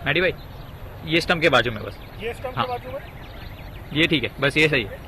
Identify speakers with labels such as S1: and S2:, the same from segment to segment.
S1: Maddie भाई ये stump के बाजू में बस,
S2: ये स्टंप
S1: हाँ
S2: के बाजू में
S1: ये ठीक है, बस ये सही है।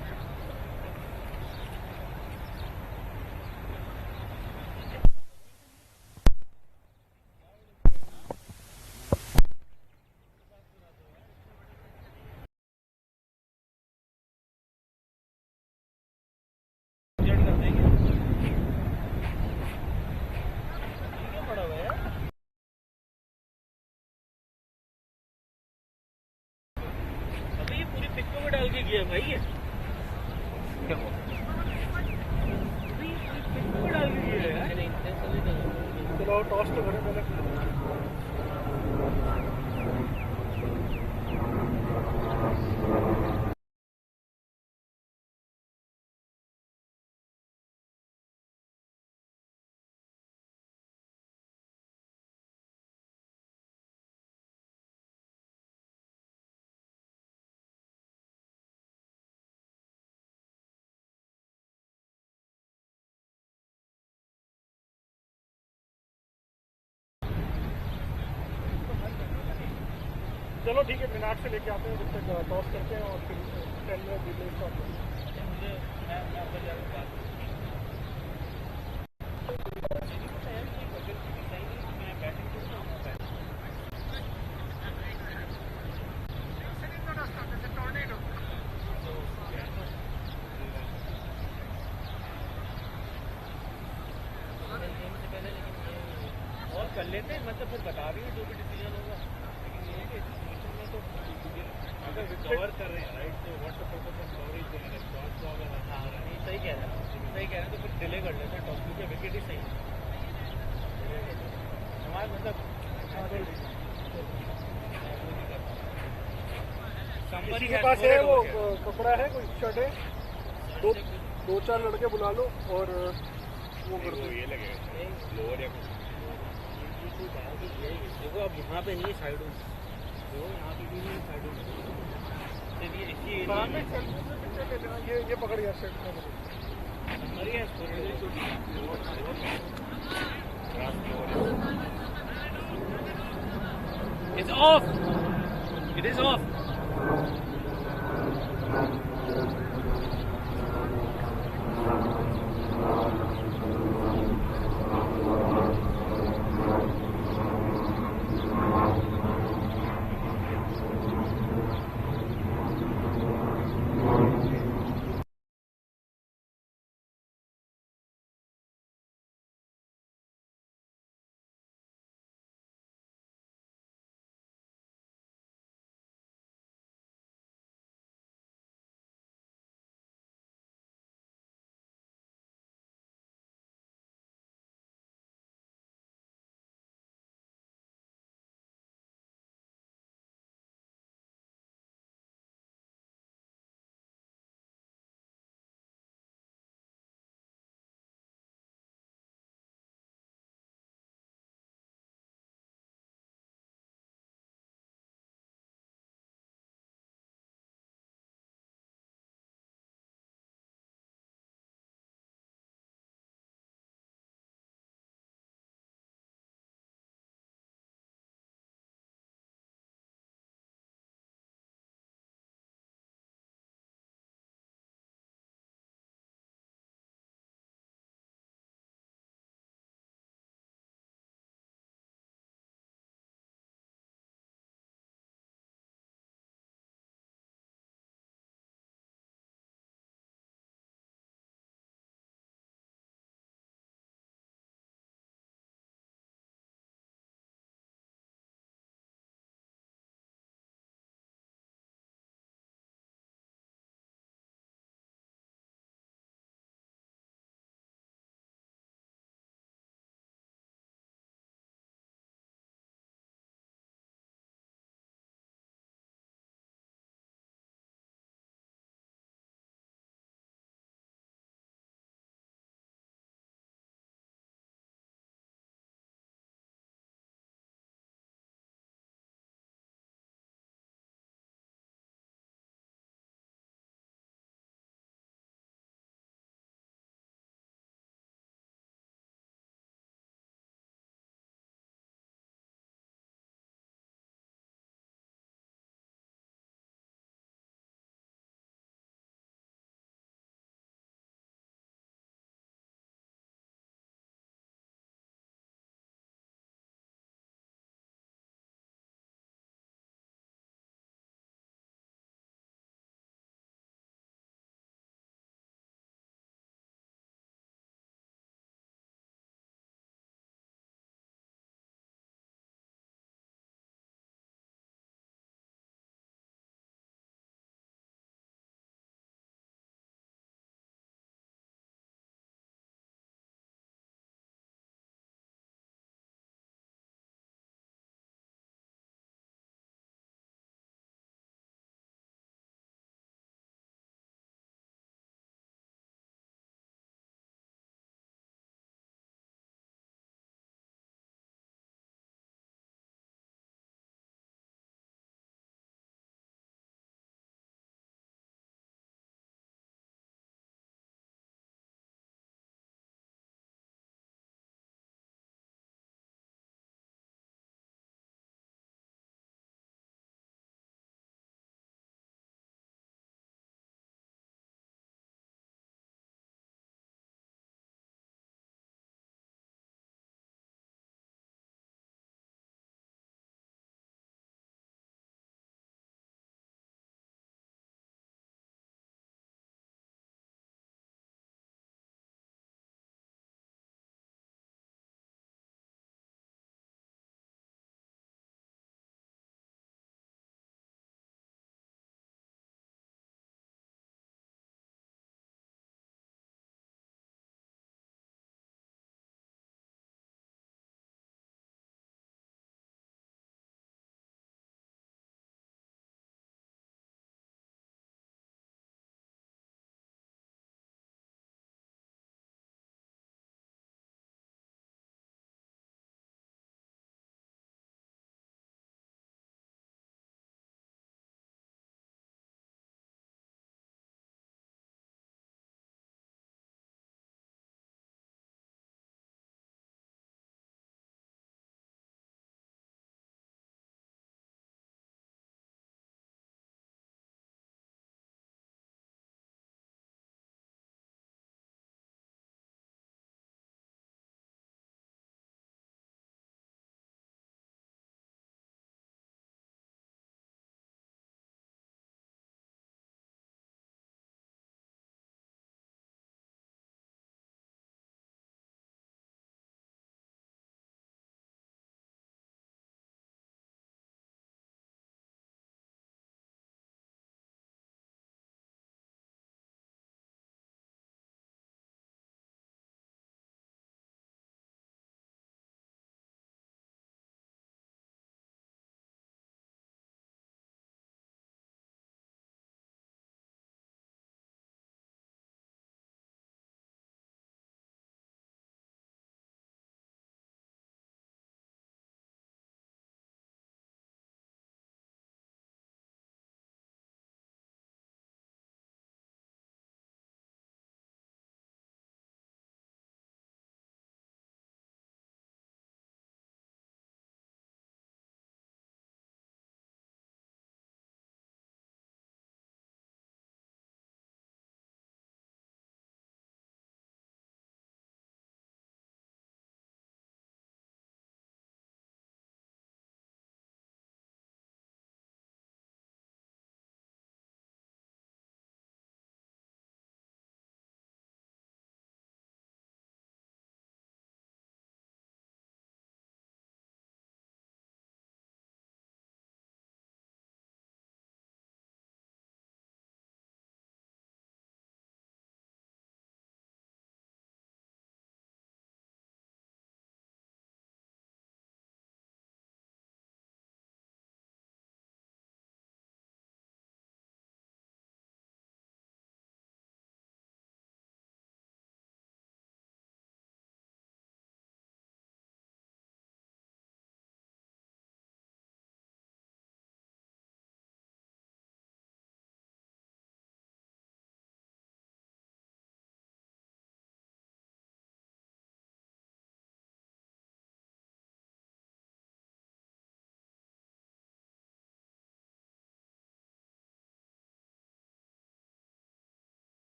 S2: अबे ये पूरी पिक्चर में डाल के गया भाई ये
S1: क्या हुआ?
S2: अबे ये पूरी पिक्चर में डाल के गया है। चलो टॉस तो करें पहले। चलो ठीक है, मिनाट से लेके आते हैं, जब तक टॉस करते हैं और फिर 10 मिनट डिले स्टार्ट करते और कर लेते हैं। मतलब फिर बता रही है जो भी डिसीजन होगा, लेकिन ये है कि सिचुएशन में तो अगर रिकवर कर रहे हैं राइट, तो what's the purpose of coverage देने का शॉट को अगर हाँ नहीं सही कह रहे हैं तो फिर डिले कर लेते हैं टॉस, क्योंकि विकेट ही सही है हमारे मतलब किसी के पास है वो कपड़ा है, कोई शर्ट है, दो चार लड़के बुला लो और वो कर दो। ये लगेगा लोअर या देखो अब यहाँ पे नहीं साइड यहाँ पे भी नहीं साइड ये पकड़ गया set
S1: It's off. It is off.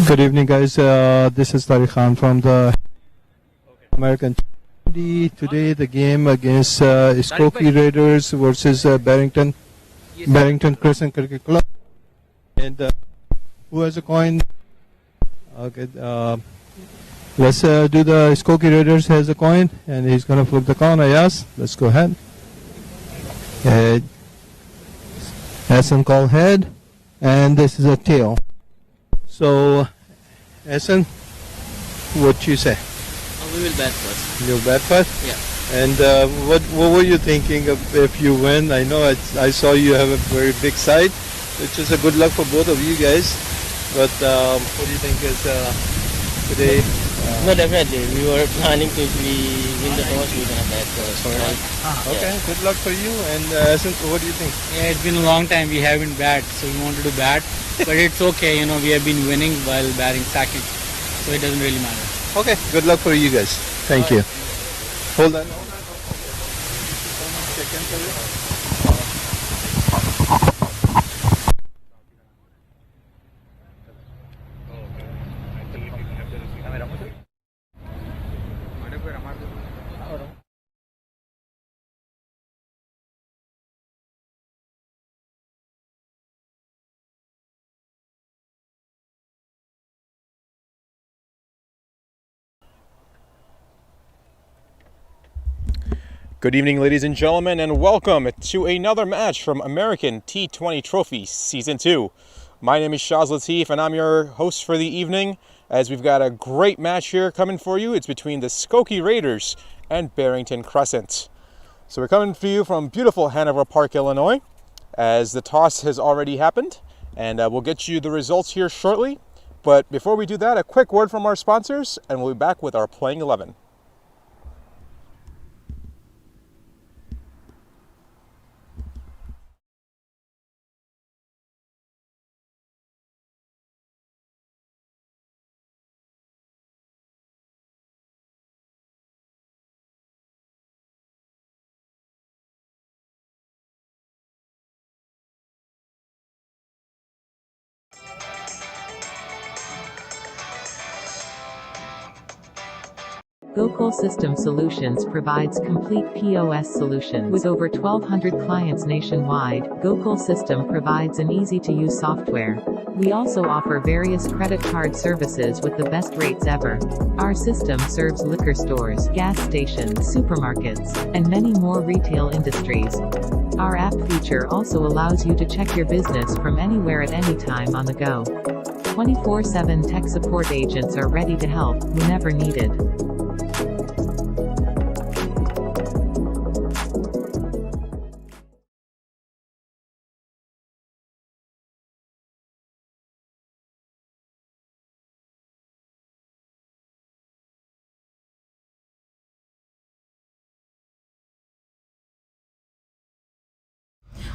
S3: Good evening, guys. This is Tariq Khan from the American 20. Today, the game against Skokie Raiders versus Barrington Crescent Cricket Club. And who has a coin? Okay, let's do the Skokie Raiders has a coin, and he's gonna flip the coin. Yes, let's go ahead. Head. Hassan call head, and this is a tail. So, Hassan, what you say?
S4: We will bat first.
S3: You bat first?
S4: Yeah.
S3: And what were you thinking of if you win? I know I saw you have a very big side, which is a good luck for both of you guys. But what do you think is today?
S4: No, definitely. We were planning to, if we win the toss, we're going to bat first. Alright.
S3: Okay, good luck for you. And Hassan, what do you think?
S5: Yeah, it's been a long time we haven't bat, so we wanted to bat. But it's okay, we have been winning while batting second, so it doesn't really matter.
S3: Okay, good luck for you guys. Thank you. Hold on. Check in for you.
S6: Good evening, ladies and gentlemen, and welcome to another match from American T20 Trophy Season 2. My name is Shaz Latif, and I'm your host for the evening, as we've got a great match here coming for you. It's between the Skokie Raiders and Barrington Crescent. So we're coming to you from beautiful Hanover Park, Illinois, as the toss has already happened, and we'll get you the results here shortly. But before we do that, a quick word from our sponsors, and we'll be back with our Playing 11.
S7: Gokul System Solutions provides complete POS solutions. With over 1,200 clients nationwide, Gokul System provides an easy-to-use software. We also offer various credit card services with the best rates ever. Our system serves liquor stores, gas stations, supermarkets, and many more retail industries. Our app feature also allows you to check your business from anywhere at any time on the go. 24/7 tech support agents are ready to help whenever needed.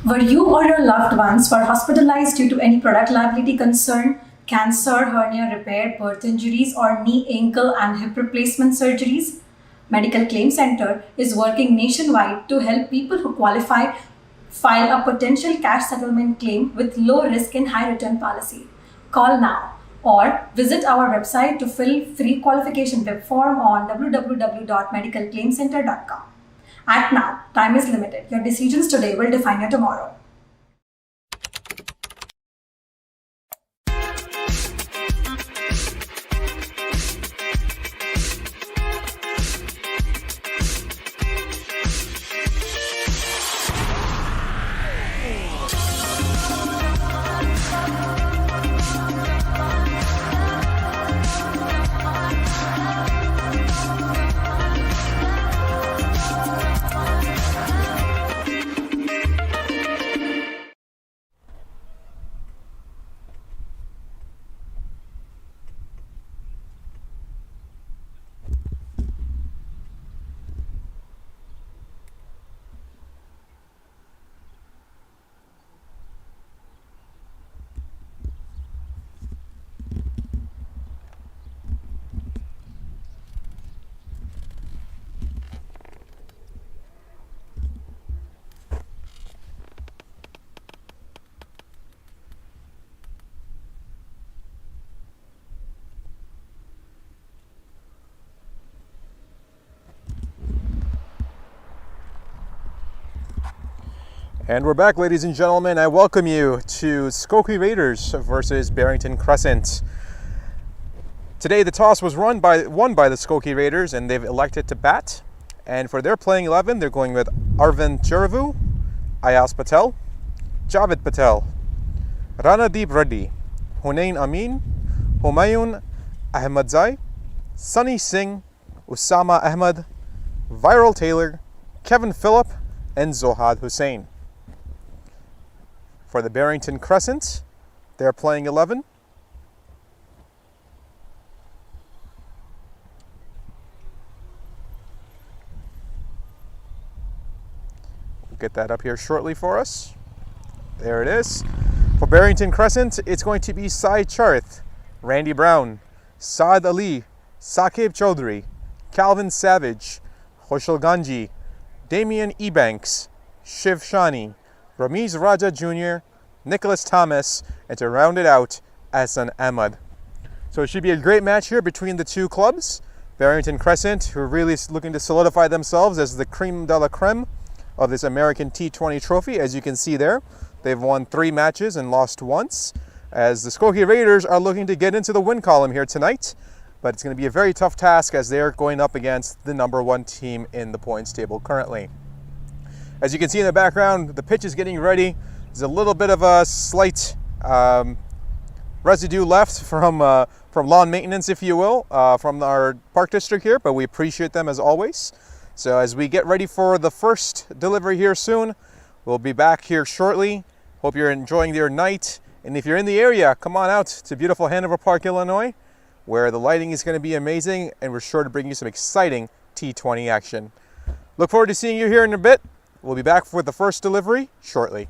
S8: Were you or your loved ones were hospitalized due to any product liability concern, cancer, hernia repair, birth injuries, or knee, ankle, and hip replacement surgeries? Medical Claim Center is working nationwide to help people who qualify file a potential cash settlement claim with low risk and high return policy. Call now or visit our website to fill free qualification web form on www.medicalclaimcenter.com. Act now. Time is limited. Your decisions today will define your tomorrow.
S6: And we're back, ladies and gentlemen. I welcome you to Skokie Raiders versus Barrington Crescent. Today the toss was won by the Skokie Raiders, and they've elected to bat. And for their playing 11, they're going with Arvind Chiravu, Ayaz Patel, Javed Patel, Ranadeep Reddy, Hunain Amin, Humayun Ahmadzai, Sunny Singh, Usama Ahmed, Viral Taylor, Kevin Phillip, and Zohar Hussain. For the Barrington Crescent, they're playing 11. We'll get that up here shortly for us. There it is. For Barrington Crescent, it's going to be Sai Charth, Randy Brown, Saad Ali, Saqib Chaudhry, Calvin Savage, Hoshal Ganji, Damian Ebanks, Shiv Shani, Ramiz Raja Jr., Nicholas Thomas, and to round it out, Ahsan Ahmad. So it should be a great match here between the two clubs. Barrington Crescent, who are really looking to solidify themselves as the creme de la creme of this American T20 trophy. As you can see there, they've won 3 matches and lost once, as the Skokie Raiders are looking to get into the win column here tonight. But it's going to be a very tough task as they're going up against the #1 team in the points table currently. As you can see in the background, the pitch is getting ready. There's a little bit of a slight residue left from lawn maintenance, if you will, from our park district here, but we appreciate them as always. So as we get ready for the first delivery here soon, we'll be back here shortly. Hope you're enjoying your night. And if you're in the area, come on out to beautiful Hanover Park, Illinois, where the lighting is going to be amazing, and we're sure to bring you some exciting T20 action. Look forward to seeing you here in a bit. We'll be back for the first delivery shortly.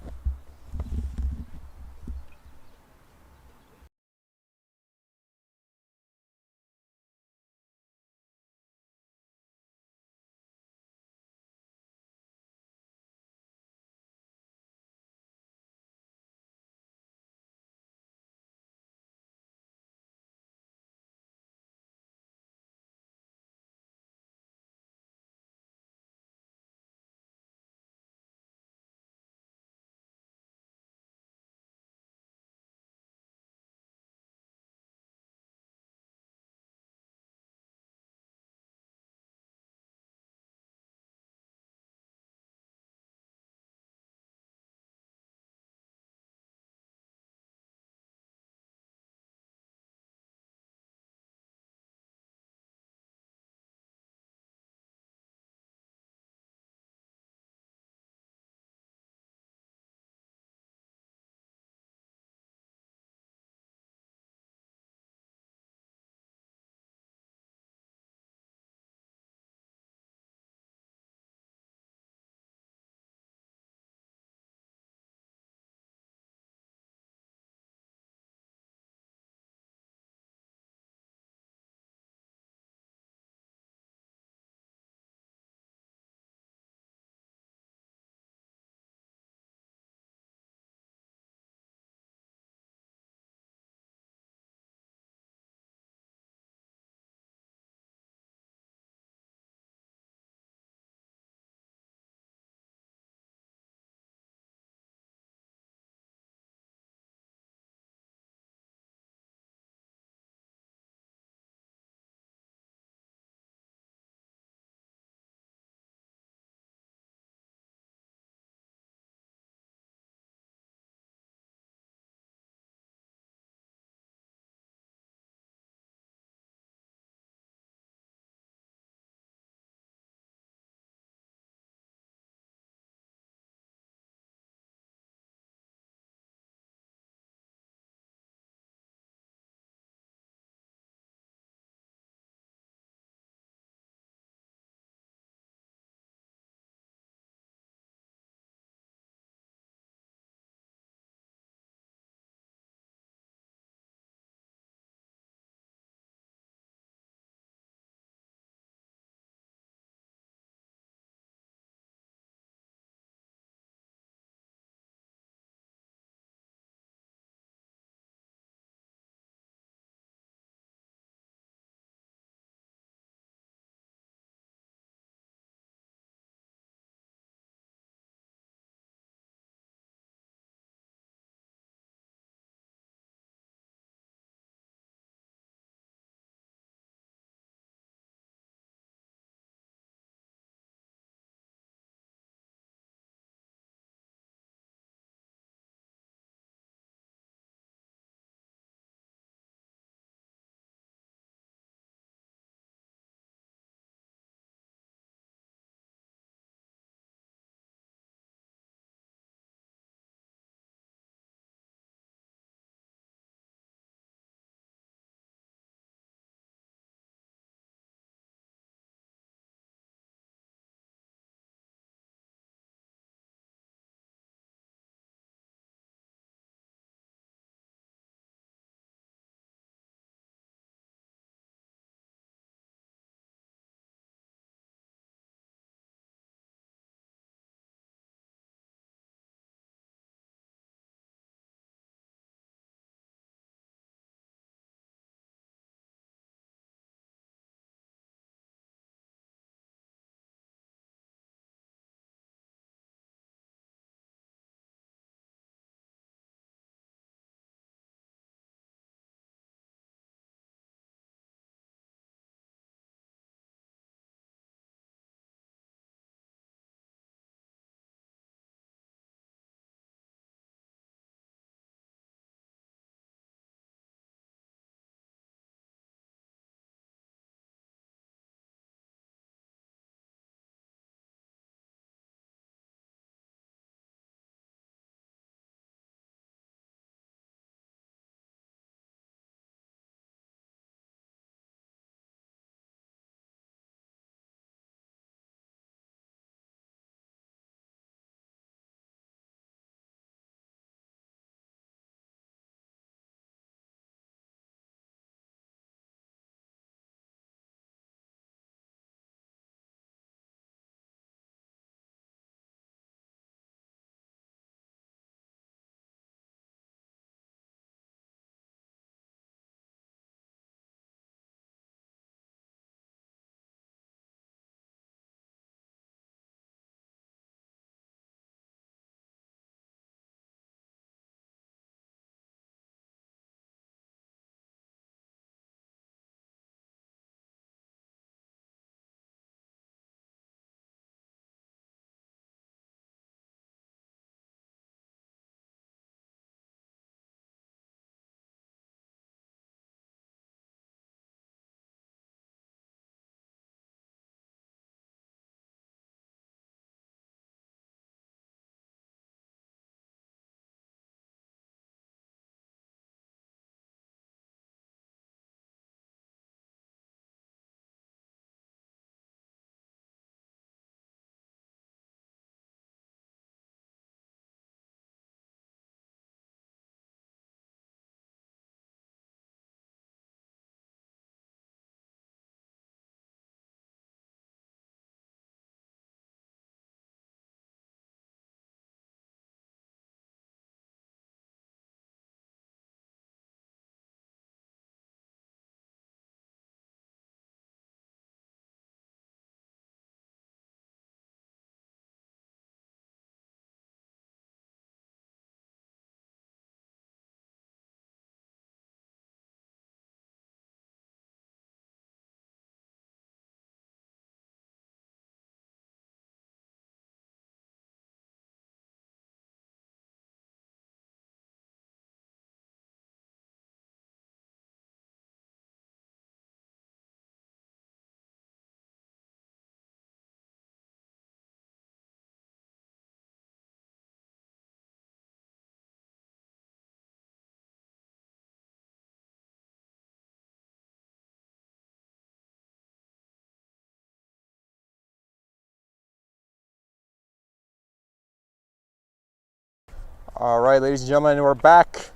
S6: All right, ladies and gentlemen, we're back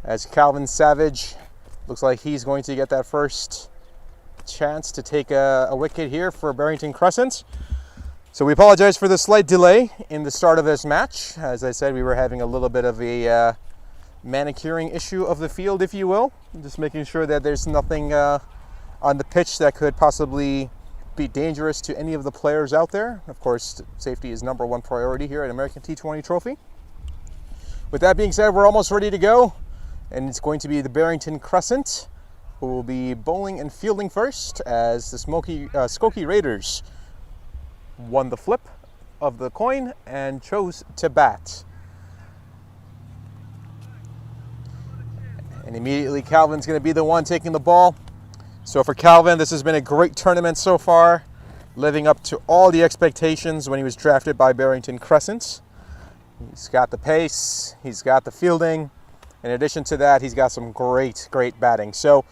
S6: as Calvin Savage looks like he's going to get that first chance to take a wicket here for Barrington Crescent. So we apologize for the slight delay in the start of this match. As I said, we were having a little bit of a manicuring issue of the field, if you will. Just making sure that there's nothing on the pitch that could possibly be dangerous to any of the players out there. Of course, safety is #1 priority here at American T20 Trophy. With that being said, we're almost ready to go. And it's going to be the Barrington Crescent who will be bowling and fielding first as the Skokie Raiders won the flip of the coin and chose to bat. And immediately Calvin's going to be the one taking the ball. So for Calvin, this has been a great tournament so far, living up to all the expectations when he was drafted by Barrington Crescent. He's got the pace, he's got the fielding. In addition to that, he's got some great batting. So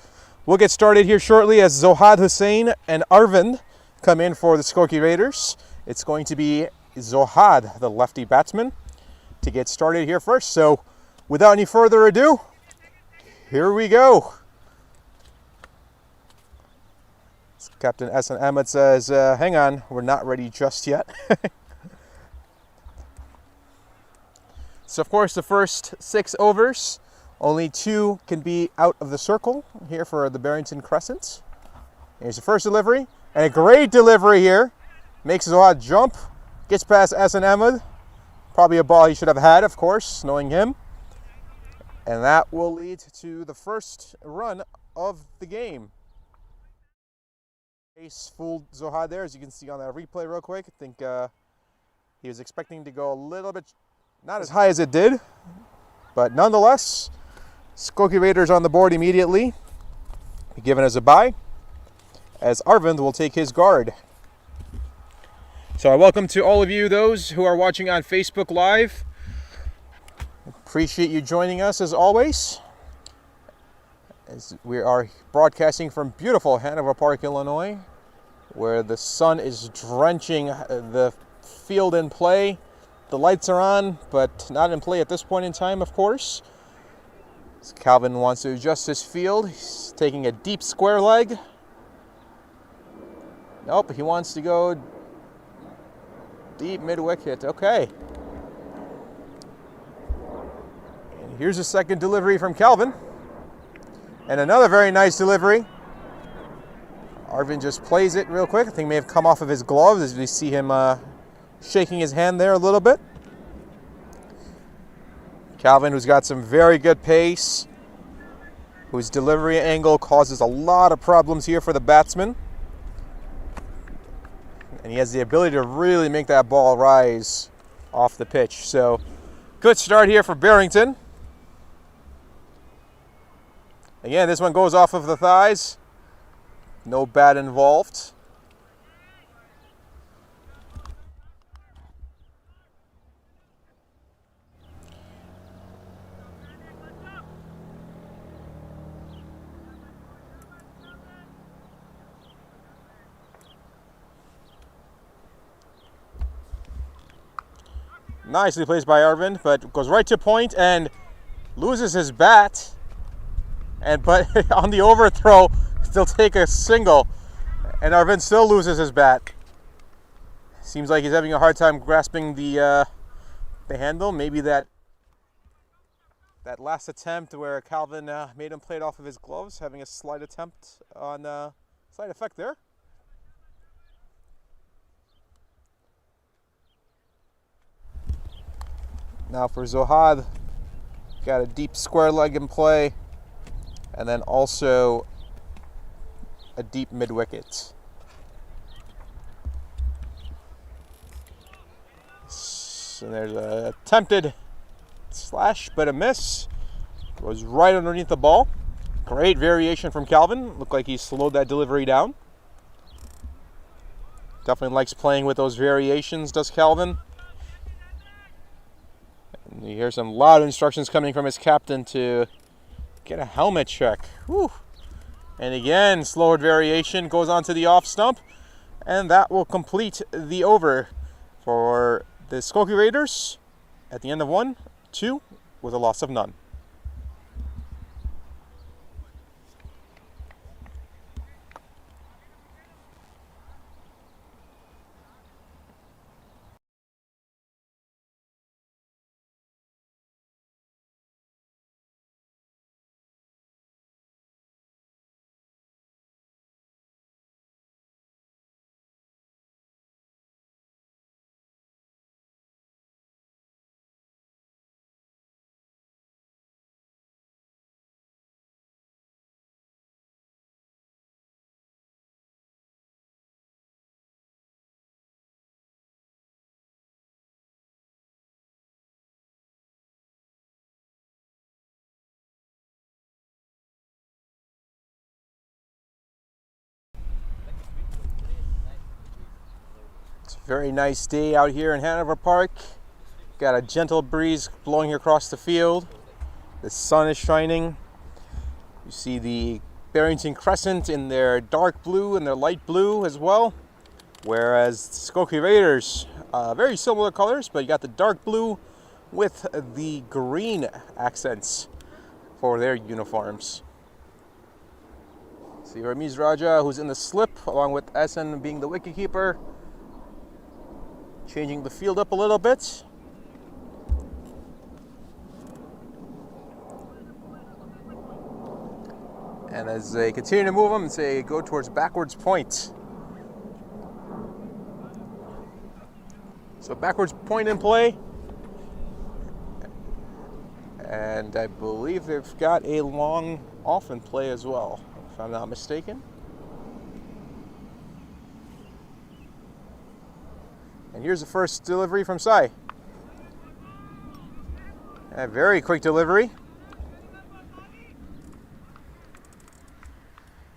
S6: we'll get started here shortly as Zohar Hussain and Arvind come in for the Skokie Raiders. It's going to be Zohar, the lefty batsman, to get started here first. So without any further ado, here we go. Captain S. Ahmed says, hang on, we're not ready just yet. So of course the first 6 overs, only 2 can be out of the circle here for the Barrington Crescent. Here's the first delivery, and a great delivery here. Makes Zohar jump, gets past Hassan Ahmed. Probably a ball he should have had, of course, knowing him. And that will lead to the first run of the game. Pace fooled Zohar there, as you can see on that replay real quick. I think he was expecting to go a little bit, not as high as it did, but nonetheless, Skokie Raiders on the board immediately, given as a bye, as Arvind will take his guard. So I welcome to all of you, those who are watching on Facebook Live. Appreciate you joining us as always, as we are broadcasting from beautiful Hanover Park, Illinois, where the sun is drenching the field in play. The lights are on, but not in play at this point in time, of course. So Calvin wants to adjust his field. He's taking a deep square leg. Nope, he wants to go deep mid-wicket. Okay. And here's a second delivery from Calvin. And another very nice delivery. Arvind just plays it real quick. I think it may have come off of his gloves as we see him shaking his hand there a little bit. Calvin, who's got some very good pace, whose delivery angle causes a lot of problems here for the batsman. And he has the ability to really make that ball rise off the pitch. So, good start here for Barrington. Again, this one goes off of the thighs. No bat involved. Nicely placed by Arvind, but goes right to point and loses his bat. But on the overthrow, still take a single, and Arvind still loses his bat. Seems like he's having a hard time grasping the handle. Maybe that last attempt where Calvin made him play it off of his gloves, having a slight attempt on slight effect there. Now for Zohar, got a deep square leg in play, and then also a deep mid-wicket. So there's a attempted slash, but a miss. Goes right underneath the ball. Great variation from Calvin. Looked like he slowed that delivery down. Definitely likes playing with those variations, does Calvin. And you hear some loud instructions coming from his captain to get a helmet check. Whew. And again, slower variation goes onto the off stump. And that will complete the over for the Skokie Raiders at the end of one 2 with a loss of none. It's a very nice day out here in Hanover Park. Got a gentle breeze blowing across the field. The sun is shining. You see the Barrington Crescent in their dark blue and their light blue as well. Whereas Skokie Raiders, very similar colors, but you got the dark blue with the green accents for their uniforms. See Ramiz Raja, who's in the slip, along with Essen being the wicketkeeper, changing the field up a little bit. And as they continue to move them, and say go towards backwards point. So backwards point in play. And I believe they've got a long off in play as well, if I'm not mistaken. And here's the first delivery from Sai. A very quick delivery.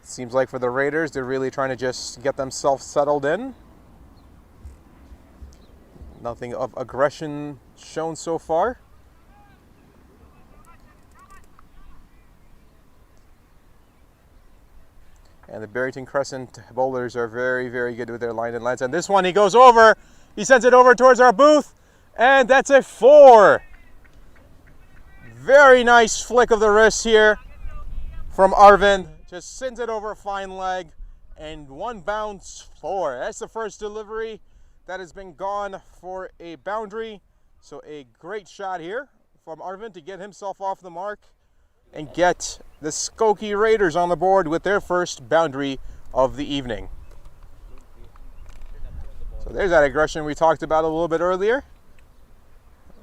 S6: Seems like for the Raiders, they're really trying to just get themselves settled in. Nothing of aggression shown so far. And the Barrington Crescent bowlers are very, very good with their line and lines. And this one, he goes over. He sends it over towards our booth. And that's a 4. Very nice flick of the wrist here from Arvind. Just sends it over a fine leg. And 1 bounce 4. That's the first delivery that has been gone for a boundary. So a great shot here from Arvind to get himself off the mark and get the Skokie Raiders on the board with their first boundary of the evening. So there's that aggression we talked about a little bit earlier.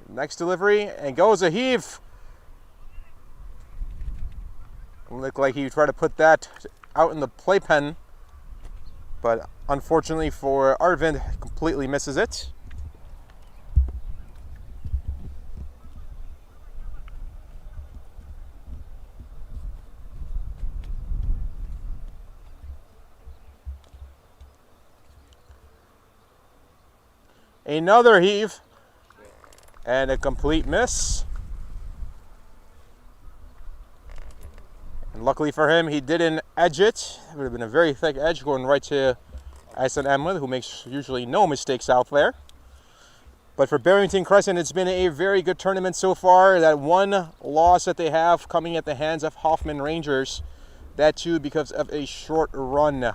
S6: Next delivery, and goes a heave. Looked like he tried to put that out in the playpen, but unfortunately for Arvind, completely misses it. Another heave and a complete miss. And luckily for him, he didn't edge it. It would have been a very thick edge going right to Asan Ahmed, who makes usually no mistakes out there. But for Barrington Crescent, it's been a very good tournament so far. That one loss that they have coming at the hands of Hoffman Rangers, that too because of a short run.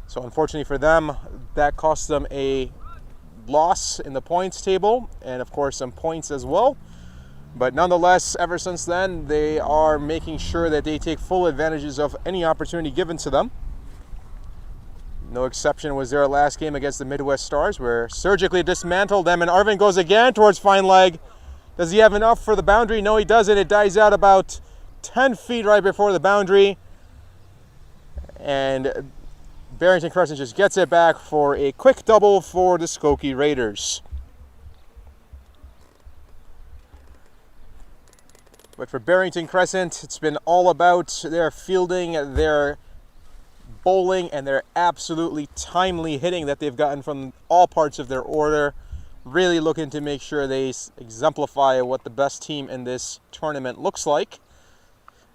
S6: So unfortunately for them, that cost them a loss in the points table, and of course some points as well. But nonetheless, ever since then, they are making sure that they take full advantages of any opportunity given to them. No exception was their last game against the Midwest Stars, where surgically dismantled them, and Arvind goes again towards fine leg. Does he have enough for the boundary? No, he doesn't. It dies out about 10 feet right before the boundary, and Barrington Crescent just gets it back for a quick double for the Skokie Raiders. But for Barrington Crescent, it's been all about their fielding, their bowling, and their absolutely timely hitting that they've gotten from all parts of their order. Really looking to make sure they exemplify what the best team in this tournament looks like.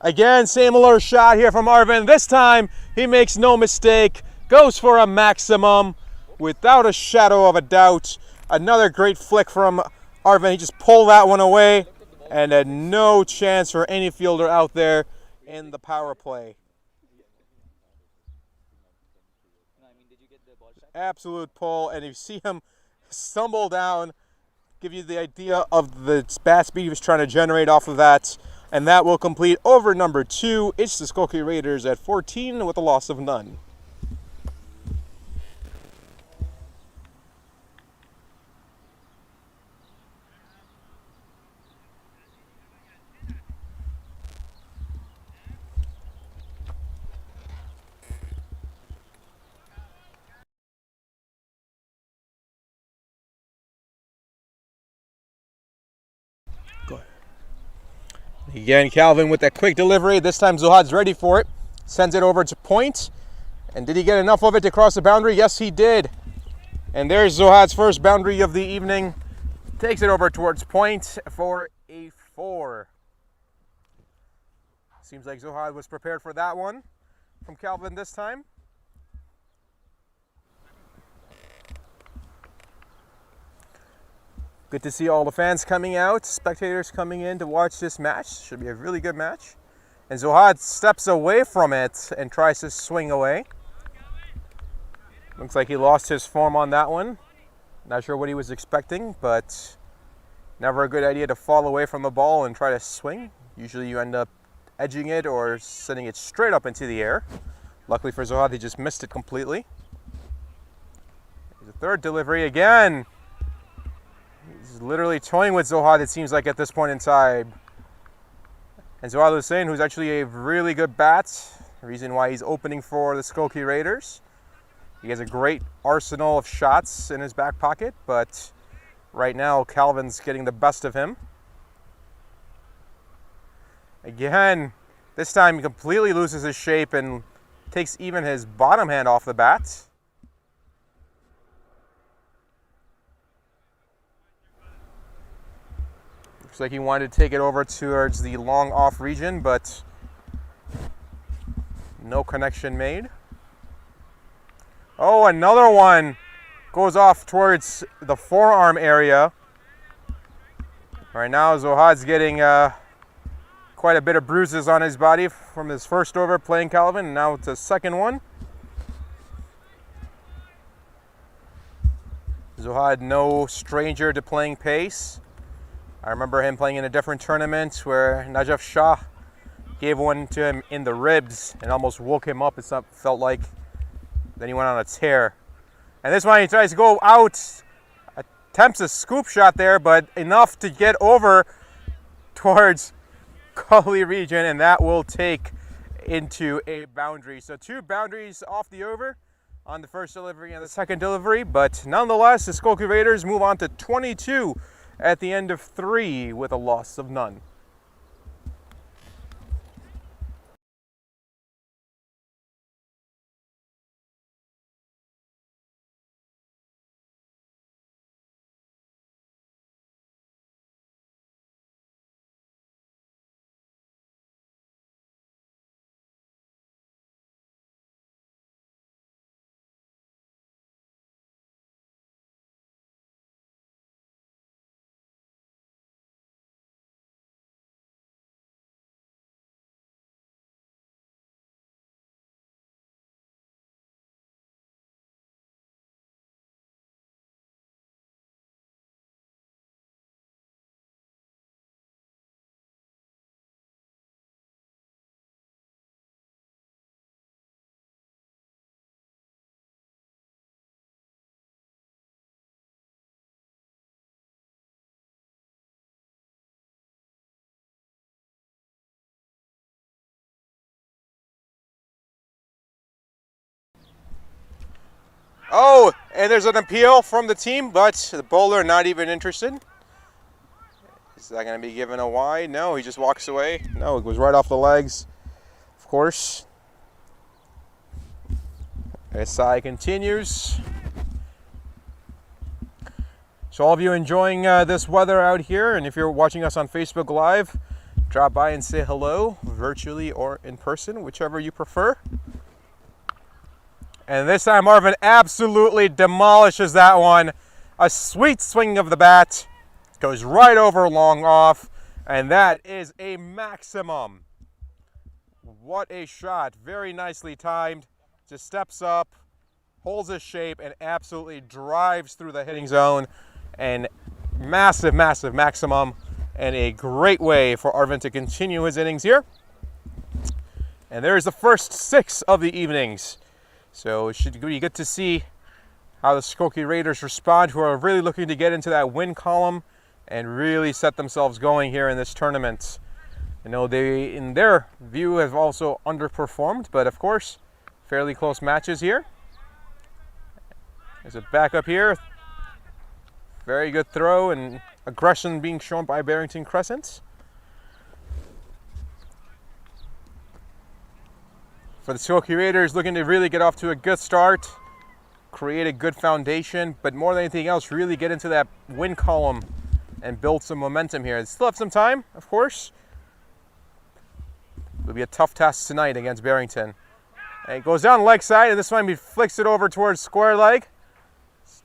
S6: Again, similar shot here from Arvind. This time, he makes no mistake. Goes for a maximum without a shadow of a doubt. Another great flick from Arvind. He just pulled that one away. and had no chance for any fielder out there in the power play. Absolute pull, and you see him stumble down, give you the idea of the bat speed he was trying to generate off of that. And that will complete over number 2. It's the Skokie Raiders at 14 with a loss of none. Again, Calvin with that quick delivery. This time Zohar's ready for it. Sends it over to point. And did he get enough of it to cross the boundary? Yes, he did. And there's Zohar's first boundary of the evening. Takes it over towards point for a 4. Seems like Zohar was prepared for that one from Calvin this time. Good to see all the fans coming out, spectators coming in to watch this match. Should be a really good match. And Zohar steps away from it and tries to swing away. Looks like he lost his form on that one. Not sure what he was expecting, but never a good idea to fall away from the ball and try to swing. Usually you end up edging it or sending it straight up into the air. Luckily for Zohar, he just missed it completely. There's a third delivery again. He's literally toying with Zohar, it seems like, at this point in time. And Zohar Hussein, who's actually a really good bat, the reason why he's opening for the Skokie Raiders. He has a great arsenal of shots in his back pocket, but right now Calvin's getting the best of him. Again, this time he completely loses his shape and takes even his bottom hand off the bat. Looks like he wanted to take it over towards the long off region, but no connection made. Oh, another one goes off towards the forearm area. Right now, Zohar's getting quite a bit of bruises on his body from his first over playing Calvin, and now it's a second one. Zohar, no stranger to playing pace. I remember him playing in a different tournament where Najaf Shah gave one to him in the ribs and almost woke him up, it felt like. Then he went on a tear. And this one he tries to go out, attempts a scoop shot there, but enough to get over towards Gully region, and that will take into a boundary. So 2 boundaries off the over on the first delivery and the second delivery, but nonetheless, the Skokie Raiders move on to 22 at the end of 3 with a loss of none. Oh, and there's an appeal from the team, but the bowler not even interested. Is that going to be given a wide? No, he just walks away. No, it goes right off the legs, of course. SI continues. So all of you enjoying this weather out here, and if you're watching us on Facebook Live, drop by and say hello, virtually or in person, whichever you prefer. And this time Marvin absolutely demolishes that one. A sweet swing of the bat. Goes right over long off. And that is a maximum. What a shot. Very nicely timed. Just steps up, holds his shape, and absolutely drives through the hitting zone. And massive, massive maximum. And a great way for Arvind to continue his innings here. And there's the first 6 of the evenings. So it should be good to see how the Skokie Raiders respond, who are really looking to get into that win column and really set themselves going here in this tournament. I know they, in their view, have also underperformed, but of course, fairly close matches here. There's a backup here. Very good throw and aggression being shown by Barrington Crescent. For the Skokie Raiders, looking to really get off to a good start, create a good foundation, but more than anything else, really get into that win column and build some momentum here. They still have some time, of course. It'll be a tough task tonight against Barrington. And it goes down leg side, and this time he flicks it over towards square leg.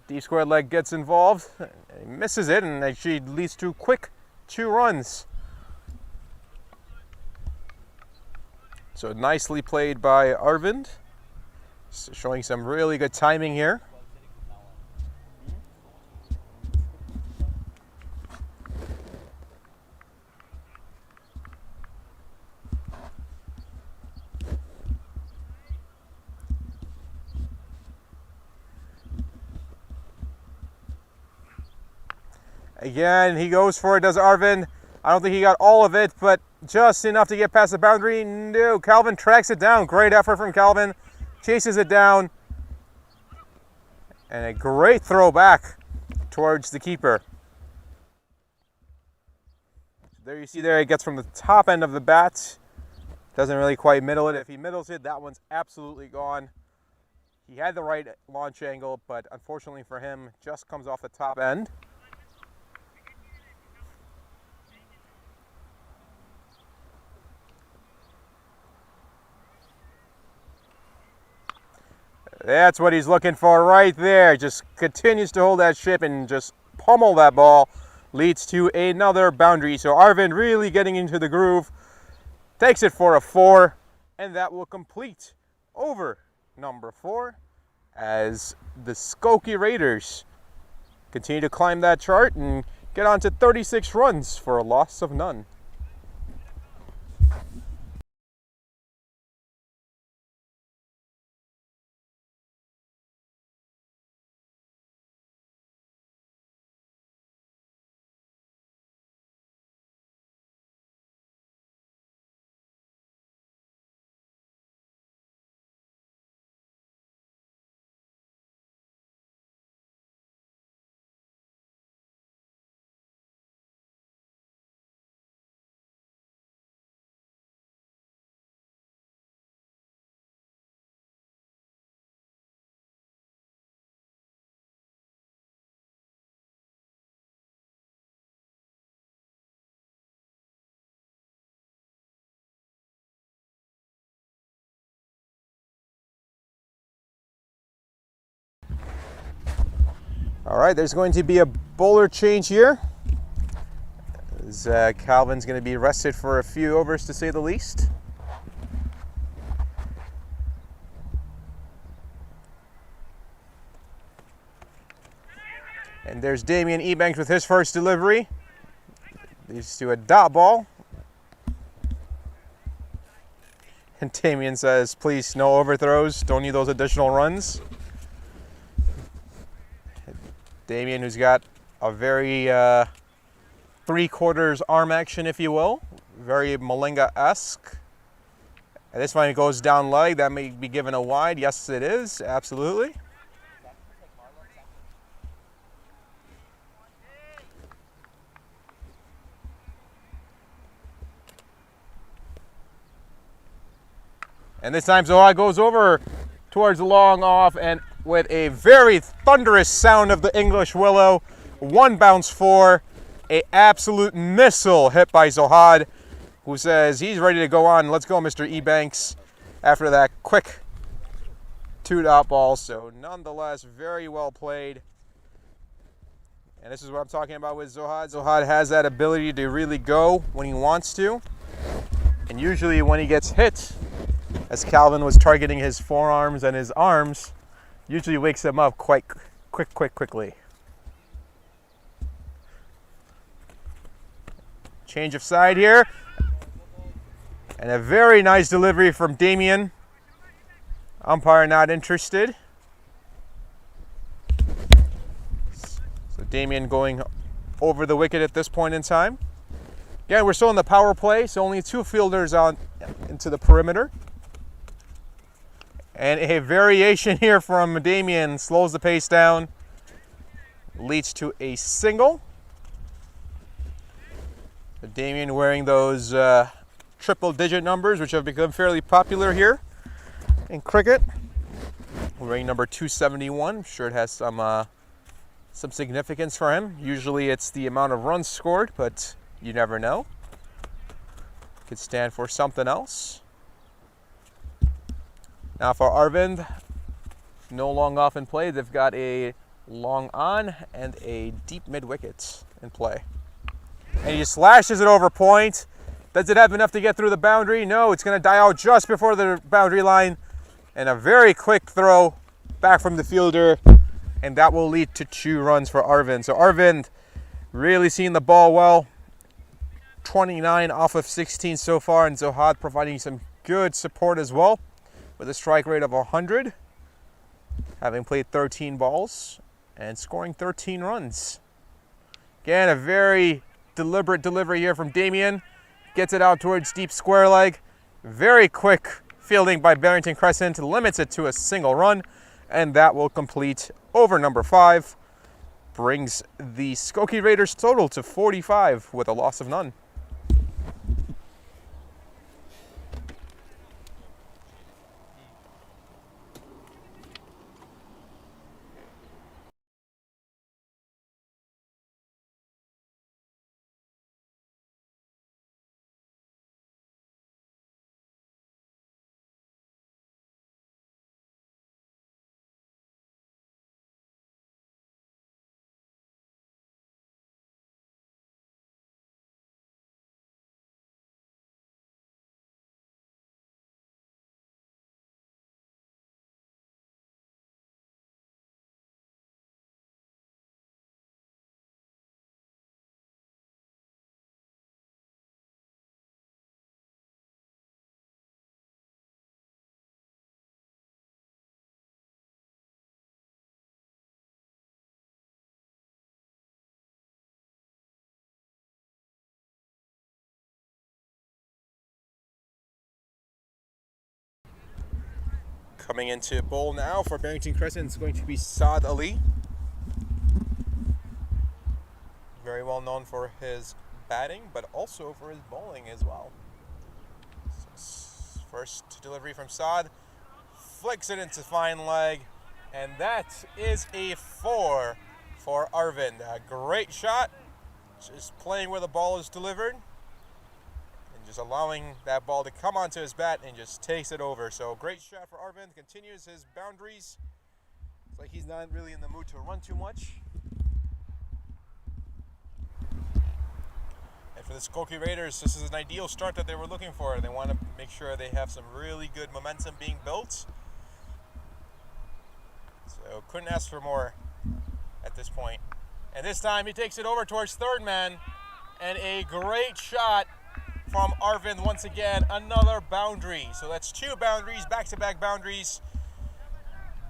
S6: Deep square leg gets involved. He misses it, and actually leads to quick 2 runs. So nicely played by Arvind. Showing some really good timing here. Again, he goes for it, does Arvind. I don't think he got all of it, but just enough to get past the boundary. No, Calvin tracks it down. Great effort from Calvin. Chases it down. And a great throw back towards the keeper. There you see there, it gets from the top end of the bat. Doesn't really quite middle it. If he middles it, that one's absolutely gone. He had the right launch angle, but unfortunately for him, just comes off the top end. That's what he's looking for right there. Just continues to hold that ship and just pummel that ball. Leads to another boundary. So Arvind really getting into the groove. Takes it for a 4. And that will complete over number 4 as the Skokie Raiders continue to climb that chart and get on to 36 runs for a loss of none. All right, there's going to be a bowler change here. As, Calvin's going to be rested for a few overs, to say the least. And there's Damien Ebanks with his first delivery. Leads to a dot ball. And Damien says, please, no overthrows. Don't need those additional runs. Damien, who's got a very 3/4 arm action, if you will. Very Malinga-esque. And this one goes down leg. That may be given a wide. Yes, it is. Absolutely. And this time Zohar goes over towards the long off, and with a very thunderous sound of the English willow, 1 bounce 4, a absolute missile hit by Zohar, who says he's ready to go on. Let's go, Mr. Ebanks, after that quick 2-dot ball. So nonetheless, very well played. And this is what I'm talking about with Zohar. Zohar has that ability to really go when he wants to. And usually when he gets hit, as Calvin was targeting his forearms and his arms, usually wakes him up quite quickly. Change of side here. And a very nice delivery from Damien. Umpire not interested. So Damien going over the wicket at this point in time. Again, we're still in the power play, so only 2 fielders on into the perimeter. And a variation here from Damien slows the pace down, leads to a single. So Damien wearing those triple-digit numbers, which have become fairly popular here in cricket. Wearing number 271. I'm sure it has some significance for him. Usually it's the amount of runs scored, but you never know. Could stand for something else. Now for Arvind, no long off in play. They've got a long on and a deep mid wicket in play. And he slashes it over point. Does it have enough to get through the boundary? No, it's going to die out just before the boundary line. And a very quick throw back from the fielder. And that will lead to 2 runs for Arvind. So Arvind really seeing the ball well. 29 off of 16 so far. And Zohar providing some good support as well, with a strike rate of 100. Having played 13 balls and scoring 13 runs. Again, a very deliberate delivery here from Damien. Gets it out towards deep square leg. Very quick fielding by Barrington Crescent. Limits it to a single run. And that will complete over number 5. Brings the Skokie Raiders total to 45 with a loss of none. Coming into bowl now for Barrington Crescent is going to be Saad Ali. Very well known for his batting, but also for his bowling as well. So first delivery from Saad, flicks it into fine leg, and that is a 4 for Arvind. A great shot, just playing where the ball is delivered. Just allowing that ball to come onto his bat and just takes it over. So great shot for Arvind. Continues his boundaries. It's like he's not really in the mood to run too much. And for the Skokie Raiders, this is an ideal start that they were looking for. They want to make sure they have some really good momentum being built. So couldn't ask for more at this point. And this time he takes it over towards third man. And a great shot from Arvind once again, another boundary. So that's 2 boundaries, back-to-back boundaries.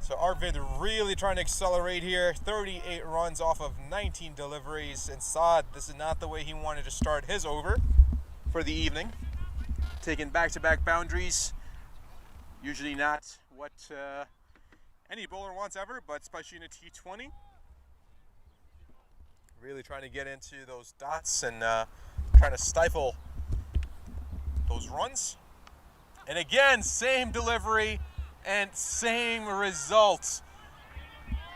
S6: So Arvind really trying to accelerate here. 38 runs off of 19 deliveries. And Saad, this is not the way he wanted to start his over for the evening. Taking back-to-back boundaries. Usually not what any bowler wants ever, but especially in a T20. Really trying to get into those dots and trying to stifle those runs. And again, same delivery and same results.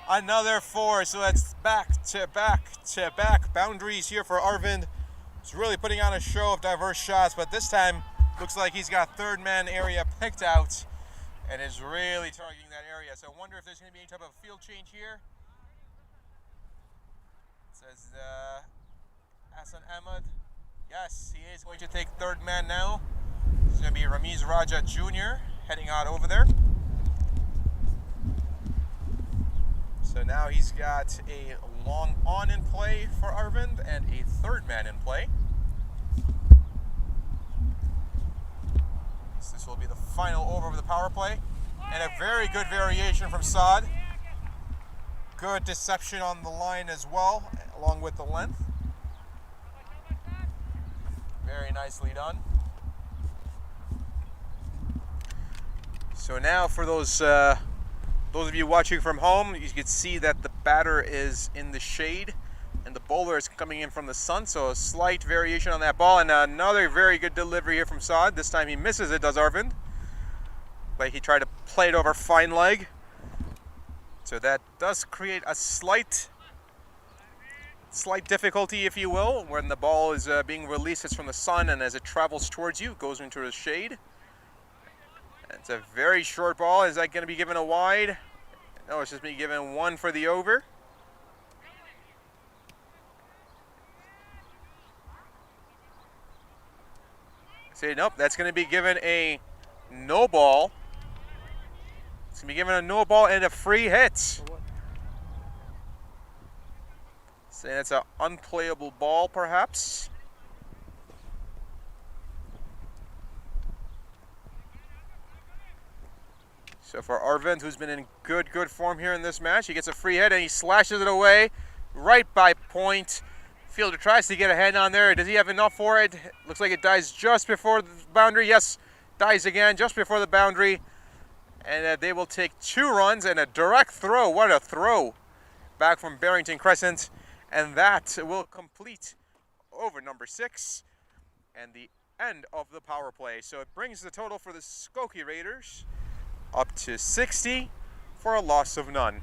S6: Another 4, so that's back-to-back boundaries here for Arvind. He's really putting on a show of diverse shots, but this time looks like he's got third man area picked out and is really targeting that area. So I wonder if there's going to be any type of field change here. Says Hassan Ahmed. Yes, he is going to take third man now. It's going to be Ramiz Raja Jr. heading out over there. So now he's got a long on in play for Arvind and a third man in play. So this will be the final over of the power play. And a very good variation from Saad. Good deception on the line as well, along with the length. Very nicely done. So now for those of you watching from home, you can see that the batter is in the shade and the bowler is coming in from the sun, so a slight variation on that ball. And another very good delivery here from Saad. This time he misses it, does Arvind. But he tried to play it over fine leg. So that does create a slight difficulty, if you will, when the ball is being released. It's from the sun, and as it travels towards you, it goes into the shade. It's a very short ball. Is that going to be given a wide? No, it's just being given one for the over. Say nope, that's going to be given a no ball. It's going to be given a no ball and a free hit. So it's an unplayable ball, perhaps. So for Arvind, who's been in good form here in this match, he gets a free hit and he slashes it away right by point. Fielder tries to get a hand on there. Does he have enough for it? Looks like it dies just before the boundary. Yes, dies again just before the boundary. And they will take 2 runs and a direct throw. What a throw back from Barrington Crescent. And that will complete over number 6 and the end of the power play. So it brings the total for the Skokie Raiders up to 60 for a loss of none.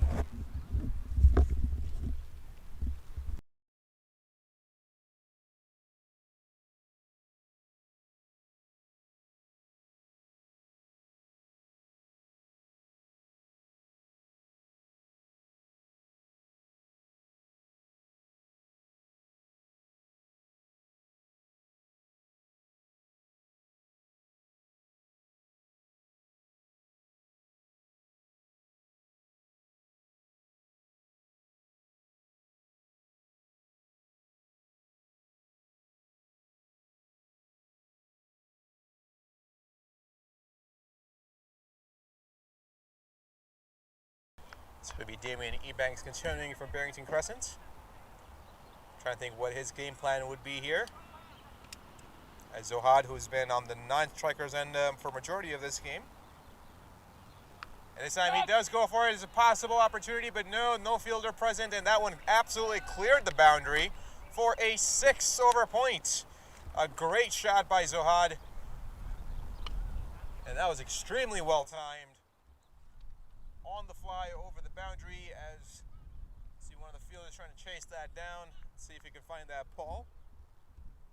S6: It's going to be Damien Ebanks continuing from Barrington Crescent. Trying to think what his game plan would be here. As Zohar, who's been on the non-strikers end for majority of this game. And this time he does go for it as a possible opportunity, but no fielder present, and that one absolutely cleared the boundary for a 6-over point. A great shot by Zohar. And that was extremely well timed. On the fly over the boundary as see one of the fielders trying to chase that down, see if he can find that ball.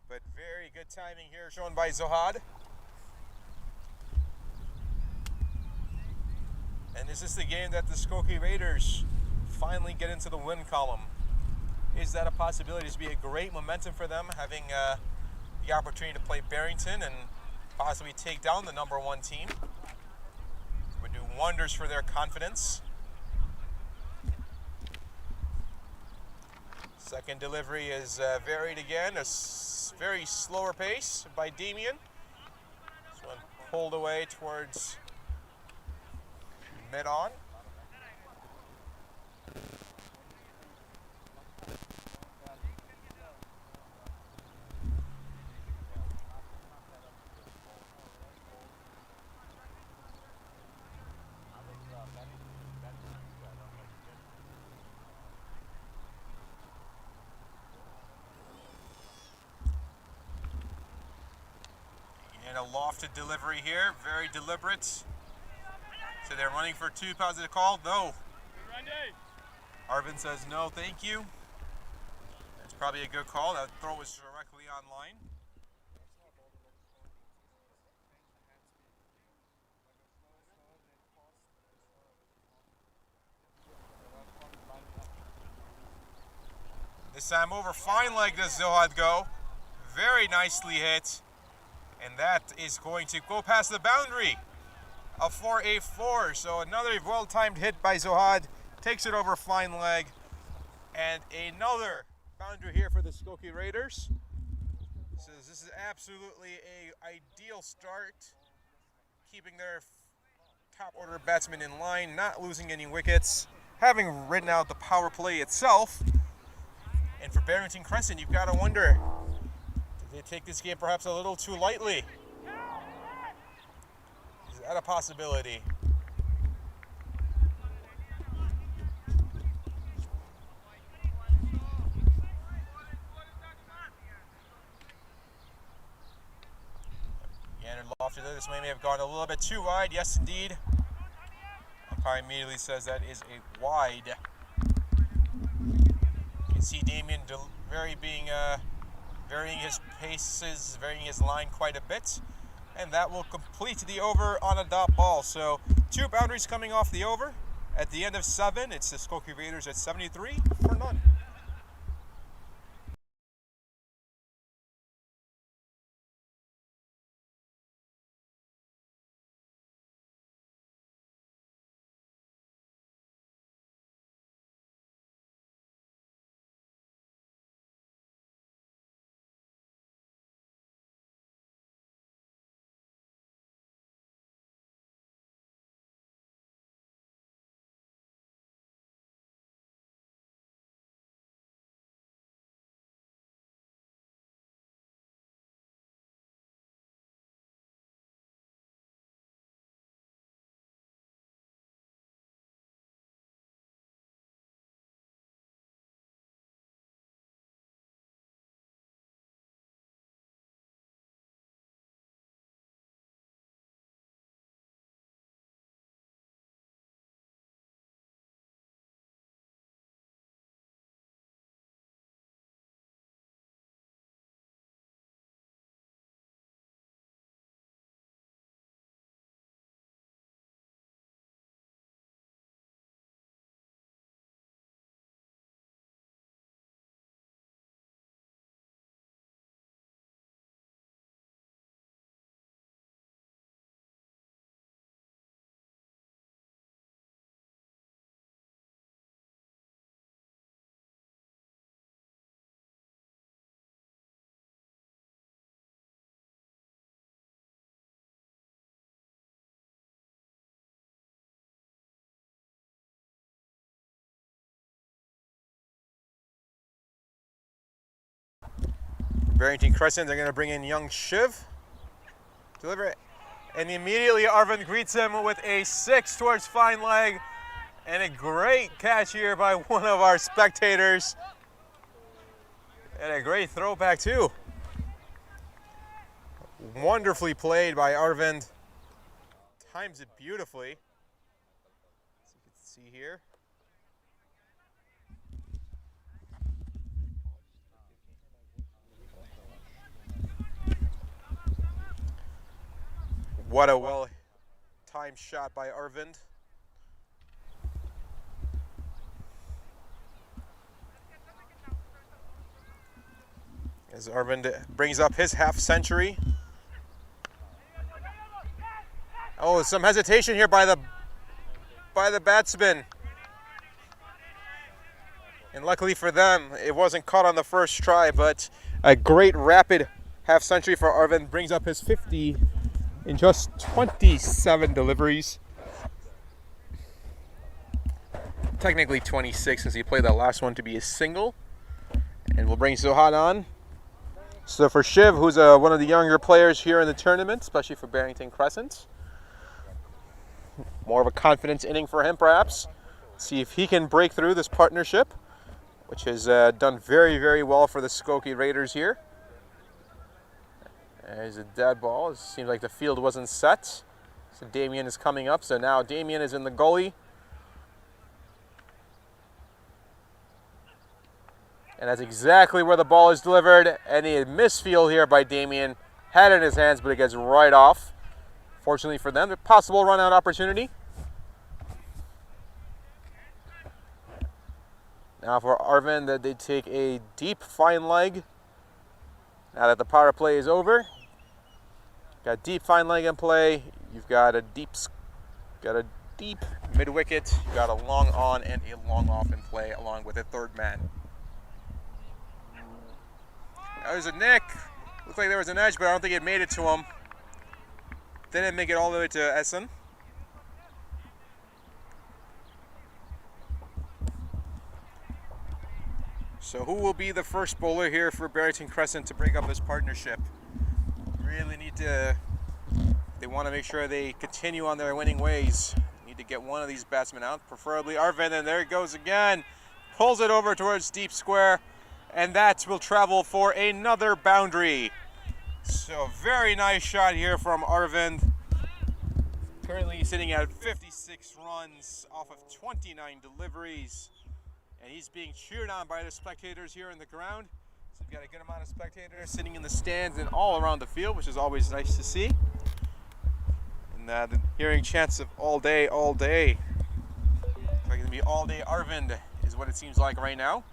S6: But very good timing here shown by Zohar. And is this the game that the Skokie Raiders finally get into the win column? Is that a possibility to be a great momentum for them, having the opportunity to play Barrington and possibly take down the number 1 team? Would do wonders for their confidence. Second delivery is varied again, a very slower pace by Damien. This one pulled away towards mid-on. And a lofted delivery here, very deliberate. So they're running for 2 positive call. No. Arvind says no, thank you. That's probably a good call. That throw was directly on line. This time over fine leg does Zohar go. Very nicely hit. And that is going to go past the boundary for a 4. So another well-timed hit by Zohar. Takes it over fine leg. And another boundary here for the Skokie Raiders. So this is absolutely an ideal start. Keeping their top order batsmen in line, not losing any wickets. Having ridden out the power play itself. And for Barrington Crescent, you've got to wonder, did they take this game perhaps a little too lightly? Is that a possibility? Yanner lofted it. This may have gone a little bit too wide. Yes, indeed. Umpire immediately says that is a wide. You can see Damien varying his paces, varying his line quite a bit. And that will complete the over on a dot ball. So 2 boundaries coming off the over. At the end of 7, it's the Skokie Raiders at 73 for none. Barrington Crescent, they're going to bring in young Shiv. Deliver it. And immediately Arvind greets him with a 6 towards fine leg. And a great catch here by one of our spectators. And a great throwback too. Wonderfully played by Arvind. Times it beautifully. As you can see here. What a well-timed shot by Arvind. As Arvind brings up his half century. Oh, some hesitation here by the batsman. And luckily for them, it wasn't caught on the first try, but a great rapid half century for Arvind brings up his 50 in just 27 deliveries. Technically 26 since he played that last one to be a single. And we'll bring Zohar on. So for Shiv, who's one of the younger players here in the tournament, especially for Barrington Crescent. More of a confidence inning for him perhaps. See if he can break through this partnership, which has done very, very well for the Skokie Raiders here. There's a dead ball. It seems like the field wasn't set. So Damien is coming up. So now Damien is in the gully. And that's exactly where the ball is delivered. And a misfield here by Damien. Had it in his hands, but it gets right off. Fortunately for them, a possible run-out opportunity. Now for Arvind, they take a deep fine leg. Now that the power play is over, got deep fine leg in play. You've got a deep mid wicket. You've got a long on and a long off in play, along with a third man. Now there's a nick. Looked like there was an edge, but I don't think it made it to him. Didn't make it all the way to Essen. So who will be the first bowler here for Barrington Crescent to break up this partnership? Really need to, they want to make sure they continue on their winning ways. Need to get one of these batsmen out, preferably Arvind, and there it goes again. Pulls it over towards deep square, and that will travel for another boundary. So very nice shot here from Arvind. Currently sitting at 56 runs off of 29 deliveries. And he's being cheered on by the spectators here in the ground. So we've got a good amount of spectators sitting in the stands and all around the field, which is always nice to see. And hearing chants of all day, all day. It's going to be all day Arvind is what it seems like right now.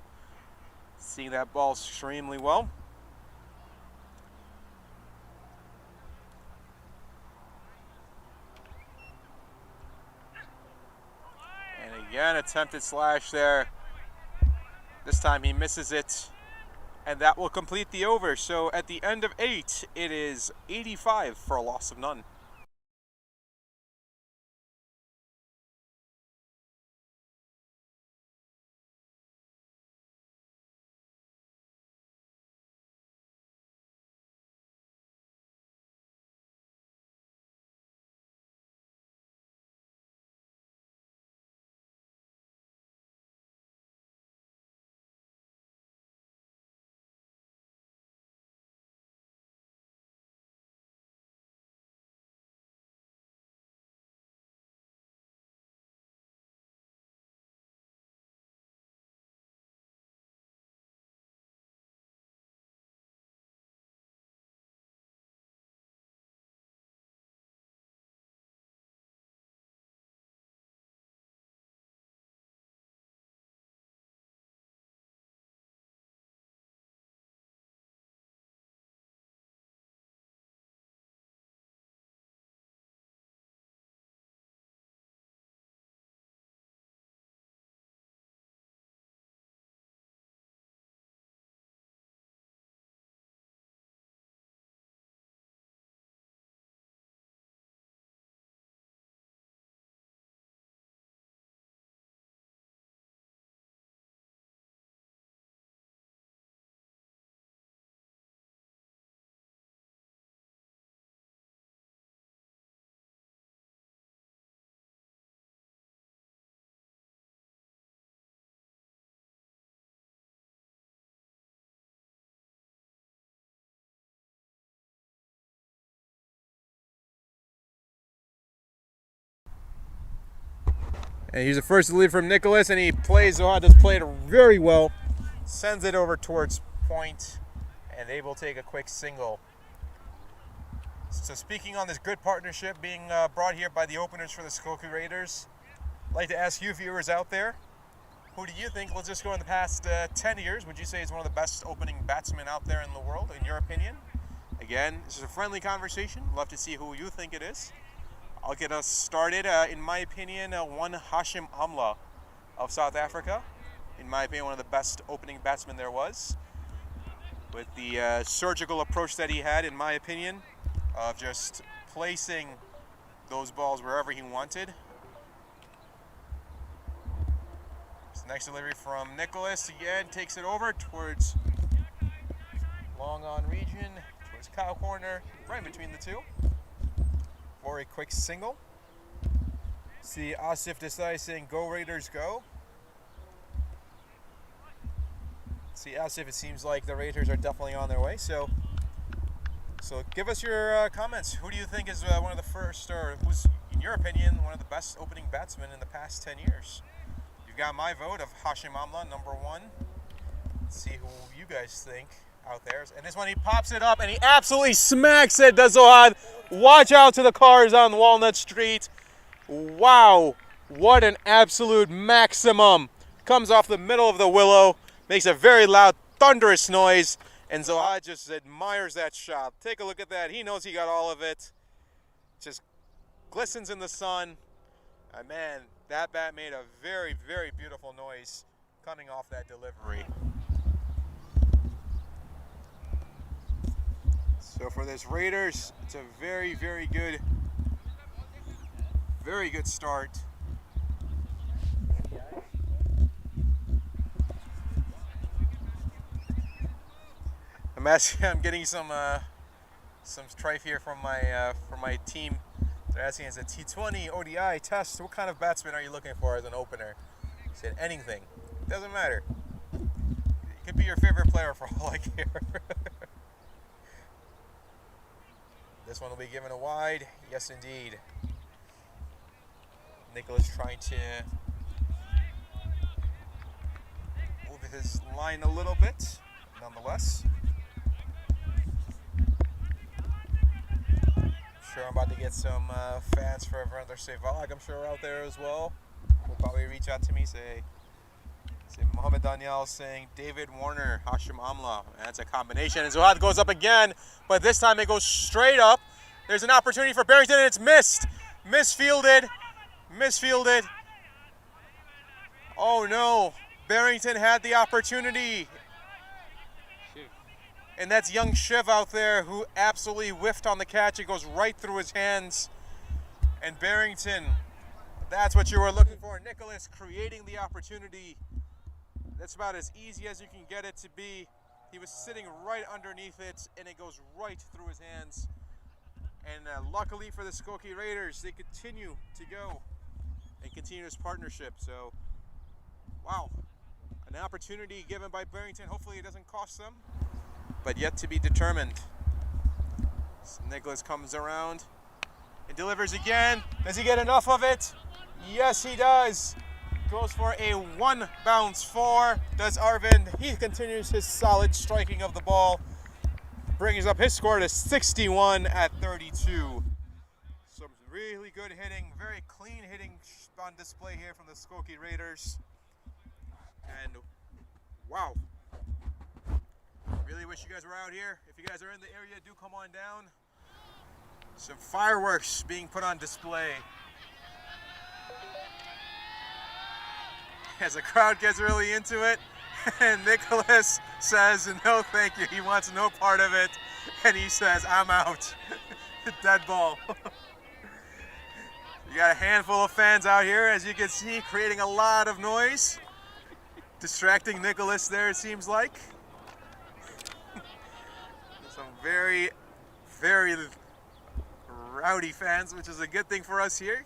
S6: Seeing that ball extremely well. And again, attempted slash there. This time he misses it, and that will complete the over. So at the end of 8, it is 85 for a loss of none. And here's the first delivery from Nicholas, and he plays, Zohar does play it very well. Sends it over towards point, and they will take a quick single. So speaking on this good partnership being brought here by the openers for the Skokie Raiders, I'd like to ask you viewers out there, who do you think, let's just go in the past 10 years, would you say is one of the best opening batsmen out there in the world, in your opinion? Again, this is a friendly conversation. Love to see who you think it is. I'll get us started. In my opinion, one Hashim Amla of South Africa. In my opinion, one of the best opening batsmen there was. With the surgical approach that he had, in my opinion, of just placing those balls wherever he wanted. This next delivery from Nicholas again takes it over towards long on region, towards cow corner, right between the two. For a quick single. See Asif Desai saying, "Go Raiders, go." See Asif, it seems like the Raiders are definitely on their way. So give us your comments. Who do you think is one of the first, or who's, in your opinion, one of the best opening batsmen in the past 10 years? You've got my vote of Hashim Amla, #1. Let's see who you guys think out there. And this one, he pops it up and he absolutely smacks it, does Zohar. Watch out to the cars on Walnut Street. Wow, what an absolute maximum. comes off the middle of the willow, makes a very loud, thunderous noise, and Zohar just admires that shot. Take a look at that. He knows he got all of it. Just glistens in the sun. And man, that bat made a very, very beautiful noise coming off that delivery. So for this Raiders, it's a very, very good start. I'm getting some strife here from my team. They're asking, is a T20 ODI test? What kind of batsman are you looking for as an opener? I said anything. Doesn't matter. It could be your favorite player for all I care. This one will be given a wide. Yes, indeed. Nicholas trying to move his line a little bit, nonetheless. I'm sure I'm about to get some fans for Verender Sevag, I'm sure, out there as well. Will probably reach out to me, say Mohammed Daniel saying David Warner, Hashim Amla. That's a combination. And Zohar goes up again, but this time it goes straight up. There's an opportunity for Barrington, and it's missed. Misfielded. Oh no, Barrington had the opportunity. And that's young Shiv out there who absolutely whiffed on the catch. It goes right through his hands. And Barrington, that's what you were looking for. Nicholas creating the opportunity. That's about as easy as you can get it to be. He was sitting right underneath it, and it goes right through his hands. And luckily for the Skokie Raiders, they continue to go and continue this partnership. So, wow, an opportunity given by Barrington. Hopefully it doesn't cost them, but yet to be determined. So Nicholas comes around and delivers again. Does he get enough of it? Yes, he does. Goes for a one bounce four. Does Arvind. He continues his solid striking of the ball. Brings up his score to 61 at 32. Some really good hitting, very clean hitting on display here from the Skokie Raiders. And wow. Really wish you guys were out here. If you guys are in the area, do come on down. Some fireworks being put on display. As the crowd gets really into it, and Nicholas says, no thank you, he wants no part of it, and he says, I'm out. Dead ball. You got a handful of fans out here, as you can see, creating a lot of noise. Distracting Nicholas there, it seems like. Some very, very rowdy fans, which is a good thing for us here.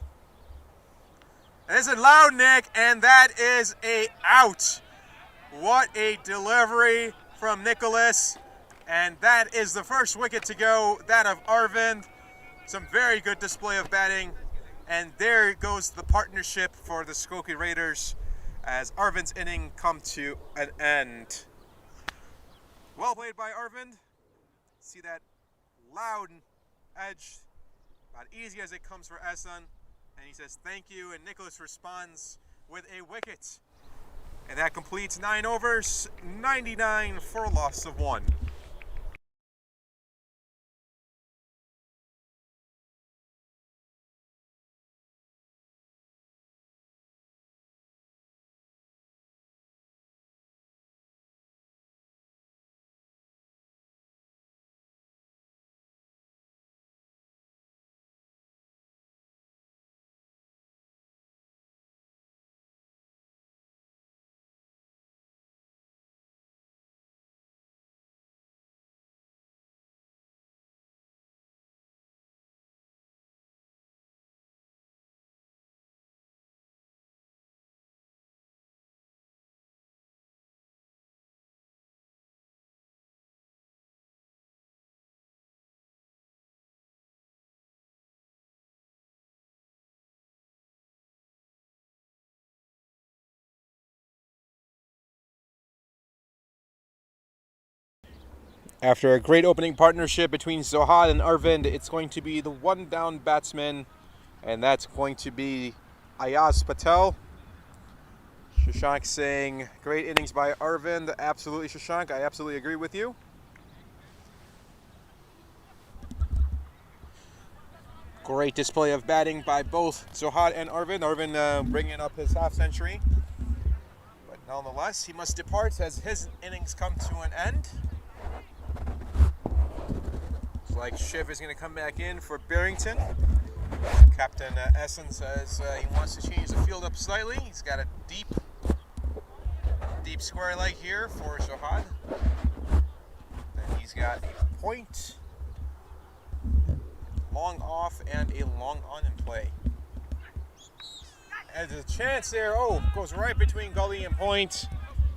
S6: And it's a loud Nick, and that is a out. What a delivery from Nicholas. And that is the first wicket to go, that of Arvind. Some very good display of batting. And there goes the partnership for the Skokie Raiders as Arvind's inning come to an end. Well played by Arvind. See that loud edge, about easy as it comes for Ehsan. And he says thank you, and Nicholas responds with a wicket. And that completes 9 overs, 99 for a loss of 1. After a great opening partnership between Zohar and Arvind, it's going to be the one down batsman, and that's going to be Ayaz Patel. Shashank saying, great innings by Arvind. Absolutely, Shashank. I absolutely agree with you. Great display of batting by both Zohar and Arvind. Arvind bringing up his half century. But nonetheless, he must depart as his innings come to an end. Looks like Shiv is going to come back in for Barrington. Captain Essen says he wants to change the field up slightly. He's got a deep square leg here for Zohar. Then he's got a point, long off, and a long on in play. And there's a chance there. Oh, goes right between gully and point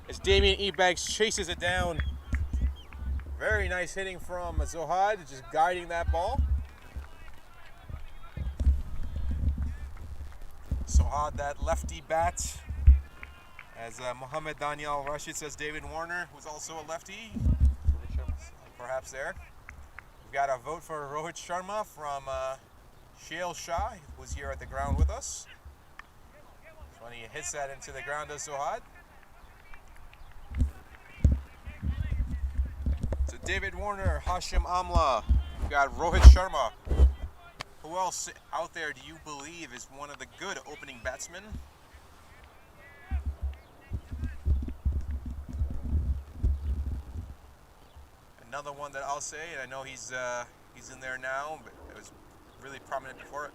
S6: as Damien Ebags chases it down. Very nice hitting from Zohar, just guiding that ball. Zohar, that lefty bat. As Mohammed Daniel Rashid says, David Warner, who's also a lefty, perhaps there. We've got a vote for Rohit Sharma from Shail Shah, who's here at the ground with us. So when he hits that into the ground, does Zohar. So David Warner, Hashim Amla, we've got Rohit Sharma. Who else out there do you believe is one of the good opening batsmen? Another one that I'll say, and I know he's in there now, but it was really prominent before.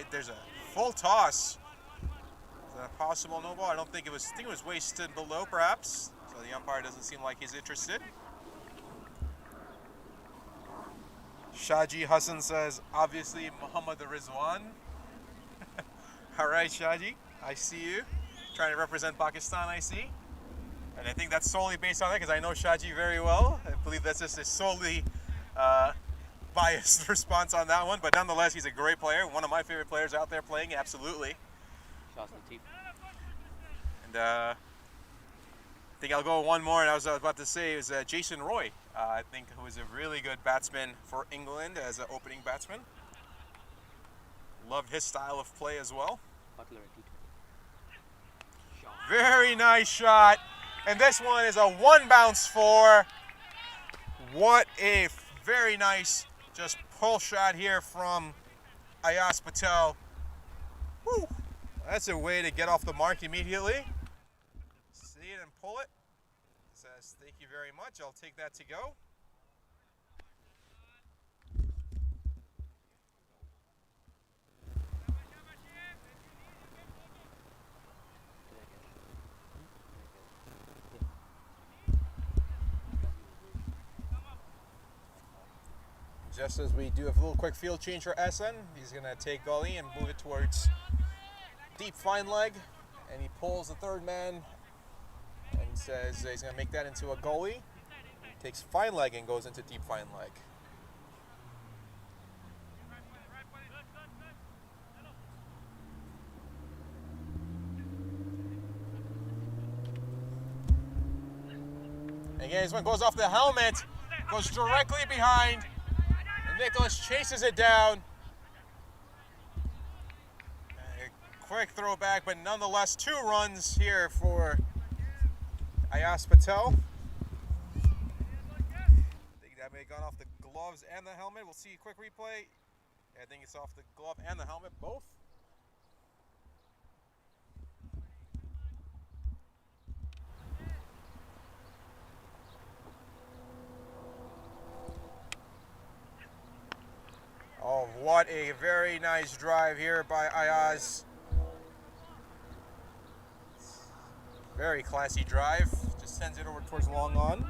S6: There's a full toss. Is that a possible no ball? I don't think it was. I think it was wasted below, perhaps. So the umpire doesn't seem like he's interested. Shaji Hassan says, obviously Muhammad Rizwan. All right, Shaji, I see you. Trying to represent Pakistan, I see. And I think that's solely based on that because I know Shaji very well. I believe that's just a solely biased response on that one. But nonetheless, he's a great player. One of my favorite players out there playing, absolutely. And I think I'll go one more. And I was about to say is Jason Roy. I think who is a really good batsman for England as an opening batsman. Loved his style of play as well. Very nice shot. And this one is a one bounce four. What a very nice just pull shot here from Ayaz Patel. Whew. That's a way to get off the mark immediately. See it and pull it. Says, thank you very much. I'll take that to go. Just as we do a little quick field change for Essen, he's going to take gully and move it towards deep fine leg. And he pulls the third man and says he's going to make that into a gully. Takes fine leg and goes into deep fine leg. Again, this one goes off the helmet, goes directly behind. Nicholas chases it down. A quick throwback, but nonetheless 2 runs here for Ayaz Patel. I think that may have gone off the gloves and the helmet. We'll see a quick replay. I think it's off the glove and the helmet, both. Oh, what a very nice drive here by Ayaz. Very classy drive. Just sends it over towards long on.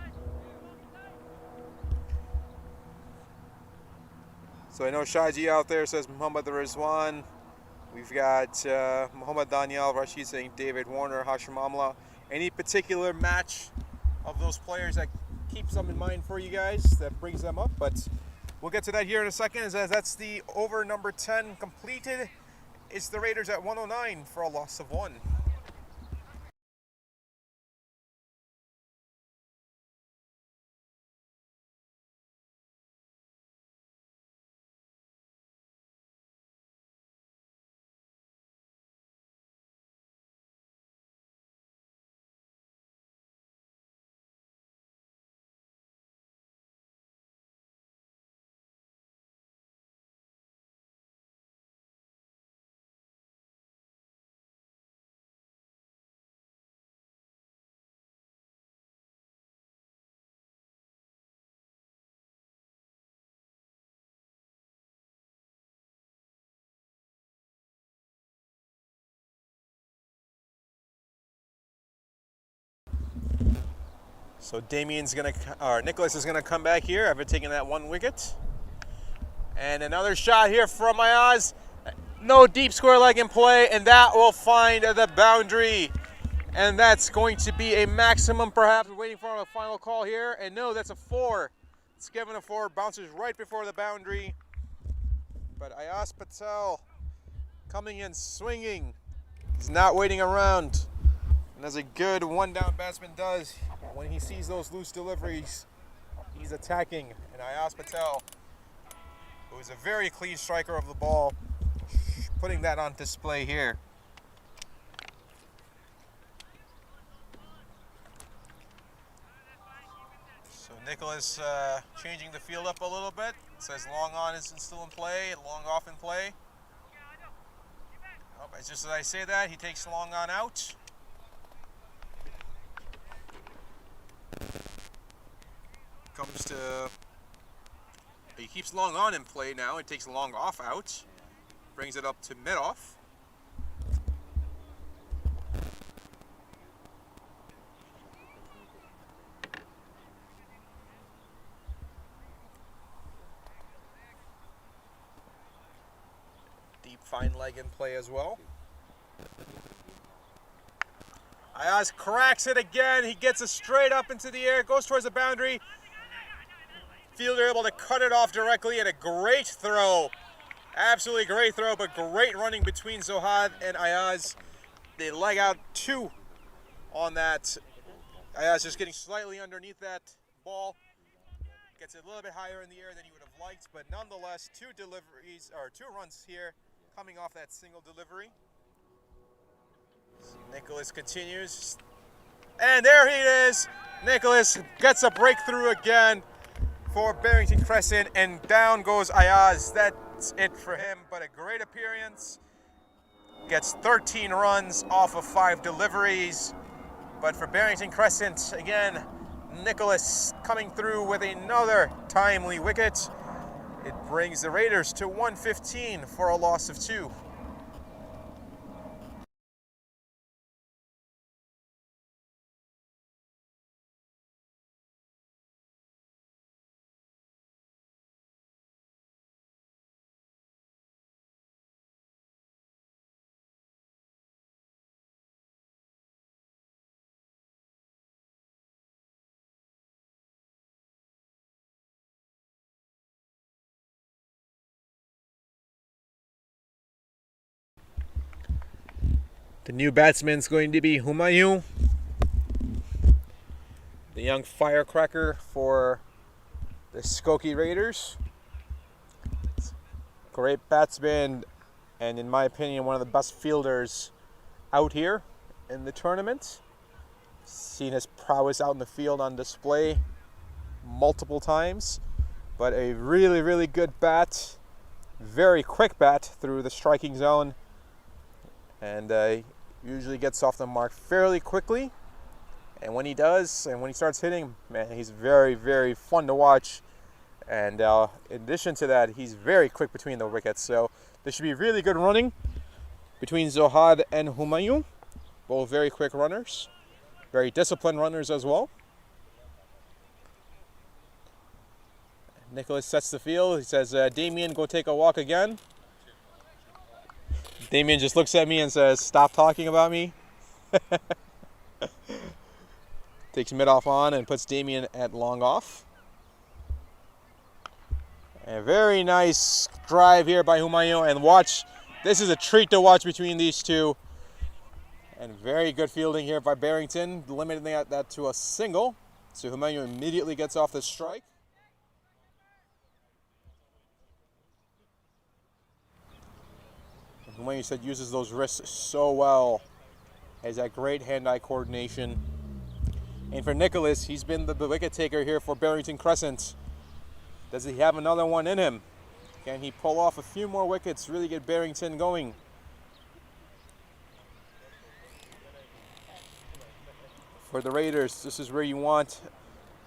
S6: So I know Shaji out there says Muhammad Rizwan. We've got Muhammad Daniel Rashid saying David Warner, Hashim Amla. Any particular match of those players that keeps them in mind for you guys, that brings them up? But we'll get to that here in a second, as that's the over number 10 completed. It's the Raiders at 109 for a loss of 1. So Nicholas is gonna come back here after taking that one wicket. And another shot here from Ayaz. No deep square leg in play, and that will find the boundary. And that's going to be a maximum, perhaps. We're waiting for a final call here. And no, that's a 4. It's given a 4, bounces right before the boundary. But Ayaz Patel coming in swinging. He's not waiting around. And as a good one-down batsman does, when he sees those loose deliveries, he's attacking. And Ayaz Patel, who is a very clean striker of the ball, putting that on display here. So Nicholas changing the field up a little bit. Says long on is still in play, long off in play. Oh, it's just as I say that, he takes long on out. Comes to, he keeps long on in play now. It takes long off out. Brings it up to mid-off. Deep fine leg in play as well. Ayaz cracks it again. He gets it straight up into the air, goes towards the boundary. Fielder able to cut it off directly, and a great throw. Absolutely great throw, but great running between Zohar and Ayaz. They leg out 2 on that. Ayaz just getting slightly underneath that ball. Gets it a little bit higher in the air than he would have liked, but nonetheless, 2 runs here coming off that single delivery. So Nicholas continues. And there he is. Nicholas gets a breakthrough again for Barrington Crescent, and down goes Ayaz. That's it for him, but a great appearance. Gets 13 runs off of 5 deliveries. But for Barrington Crescent, again, Nicholas coming through with another timely wicket. It brings the Raiders to 115 for a loss of 2. The new batsman's going to be Humayun, the young firecracker for the Skokie Raiders. Great batsman, and in my opinion, one of the best fielders out here in the tournament. Seen his prowess out in the field on display multiple times, but a really, really good bat. Very quick bat through the striking zone, and usually gets off the mark fairly quickly. And when he does, and when he starts hitting, man, he's very, very fun to watch. And in addition to that, he's very quick between the wickets. So there should be really good running between Zohar and Humayun. Both very quick runners, very disciplined runners as well. Nicholas sets the field. He says, Damien, go take a walk again. Damien just looks at me and says, stop talking about me. Takes mid-off on and puts Damien at long off. A very nice drive here by Humayun, and watch, this is a treat to watch between these two. And very good fielding here by Barrington, limiting that to a single. So Humayun immediately gets off the strike. Humayun said uses those wrists so well. Has that great hand-eye coordination. And for Nicholas, he's been the wicket taker here for Barrington Crescent. Does he have another one in him? Can he pull off a few more wickets, really get Barrington going? For the Raiders, this is where you want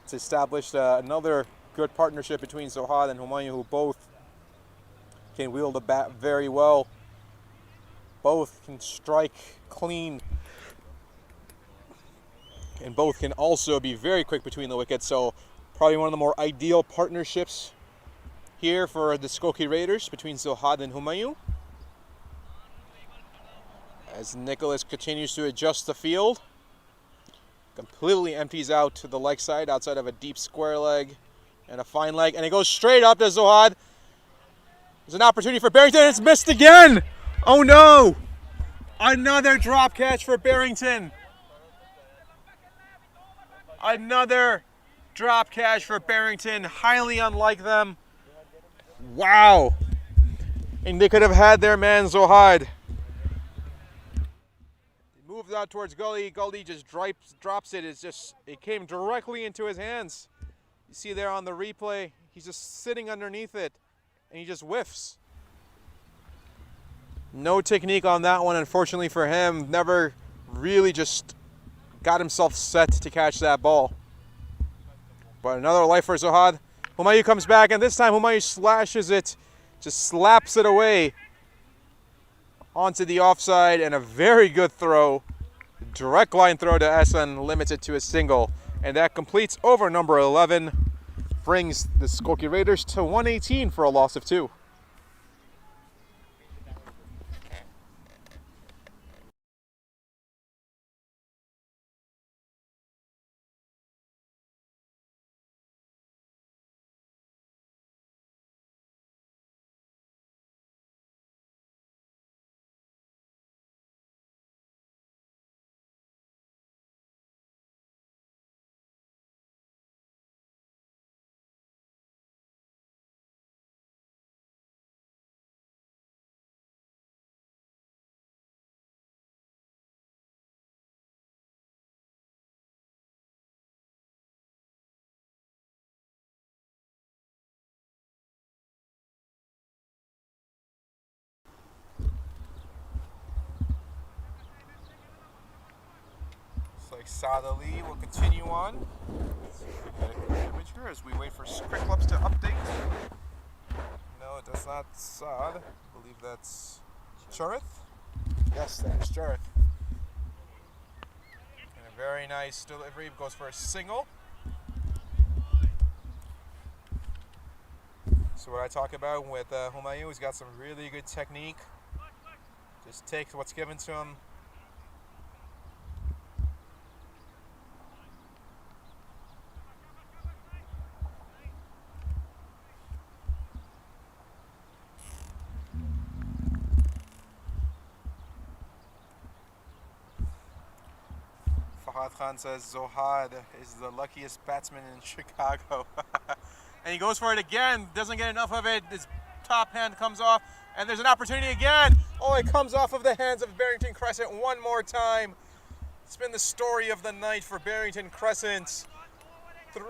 S6: to establish another good partnership between Zohar and Humayun, who both can wield the bat very well. Both can strike clean. and both can also be very quick between the wickets. So probably one of the more ideal partnerships here for the Skokie Raiders between Zohar and Humayun. As Nicholas continues to adjust the field, completely empties out to the leg side outside of a deep square leg and a fine leg, and it goes straight up to Zohar. There's an opportunity for Barrington. It's missed again. Oh no! Another drop catch for Barrington. Another drop catch for Barrington. Highly unlike them. Wow. And they could have had their man Zohar. He moves out towards Gully. Gully just drops it. It came directly into his hands. You see there on the replay, he's just sitting underneath it and he just whiffs. No technique on that one, unfortunately for him. Never really just got himself set to catch that ball. But another life for Zohar. Humayun comes back, and this time Humayun slashes it, just slaps it away onto the offside, and a very good throw. Direct line throw to Essen, limits it to a single. And that completes over number 11. Brings the Skokie Raiders to 118 for a loss of 2. Saad Ali will continue on. Image here as we wait for Quick Clubs to update. No, that's not Saad. I believe that's Charith. Yes, that is Charith. And a very nice delivery. Goes for a single. So what I talk about with Humayun, he's got some really good technique. Just takes what's given to him. Khan says Zohar is the luckiest batsman in Chicago. And he goes for it again, doesn't get enough of it. His top hand comes off, and there's an opportunity again. Oh, it comes off of the hands of Barrington Crescent one more time. It's been the story of the night for Barrington Crescent. 3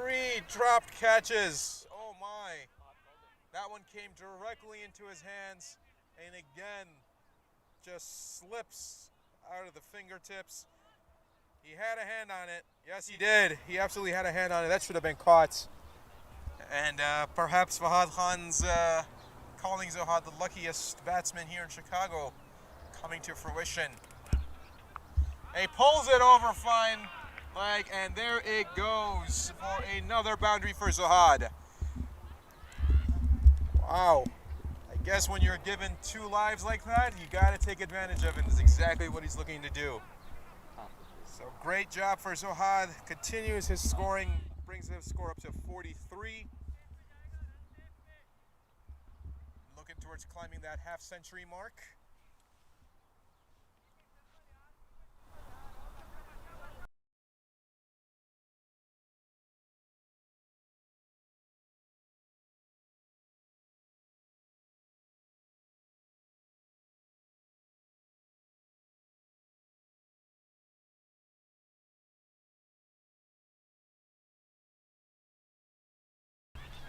S6: dropped catches. Oh my. That one came directly into his hands, and again, just slips out of the fingertips. He had a hand on it. Yes, he did. He absolutely had a hand on it. That should have been caught. And perhaps Fahad Khan's calling Zohar the luckiest batsman here in Chicago coming to fruition. He pulls it over fine leg, and there it goes for another boundary for Zohar. Wow. I guess when you're given 2 lives like that, you got to take advantage of it. That's exactly what he's looking to do. So great job for Zohar. Continues his scoring, brings his score up to 43. Looking towards climbing that half-century mark.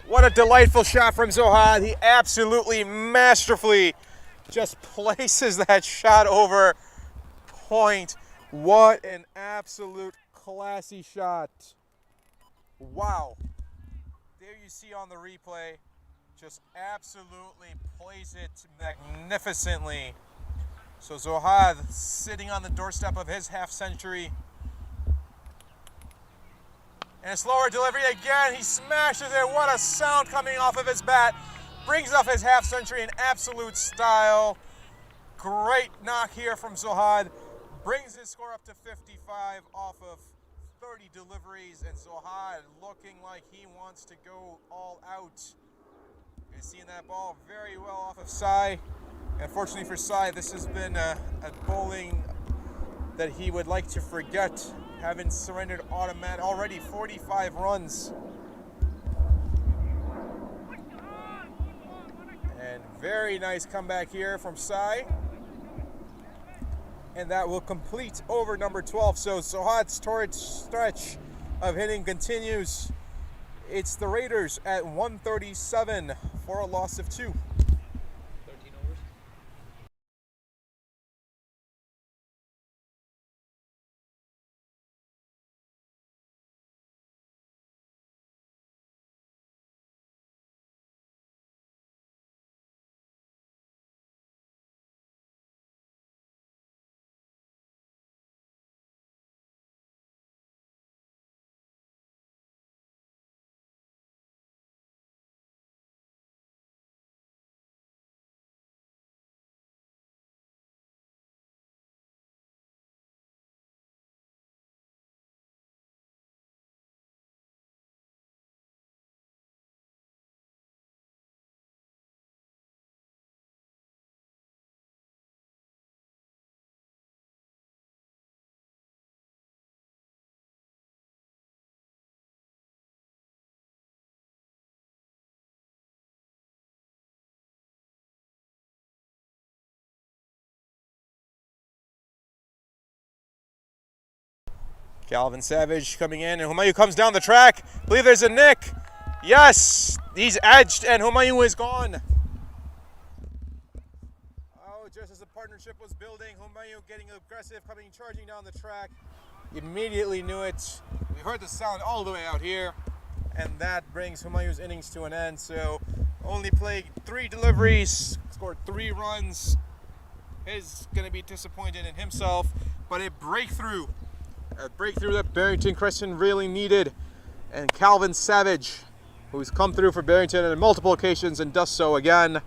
S6: What a delightful shot from Zohar. He absolutely masterfully just places that shot over point. What an absolute classy shot. Wow. There you see on the replay, just absolutely plays it magnificently. So Zohar sitting on the doorstep of his half century. And a slower delivery again. He smashes it. What a sound coming off of his bat. Brings off his half century in absolute style. Great knock here from Zohar. Brings his score up to 55 off of 30 deliveries. And Zohar looking like he wants to go all out. You're seeing that ball very well off of Sai. Unfortunately for Sai, this has been a bowling that he would like to forget, having surrendered automatic already 45 runs. And very nice comeback here from Sai. And that will complete over number 12. So Zohar's torrid stretch of hitting continues. It's the Raiders at 137 for a loss of 2.
S1: 13 overs.
S6: Calvin Savage coming in, and Humayun comes down the track. I believe there's a nick. Yes, he's edged, and Humayun is gone. Oh, just as the partnership was building, Humayun getting aggressive, charging down the track. Immediately knew it. We heard the sound all the way out here, and that brings Humayun's innings to an end. So only played 3 deliveries, scored 3 runs. He's going to be disappointed in himself, but a breakthrough that Barrington Crescent really needed. And Calvin Savage, who's come through for Barrington on multiple occasions and does so again. Let's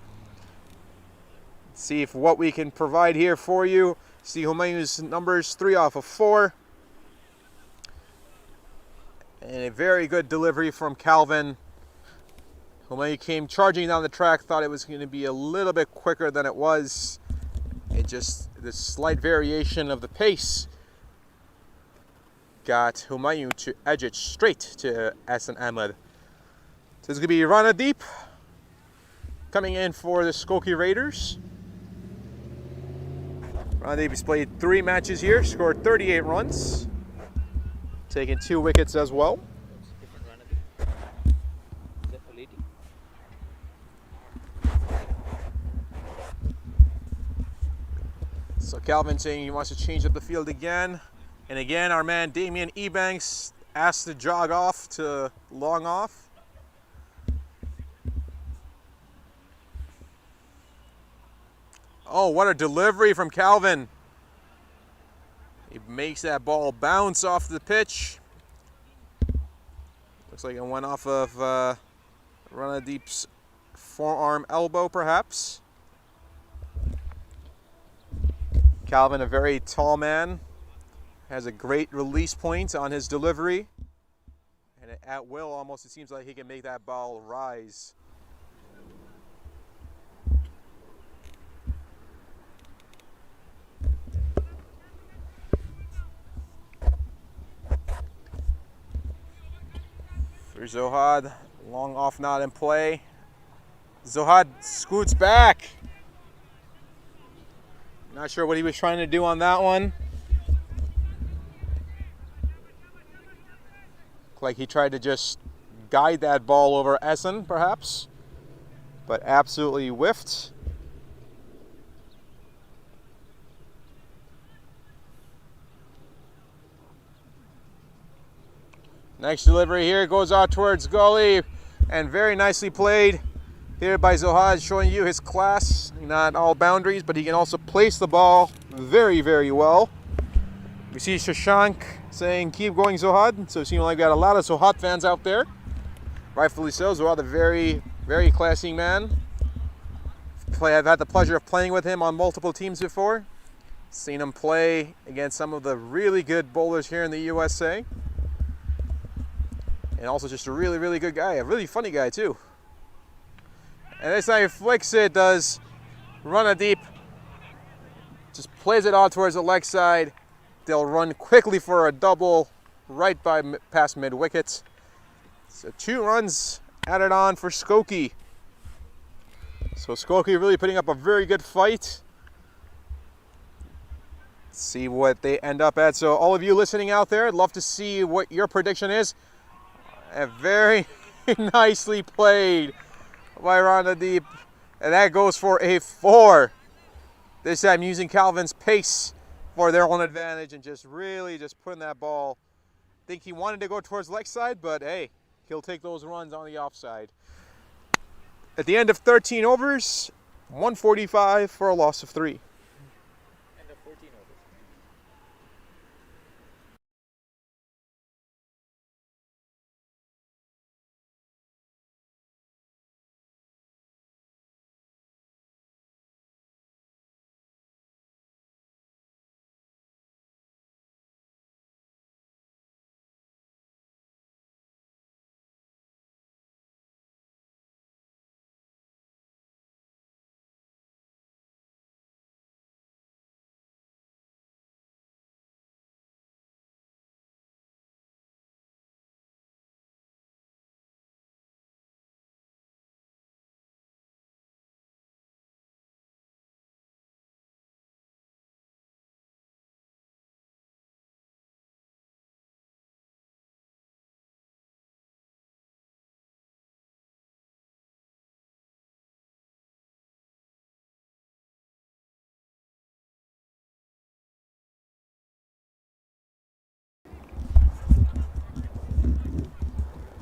S6: see if what we can provide here for you. See Humayun's numbers, 3 off of 4. And a very good delivery from Calvin. Humayun came charging down the track, thought it was going to be a little bit quicker than it was. It just, the slight variation of the pace got Humayun to edge it straight to Hassan Ahmed. So it's going to be Rana Deep coming in for the Skokie Raiders. Rana Deep has played 3 matches here, scored 38 runs, taking 2 wickets as well. So Calvin saying he wants to change up the field again. And again, our man Damien Ebanks asked to jog off to long off. Oh, what a delivery from Calvin. He makes that ball bounce off the pitch. Looks like it went off of Rana Deep's forearm elbow, perhaps. Calvin, a very tall man, has a great release point on his delivery. And at will, almost, it seems like he can make that ball rise. For Zohar, long off not in play. Zohar scoots back. Not sure what he was trying to do on that one. Like he tried to just guide that ball over Essen, perhaps, but absolutely whiffed. Next delivery here goes out towards goalie, and very nicely played here by Zohar, showing you his class. Not all boundaries, but he can also place the ball very, very well. We see Shashank saying keep going Zohar. So it seems like we got a lot of Zohar fans out there. Rightfully so. Zohar, the very, very classy man. I've had the pleasure of playing with him on multiple teams before. Seen him play against some of the really good bowlers here in the USA. And also just a really, really good guy. A really funny guy too. And this time he flicks it, does run a deep. Just plays it out towards the leg side. They'll run quickly for a double right past mid-wicket. So 2 runs added on for Skokie. So Skokie really putting up a very good fight. Let's see what they end up at. So all of you listening out there, I'd love to see what your prediction is. Very nicely played by Ranadip. And that goes for a 4. This time using Calvin's pace for their own advantage and just really just putting that ball. I think he wanted to go towards leg side, but hey, he'll take those runs on the offside. At the end of 13 overs, 145 for a loss of 3.
S1: End of 14 overs.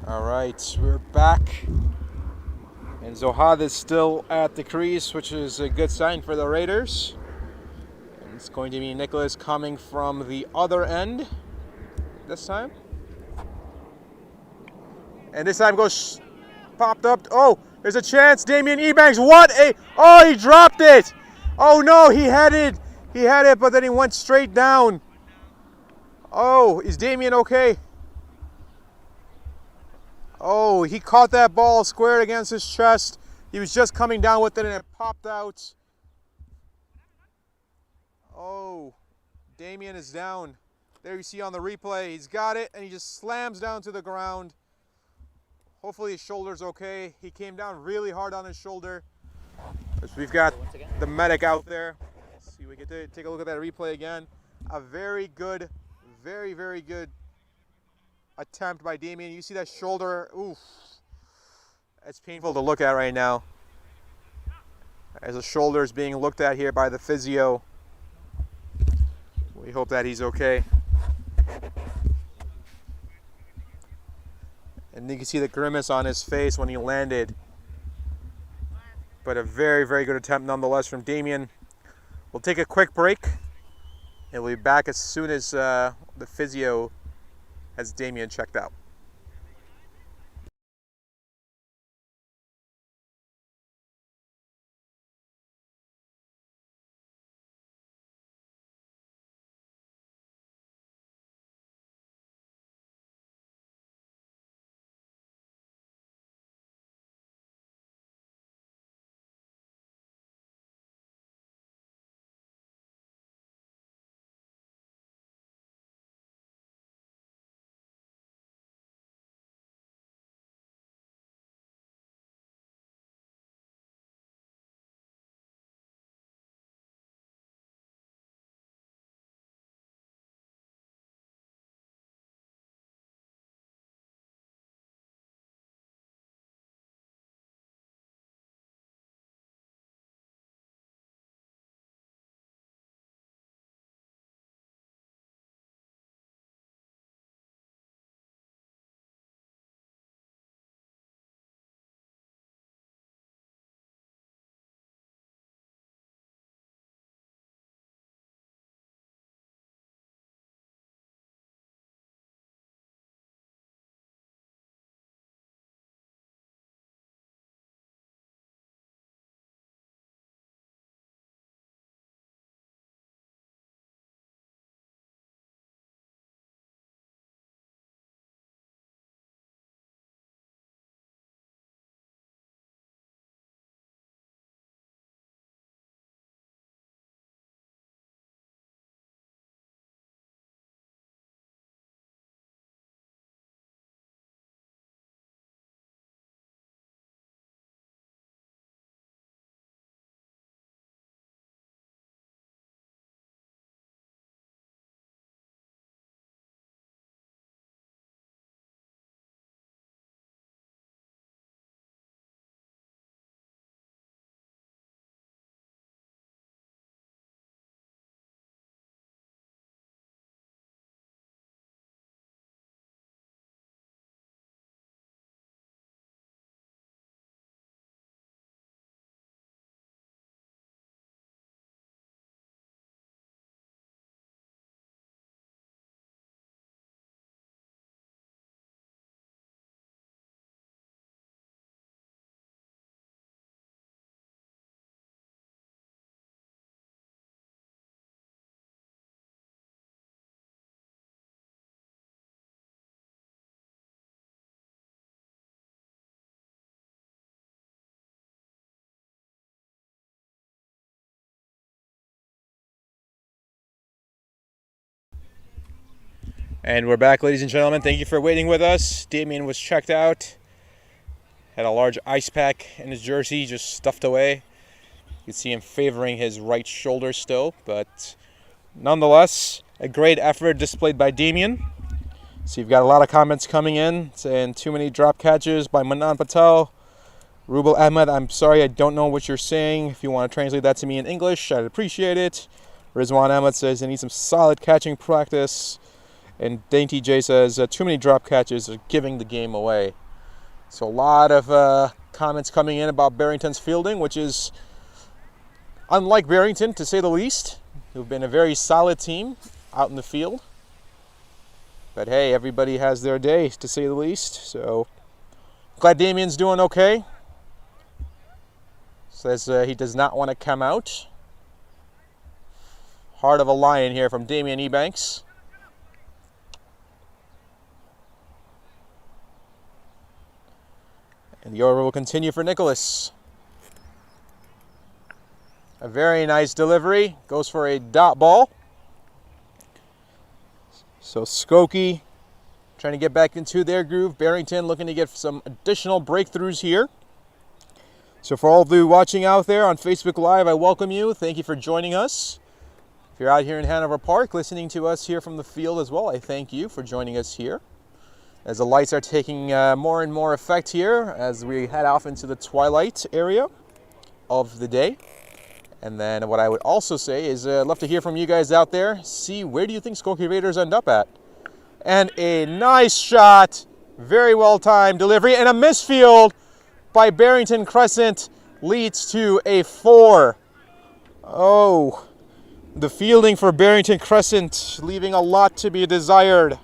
S6: All right, we're back. And Zohar is still at the crease, which is a good sign for the Raiders. And it's going to be Nicholas coming from the other end this time. And this time goes popped up. Oh, there's a chance. Damian Ebanks, what a... Oh, he dropped it. Oh no, he had it, but then he went straight down. Oh, is Damian okay? Oh, he caught that ball squared against his chest. He was just coming down with it and it popped out. Oh, Damian is down. There you see on the replay, he's got it and he just slams down to the ground. Hopefully his shoulder's okay. He came down really hard on his shoulder. We've got the medic out there. Let's see, we get to take a look at that replay again. A very good, very, very good attempt by Damian. You see that shoulder, oof. It's painful to look at right now. As the shoulder is being looked at here by the physio. We hope that he's okay. And you can see the grimace on his face when he landed. But a very, very good attempt nonetheless from Damian. We'll take a quick break. And we'll be back as soon as the physio has Damian checked out. And we're back, ladies and gentlemen. Thank you for waiting with us. Damien was checked out. Had a large ice pack in his jersey, just stuffed away. You can see him favoring his right shoulder still, but nonetheless, a great effort displayed by Damien. So you've got a lot of comments coming in saying too many drop catches by Manan Patel. Rubel Ahmed, I'm sorry, I don't know what you're saying. If you want to translate that to me in English, I'd appreciate it. Rizwan Ahmed says he needs some solid catching practice. And Dainty J says too many drop catches are giving the game away. So a lot of comments coming in about Barrington's fielding, which is unlike Barrington, to say the least, who've been a very solid team out in the field. But hey, everybody has their day, to say the least. So glad Damien's doing okay. Says he does not want to come out. Heart of a lion here from Damien Ebanks. And the over will continue for Nicholas. A very nice delivery. Goes for a dot ball. So Skokie trying to get back into their groove. Barrington looking to get some additional breakthroughs here. So for all of you watching out there on Facebook Live, I welcome you. Thank you for joining us. If you're out here in Hanover Park listening to us here from the field as well, I thank you for joining us here. As the lights are taking more and more effect here as we head off into the twilight area of the day. And then what I would also say is I'd love to hear from you guys out there. See, where do you think Skokie Raiders end up at? And a nice shot, very well timed delivery, and a misfield by Barrington Crescent leads to a 4. Oh, the fielding for Barrington Crescent leaving a lot to be desired.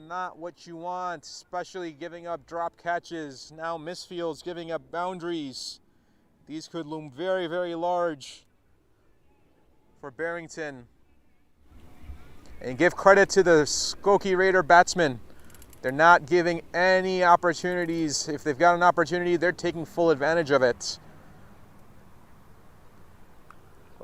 S6: Not what you want, especially giving up drop catches. Now misfields giving up boundaries. These could loom very, very large for Barrington. And give credit to the Skokie Raider batsmen. They're not giving any opportunities. If they've got an opportunity, they're taking full advantage of it.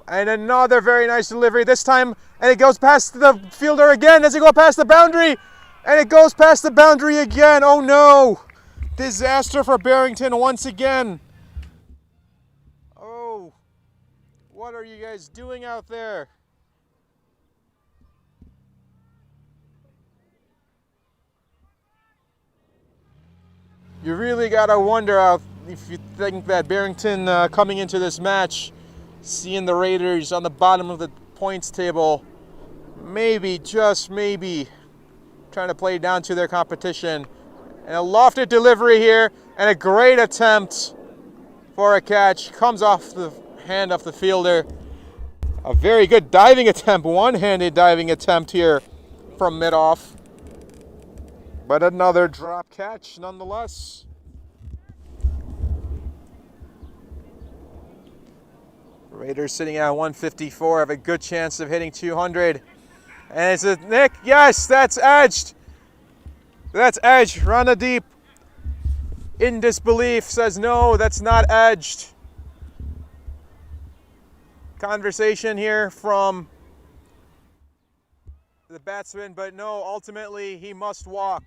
S6: And another very nice delivery this time, and it goes past the fielder again. Does it go past the boundary? And it goes past the boundary again. Oh no! Disaster for Barrington once again. Oh, what are you guys doing out there? You really gotta wonder if you think that Barrington coming into this match, seeing the Raiders on the bottom of the points table, maybe, just maybe, trying to play down to their competition. And a lofted delivery here, and a great attempt for a catch. Comes off the hand of the fielder. A very good diving attempt, one-handed diving attempt here from mid-off. But another drop catch nonetheless. Raiders sitting at 154, have a good chance of hitting 200. And it's a Nick, yes, that's edged. That's edged. Rana Deep, in disbelief, says no, that's not edged. Conversation here from the batsman, but no, ultimately he must walk.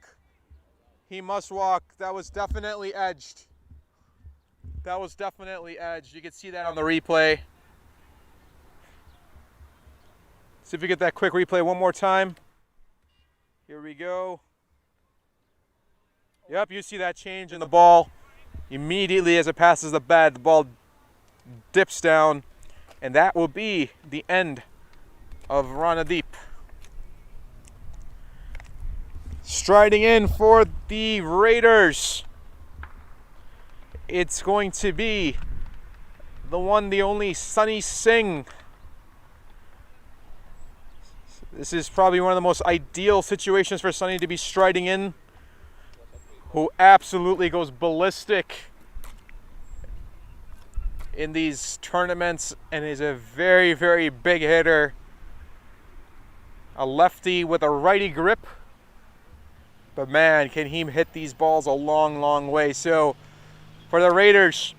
S6: He must walk. That was definitely edged. That was definitely edged. You can see that on the replay. See if we get that quick replay one more time. Here we go. Yep, you see that change in the ball. Immediately as it passes the bat, the ball dips down. And that will be the end of Ranadeep. Striding in for the Raiders, it's going to be the one, the only Sunny Singh. This is probably one of the most ideal situations for Sunny to be striding in, who absolutely goes ballistic in these tournaments and is a very, very big hitter. A lefty with a righty grip. But man, can he hit these balls a long, long way. So for the Raiders,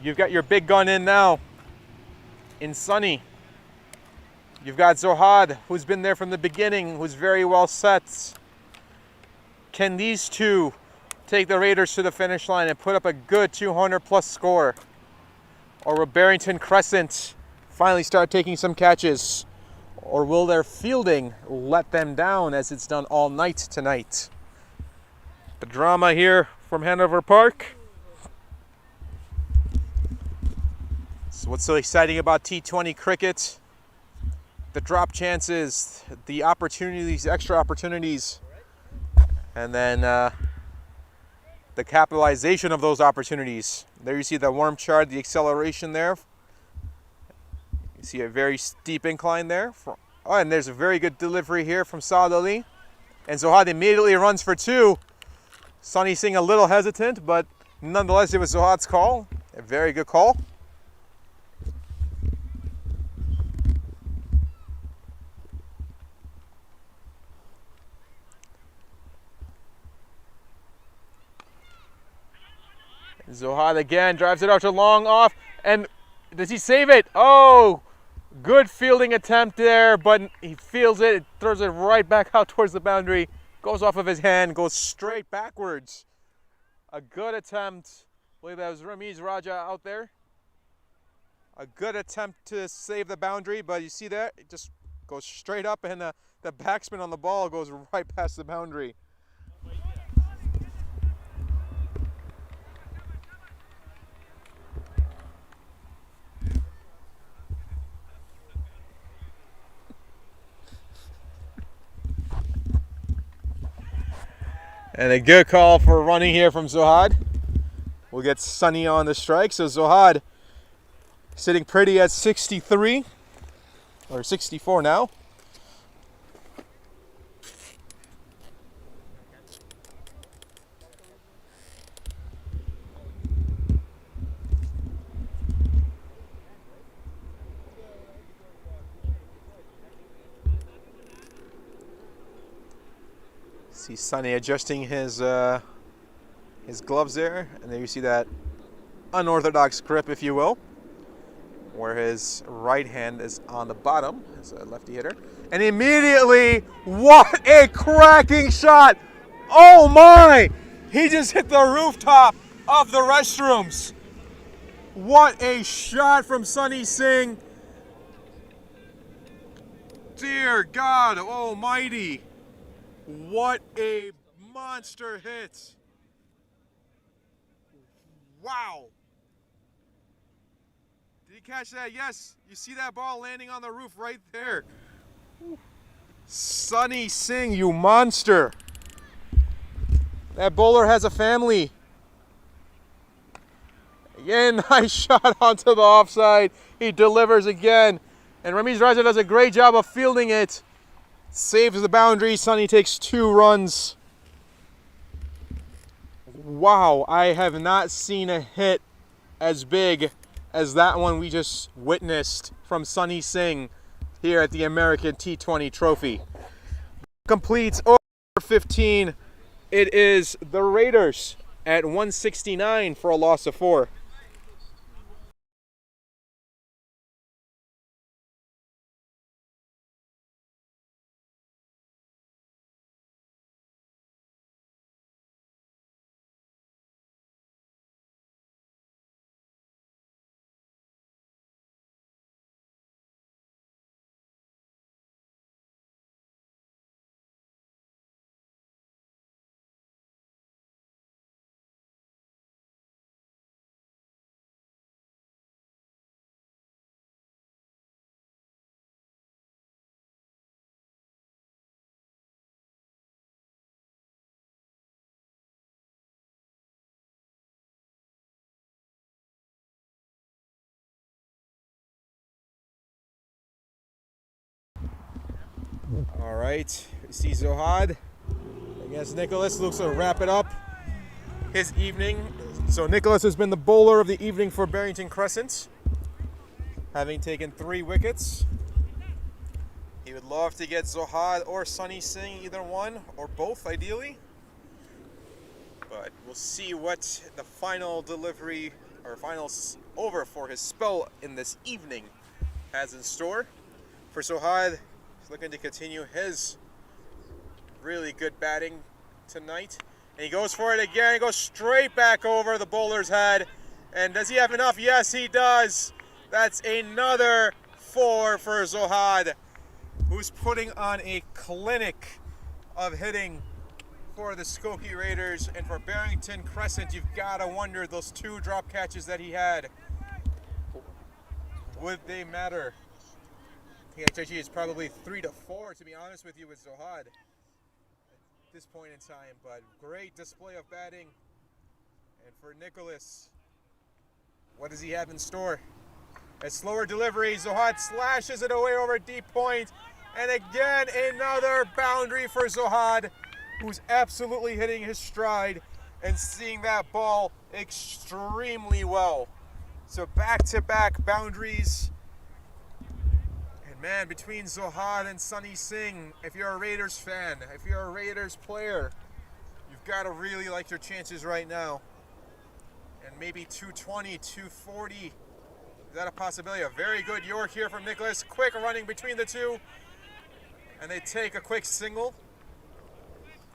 S6: you've got your big gun in now in Sunny. You've got Zohar, who's been there from the beginning, who's very well set. Can these two take the Raiders to the finish line and put up a good 200 plus score? Or will Barrington Crescent finally start taking some catches? Or will their fielding let them down as it's done all night tonight? The drama here from Hanover Park. So what's so exciting about T20 cricket? The drop chances, the opportunities, extra opportunities, and then the capitalization of those opportunities. There you see the warm chart, the acceleration there. You see a very steep incline there. Oh, and there's a very good delivery here from Saad Ali. And Zohar immediately runs for two. Sunny Singh a little hesitant, but nonetheless it was Zohar's call. A very good call. Zohar again drives it out to long off, and does he save it? Oh, good fielding attempt there, but he feels it, throws it right back out towards the boundary, goes off of his hand, goes straight backwards. A good attempt. I believe that was Ramiz Raja out there. A good attempt to save the boundary, but you see that? It just goes straight up, and the backspin on the ball goes right past the boundary. And a good call for running here from Zohar. We'll get Sunny on the strike. So Zohar sitting pretty at 63, or 64 now. See Sunny adjusting his gloves there, and there you see that unorthodox grip, if you will, where his right hand is on the bottom as a lefty hitter. And immediately, what a cracking shot! Oh my! He just hit the rooftop of the restrooms. What a shot from Sunny Singh! Dear God Almighty! What a monster hit. Wow. Did you catch that? Yes. You see that ball landing on the roof right there. Sunny Singh, you monster. That bowler has a family. Again, nice shot onto the offside. He delivers again. And Ramiz Raja does a great job of fielding it. Saves the boundary. Sunny takes 2 runs. Wow, I have not seen a hit as big as that one we just witnessed from Sunny Singh here at the American T20 Trophy. Completes over 15. It is the Raiders at 169 for a loss of 4. All right, we see Zohar against Nicholas. Looks to wrap it up his evening. So Nicholas has been the bowler of the evening for Barrington Crescent, having taken 3 wickets. He would love to get Zohar or Sunny Singh, either one or both ideally. But we'll see what the final delivery or final over for his spell in this evening has in store. for Zohar. He's looking to continue his really good batting tonight. And he goes for it again. He goes straight back over the bowler's head. And does he have enough? Yes, he does. That's another 4 for Zohar, who's putting on a clinic of hitting for the Skokie Raiders. And for Barrington Crescent, you've got to wonder, those 2 drop catches that he had, would they matter? AMT20 is probably 3 to 4, to be honest with you, with Zohar at this point in time. But great display of batting. And for Nicholas, what does he have in store? A slower delivery. Zohar slashes it away over deep point. And again, another boundary for Zohar, who's absolutely hitting his stride and seeing that ball extremely well. So back-to-back boundaries. And man, between Zohar and Sunny Singh, if you're a Raiders fan, if you're a Raiders player, you've got to really like your chances right now. And maybe 220, 240. Is that a possibility? A very good York here from Nicholas. Quick running between the two. And they take a quick single,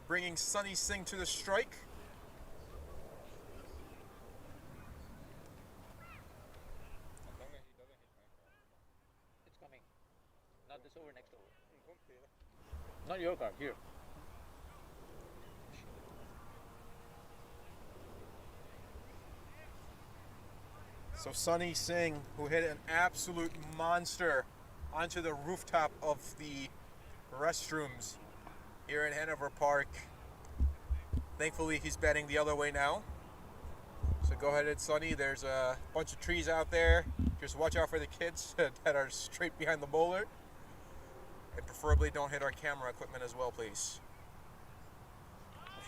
S6: bringing Sunny Singh to the strike.
S1: It's coming. Not this over, next over. Not your card, here.
S6: So Sunny Singh, who hit an absolute monster onto the rooftop of the restrooms here in Hanover Park. Thankfully, he's batting the other way now. So go ahead, Sunny. There's a bunch of trees out there. Just watch out for the kids that are straight behind the bowler. And preferably don't hit our camera equipment as well, please.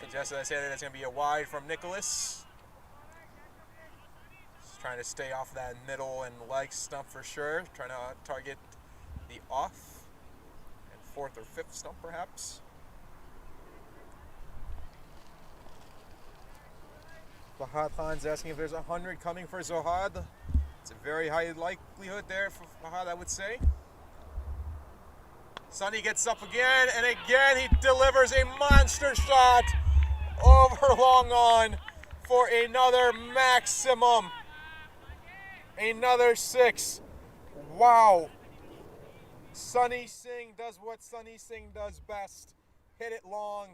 S6: And just as I said, it's going to be a wide from Nicholas. Just trying to stay off that middle and leg stump for sure. Trying to target the off. 4th or 5th stump, perhaps. Fahad Khan's asking if there's 100 coming for Zohar. It's a very high likelihood there for Fahad, I would say. Sunny gets up again, and again he delivers a monster shot over long on for another maximum. Another 6. Wow. Sunny Singh does what Sunny Singh does best. Hit it long,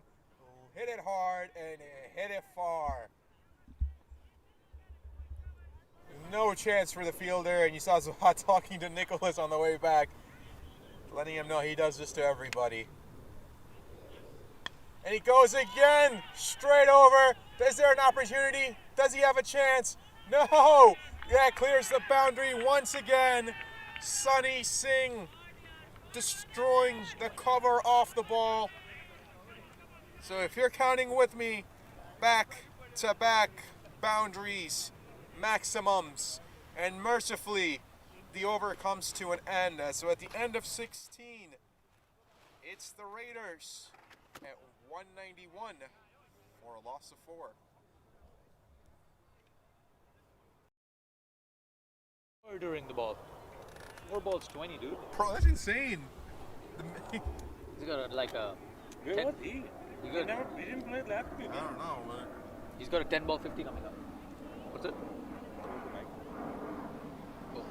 S6: hit it hard, and hit it far. No chance for the fielder, and you saw Zohar talking to Nicholas on the way back, letting him know he does this to everybody. And he goes again, straight over. Is there an opportunity? Does he have a chance? No! Yeah, clears the boundary once again. Sunny Singh destroying the cover off the ball. So if you're counting with me, back-to-back boundaries, maximums, and mercifully, the over comes to an end. So at the end of 16, it's the Raiders at 191 for a loss of 4.
S1: Murdering the ball. 4 balls, 20, dude.
S6: Bro, that's insane.
S1: He's got like a.
S2: Where was he?
S1: He
S2: He
S1: got,
S2: didn't play last week.
S6: I don't know, but
S1: he's got a 10 ball 50 coming up. What's it? Oh.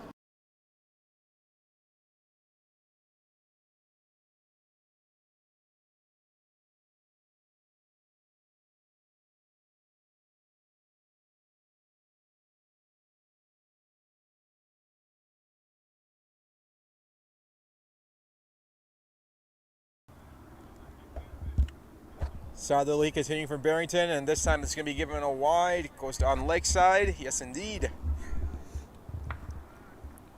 S6: Southerly continuing from Barrington, and this time it's going to be given a wide. Goes on leg side. Yes, indeed.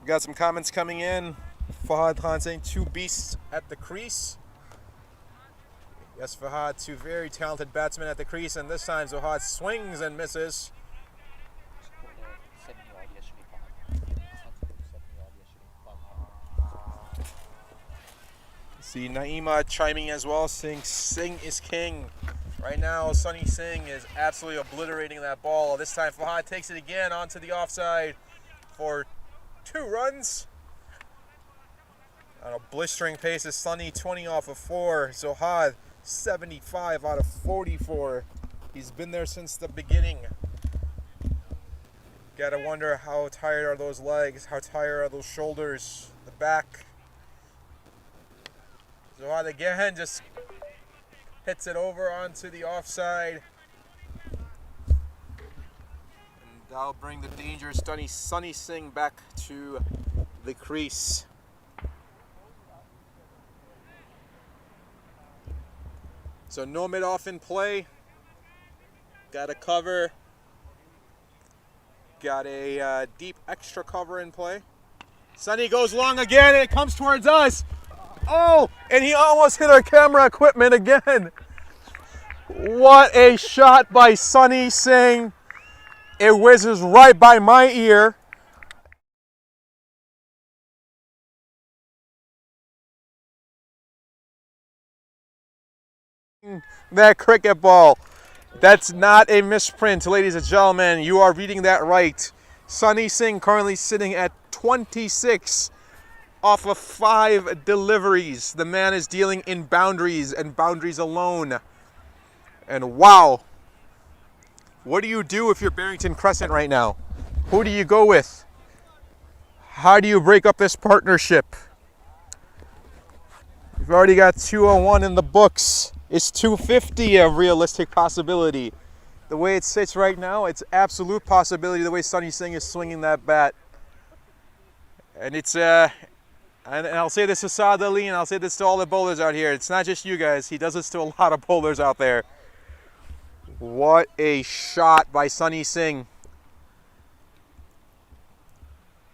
S6: We got some comments coming in. Fahad Khan saying 2 beasts at the crease. Yes, Fahad, 2 very talented batsmen at the crease, and this time Zohar swings and misses. See Naima chiming as well, saying Singh is king. Right now, Sunny Singh is absolutely obliterating that ball. This time, Fahad takes it again onto the offside for 2 runs. On a blistering pace is Sunny, 20 off of 4. Zohar, 75 out of 44. He's been there since the beginning. Gotta wonder how tired are those legs, how tired are those shoulders, the back. Zohar again just hits it over onto the offside. And that'll bring the dangerous Sunny Singh back to the crease. So no mid-off in play. Got a cover. Got a deep extra cover in play. Sunny goes long again and it comes towards us. Oh, and he almost hit our camera equipment again. What a shot by Sunny Singh. It whizzes right by my ear. That cricket ball. That's not a misprint, ladies and gentlemen. You are reading that right. Sunny Singh currently sitting at 26 off of 5 deliveries. The man is dealing in boundaries and boundaries alone. And wow. What do you do if you're Barrington Crescent right now? Who do you go with? How do you break up this partnership? You've already got 201 in the books. Is 250 a realistic possibility? The way it sits right now, it's absolute possibility the way Sunny Singh is swinging that bat. And it's, and I'll say this to Saad Ali, and I'll say this to all the bowlers out here. It's not just you guys. He does this to a lot of bowlers out there. What a shot by Sunny Singh.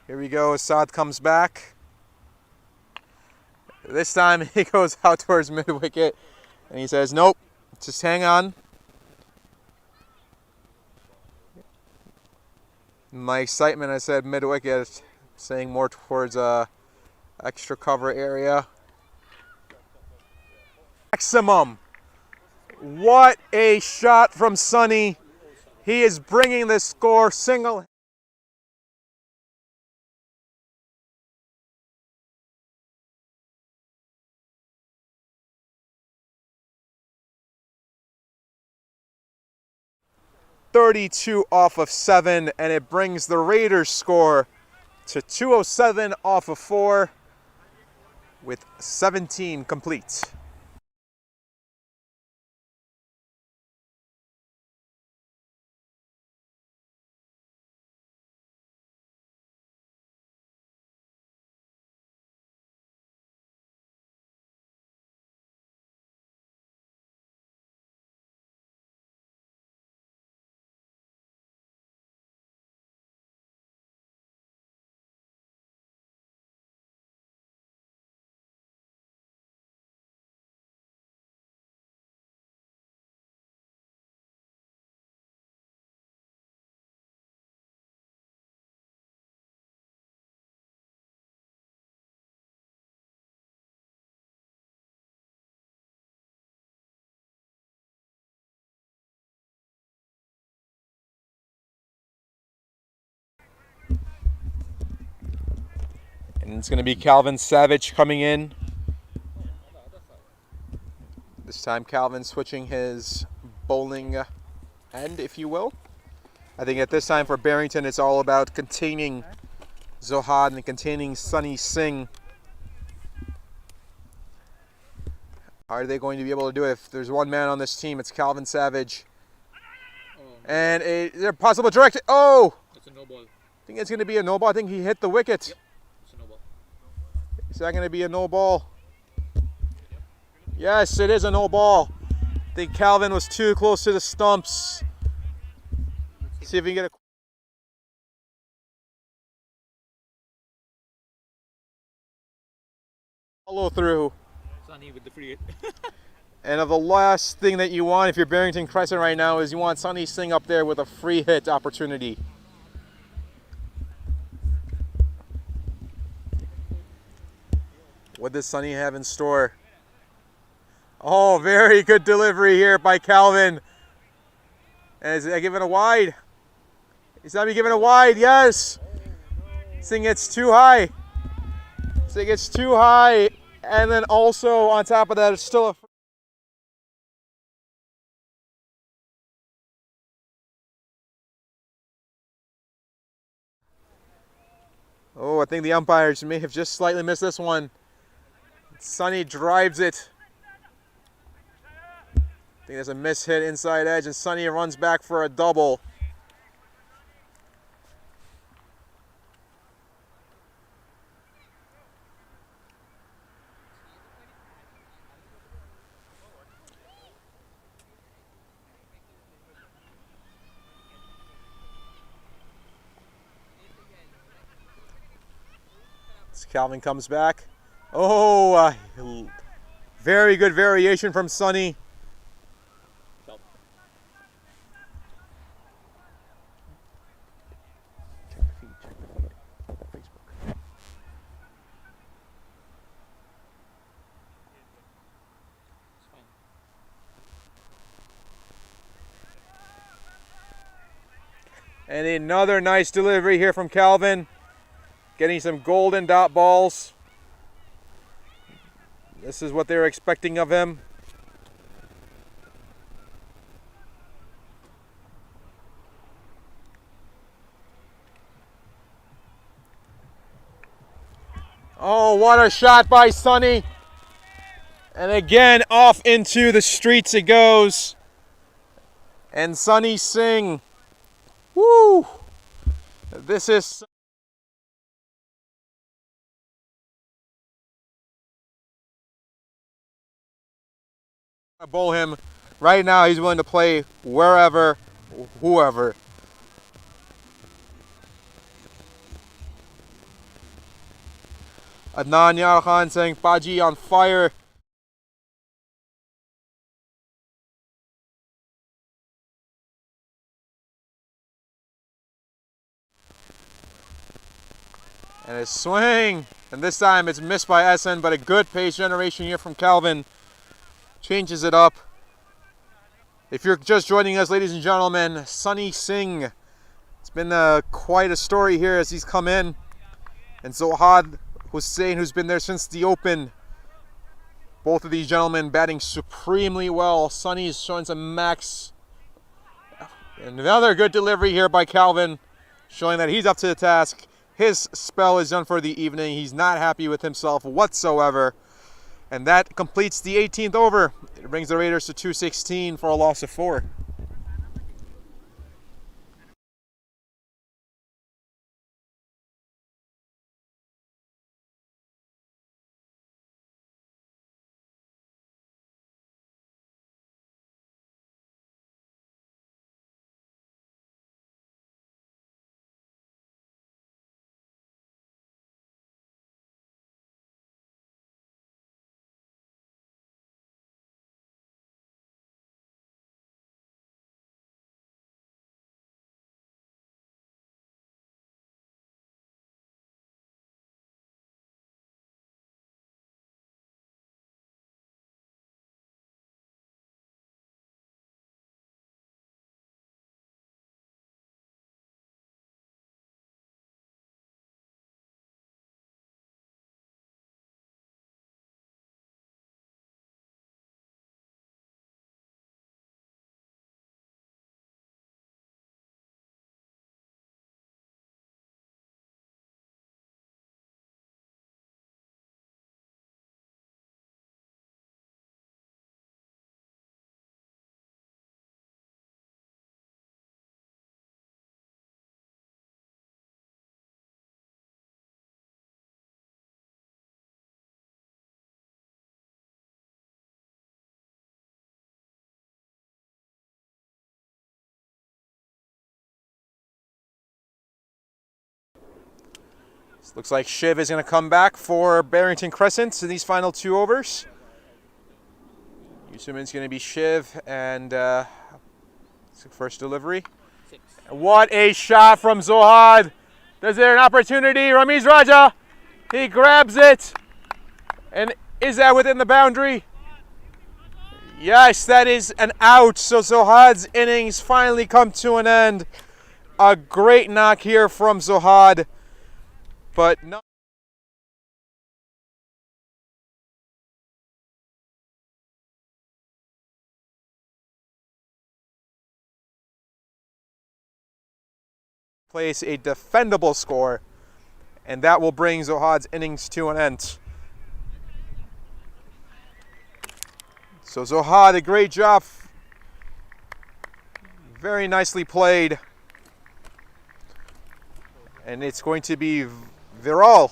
S6: Here we go. Saad comes back. This time he goes out towards mid-wicket. And he says, nope, just hang on. In my excitement, I said mid-wicket, saying more towards extra cover area. Maximum. What a shot from Sunny. He is bringing this score single. .32 off of 7, and it brings the Raiders score to 207 off of 4 with 17 complete. And it's going to be Calvin Savage coming in. This time Calvin switching his bowling end, if you will. I think at this time for Barrington, it's all about containing Zohar and containing Sunny Singh. Are they going to be able to do it? If there's one man on this team, it's Calvin Savage. And is there a possible direct? Oh!
S1: It's a no ball.
S6: I think it's going to be a no ball. I think he hit the wicket.
S1: Yep. It's a no ball.
S6: Is that going to be a no ball? Yes, it is a no ball. I think Calvin was too close to the stumps. See if we can get a follow through.
S1: Sunny with the free hit.
S6: And of the last thing that you want if you're Barrington Crescent right now is you want Sunny Singh up there with a free hit opportunity. What does Sunny have in store? Oh, very good delivery here by Calvin. And is that given a wide? Is that given a wide? Yes. Singh gets too high. So it gets too high, and then also on top of that, it's still a... Oh, I think the umpires may have just slightly missed this one. Sonny drives it. I think there's a miss hit inside edge, and Sonny runs back for a double. Calvin comes back. Oh, very good variation from Sonny. And another nice delivery here from Calvin. Getting some golden dot balls. This is what they were expecting of him. Oh, what a shot by Sonny. And again, off into the streets it goes. And Sonny Singh. Woo! This is... bowl him. Right now he's willing to play wherever, whoever. Adnan Yar Khan saying Paji on fire. And a swing, and this time it's missed by SN, but a good pace generation here from Calvin. Changes it up. If you're just joining us, ladies and gentlemen, Sonny Singh. It's been quite a story here as he's come in. And Zohar Hussain, who's been there since the Open. Both of these gentlemen batting supremely well. Sonny's showing some max. And another good delivery here by Calvin, showing that he's up to the task. His spell is done for the evening. He's not happy with himself whatsoever. And that completes the 18th over. It brings the Raiders to 216 for a loss of 4. Looks like Shiv is going to come back for Barrington Crescent in these final 2 overs. Yusuman's going to be Shiv, and first delivery.
S4: 6.
S6: What a shot from Zohar. Is there an opportunity? Ramiz Raja, he grabs it. And is that within the boundary? Yes, that is an out. So Zohar's innings finally come to an end. A great knock here from Zohar. But no. place a defendable score, and that will bring Zohar's innings to an end. So Zohar, a great job. Very nicely played. And it's going to be Viral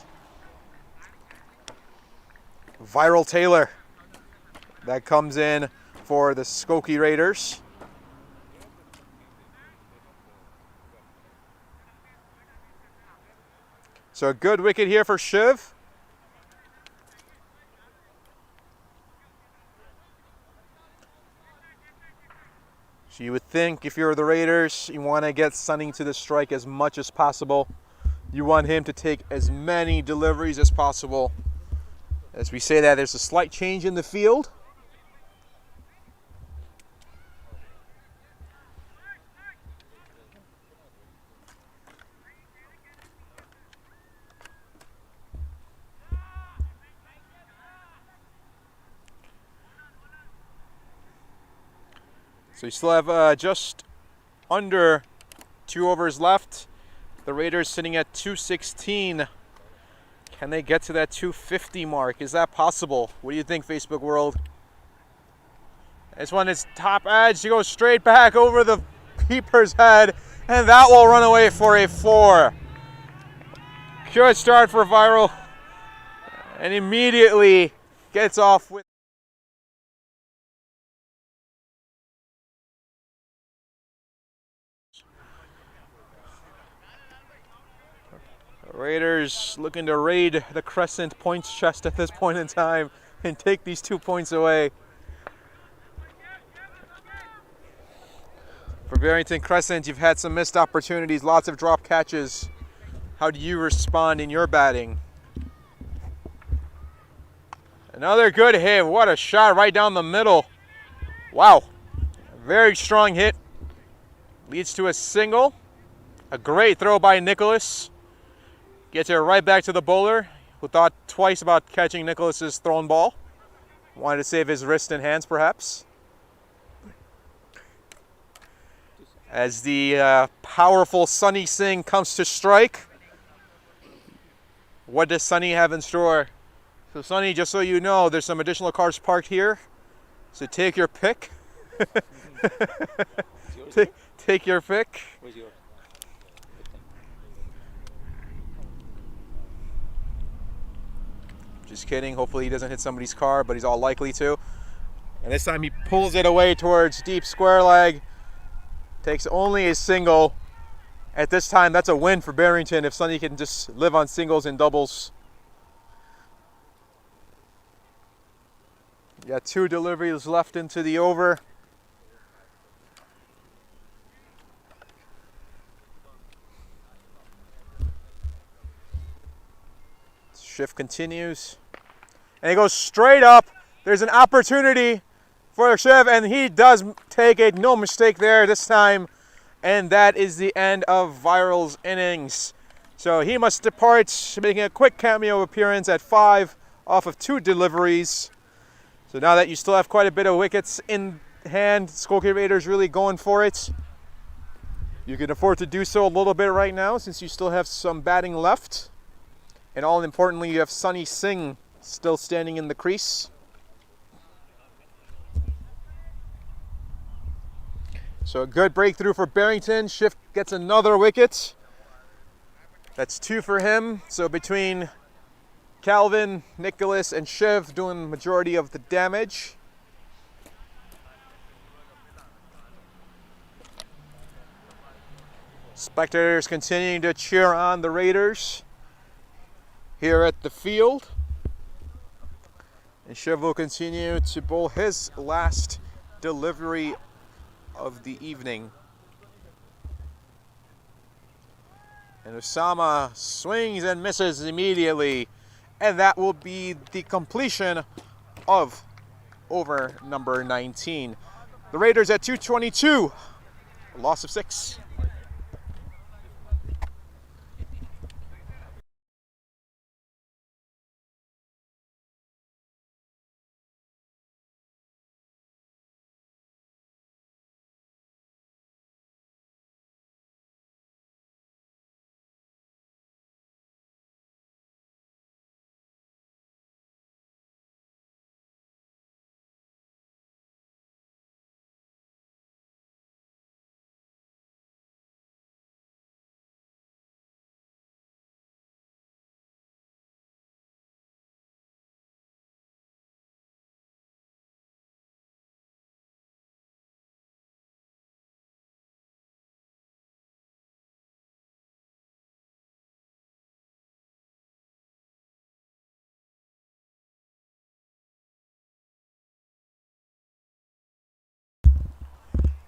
S6: Taylor that comes in for the Skokie Raiders. So a good wicket here for Shiv. So you would think if you're the Raiders, you want to get Sonny to the strike as much as possible. You want him to take as many deliveries as possible. As we say that, there's a slight change in the field. So you still have just under 2 overs left. The Raiders sitting at 216. Can they get to that 250 mark? Is that possible? What do you think, Facebook world? This one is top edge. He goes straight back over the keeper's head, and that will run away for a 4. Good start for Viral, and immediately gets off with. Raiders looking to raid the Crescent points chest at this point in time and take these 2 points away. For Barrington Crescent, you've had some missed opportunities, lots of drop catches. How do you respond in your batting? Another good hit. What a shot right down the middle. Wow. Very strong hit. Leads to a single. A great throw by Nicholas. Gets it right back to the bowler, who thought twice about catching Nicholas's thrown ball. Wanted to save his wrist and hands, perhaps. As the powerful Sonny Singh comes to strike. What does Sonny have in store? So Sonny, just so you know, there's some additional cars parked here. So take your pick. Take your pick.
S1: Where's yours?
S6: Just kidding. Hopefully he doesn't hit somebody's car, but he's all likely to. And this time he pulls it away towards deep square leg. Takes only a single. At this time, that's a win for Barrington if Sonny can just live on singles and doubles. You got 2 deliveries left into the over. Shift continues. And he goes straight up. There's an opportunity for Shiv, and he does take it. No mistake there this time. And that is the end of Viral's innings. So he must depart, making a quick cameo appearance at 5 off of 2 deliveries. So now that you still have quite a bit of wickets in hand, Skokie Raiders really going for it. You can afford to do so a little bit right now since you still have some batting left. And all importantly, you have Sonny Singh still standing in the crease. So a good breakthrough for Barrington. Shift gets another wicket. That's 2 for him. So between Calvin, Nicholas, and Shiv doing the majority of the damage. Spectators continuing to cheer on the Raiders here at the field. And Shiv will continue to bowl his last delivery of the evening. And Osama swings and misses immediately. And that will be the completion of over number 19. The Raiders at 222, a loss of 6.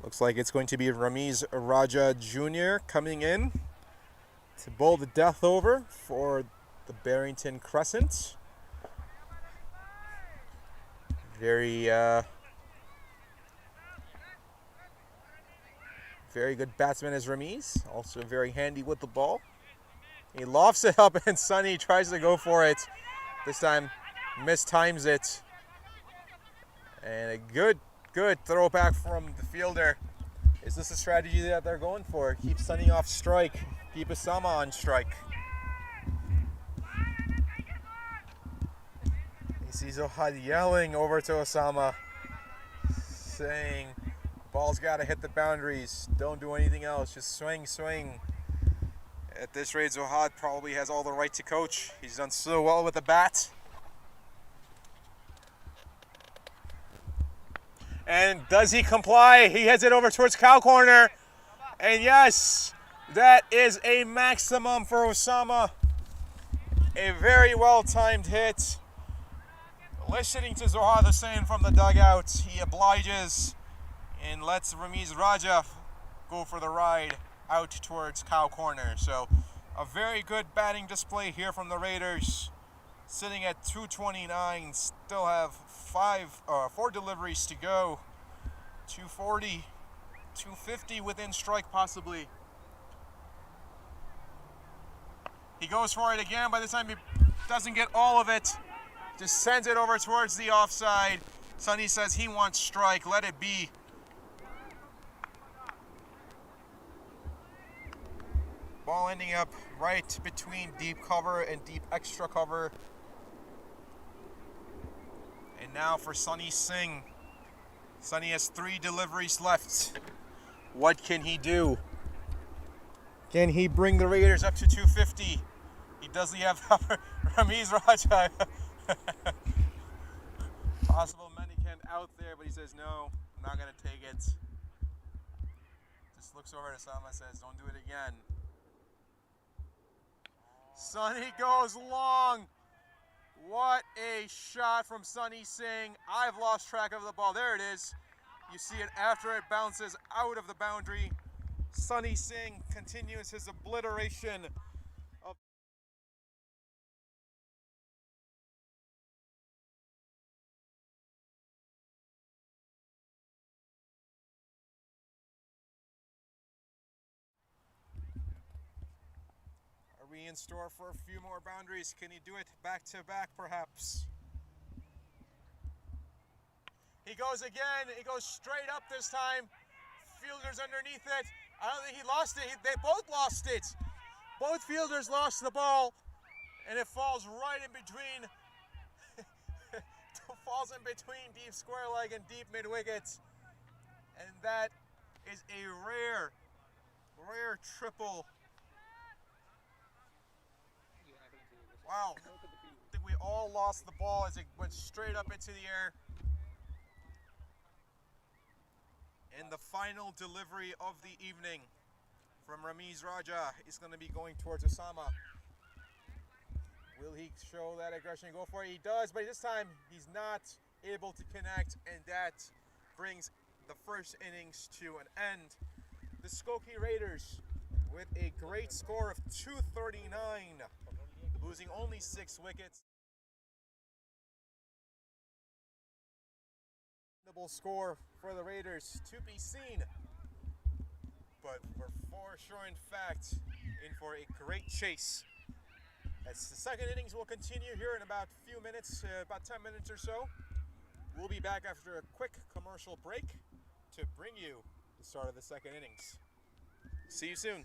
S6: Looks like it's going to be Ramiz Raja Jr. coming in to bowl the death over for the Barrington Crescent. Very good batsman is Ramiz. Also very handy with the ball. He lofts it up and Sonny tries to go for it. This time mistimes it. And a good throw back from the fielder. Is this a strategy that they're going for? Keep Sonny off strike. Keep Osama on strike. You see Zohar yelling over to Osama, saying, ball's got to hit the boundaries. Don't do anything else. Just swing, swing. At this rate, Zohar probably has all the right to coach. He's done so well with the bat. And does he comply? He heads it over towards cow corner. And yes, that is a maximum for Osama. A very well-timed hit. Listening to Zohar the saying from the dugout, he obliges and lets Ramiz Raja go for the ride out towards cow corner. So a very good batting display here from the Raiders. Sitting at 229, still have 4 deliveries to go. 240, 250 within strike possibly. He goes for it again. By the time he doesn't get all of it, just sends it over towards the offside. Sonny says he wants strike, let it be. Ball ending up right between deep cover and deep extra cover. And now for Sonny Singh. Sonny has 3 deliveries left. What can he do? Can he bring the Raiders up to 250? He doesn't have Ramiz Raja. Possible Manican out there, but he says no, I'm not going to take it. Just looks over at Osama and says, don't do it again. Sonny goes long. What a shot from Sonny Singh. I've lost track of the ball. There it is. You see it after it bounces out of the boundary. Sonny Singh continues his obliteration of Are we in store for a few more boundaries? Can he do it back to back perhaps? He goes again. He goes straight up this time. Fielders underneath it. I don't think he lost it. They both lost it. Both fielders lost the ball, and it falls right in between. Falls in between deep square leg and deep mid wicket, and that is a rare triple. Wow, I think we all lost the ball as it went straight up into the air. And the final delivery of the evening from Ramiz Raja is going to be going towards Osama. Will he show that aggression and go for it? He does, but this time he's not able to connect, and that brings the first innings to an end. The Skokie Raiders with a great score of 239, losing only 6 wickets. Score for the Raiders to be seen, but we're for sure in fact in for a great chase, as the second innings will continue here in about a few minutes, about 10 minutes or so. We'll be back after a quick commercial break to bring you the start of the second innings. See you soon.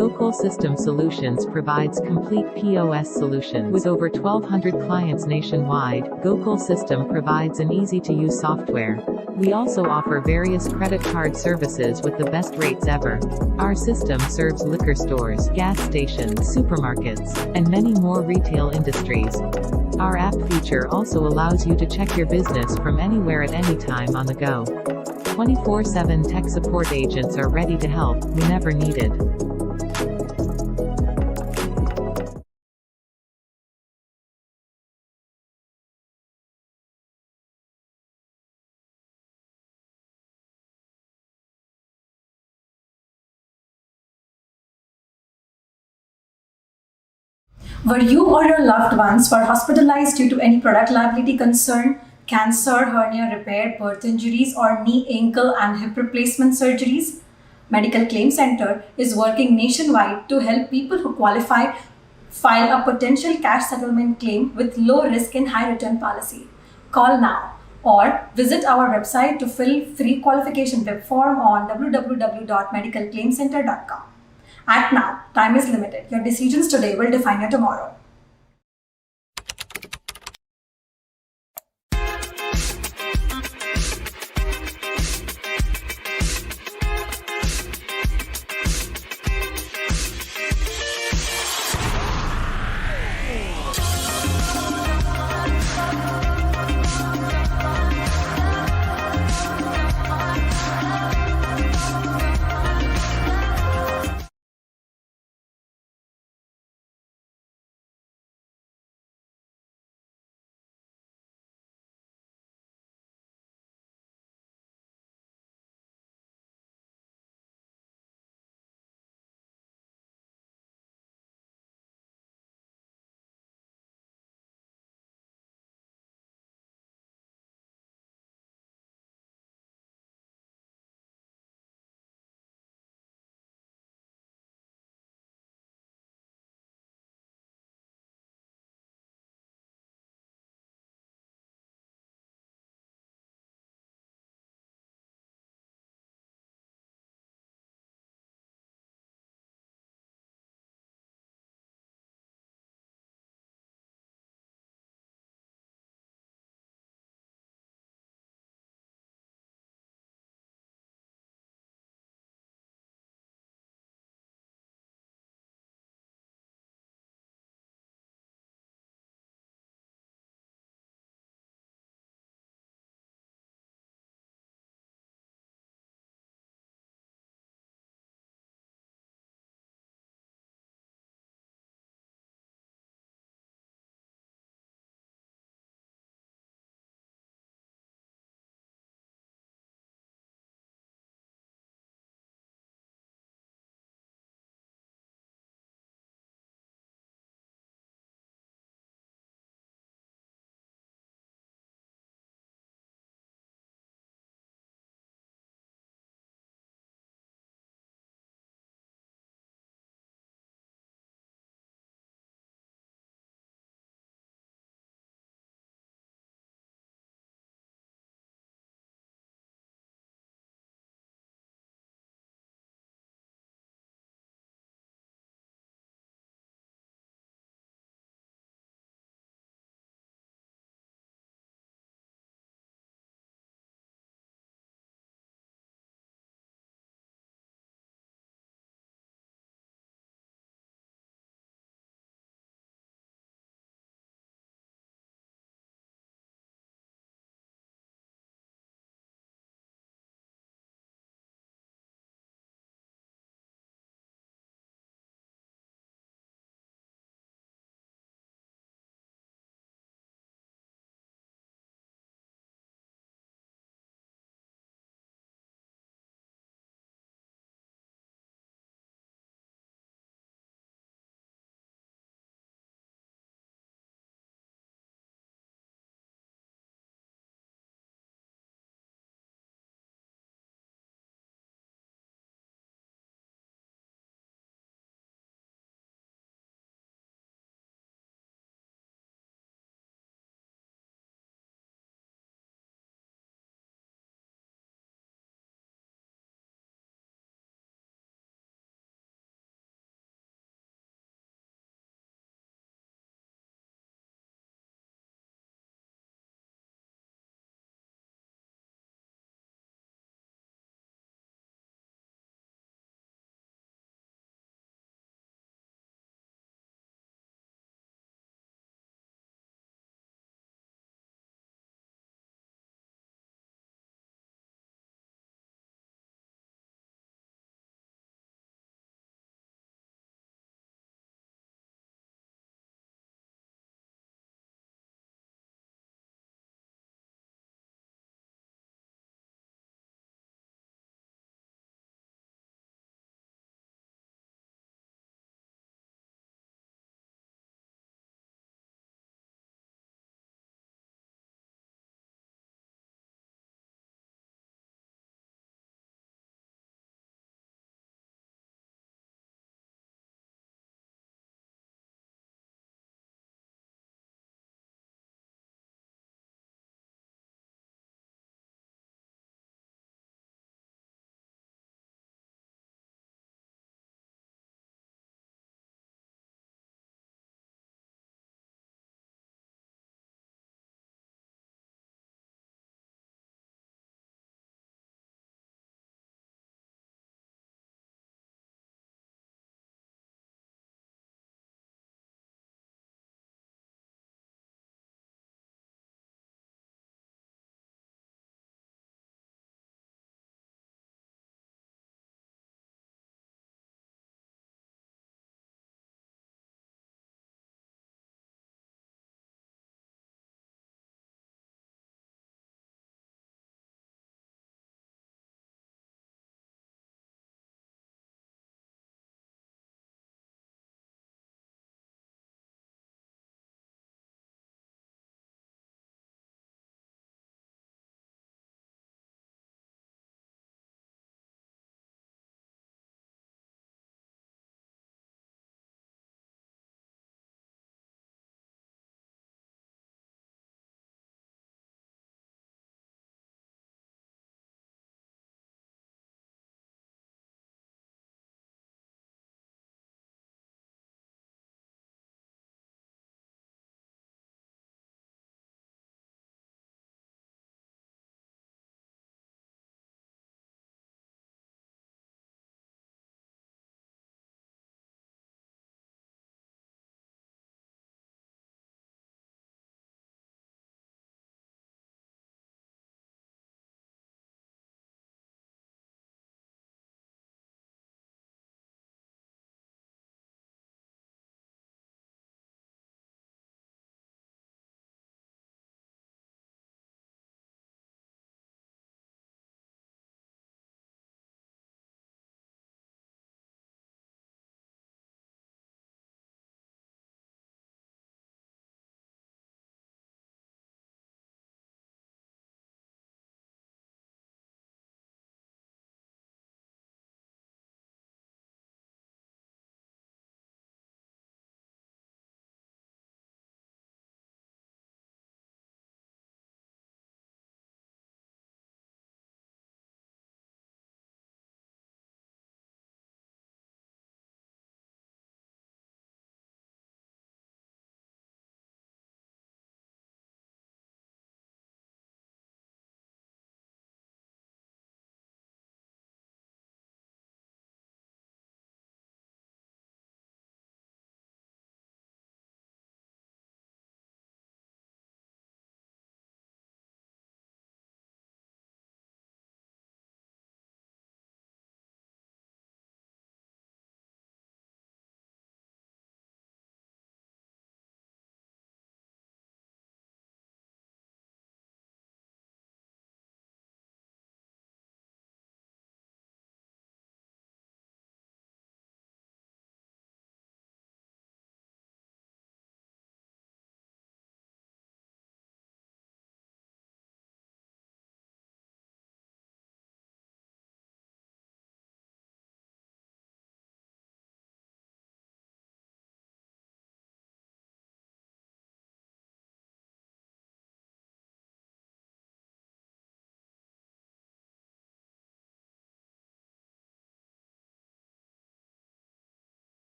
S7: Gokul System Solutions provides complete POS solutions. With over 1,200 clients nationwide, Gokul System provides an easy-to-use software. We also offer various credit card services with the best rates ever. Our system serves liquor stores, gas stations, supermarkets, and many more retail industries. Our app feature also allows you to check your business from anywhere at any time on the go. 24/7 tech support agents are ready to help whenever needed.
S8: Were you or your loved ones were hospitalized due to any product liability concern, cancer, hernia repair, birth injuries, or knee, ankle, and hip replacement surgeries? Medical Claim Center is working nationwide to help people who qualify file a potential cash settlement claim with low risk and high return policy. Call now or visit our website to fill free qualification web form on www.medicalclaimcenter.com. Act now. Time is limited. Your decisions today will define your tomorrow.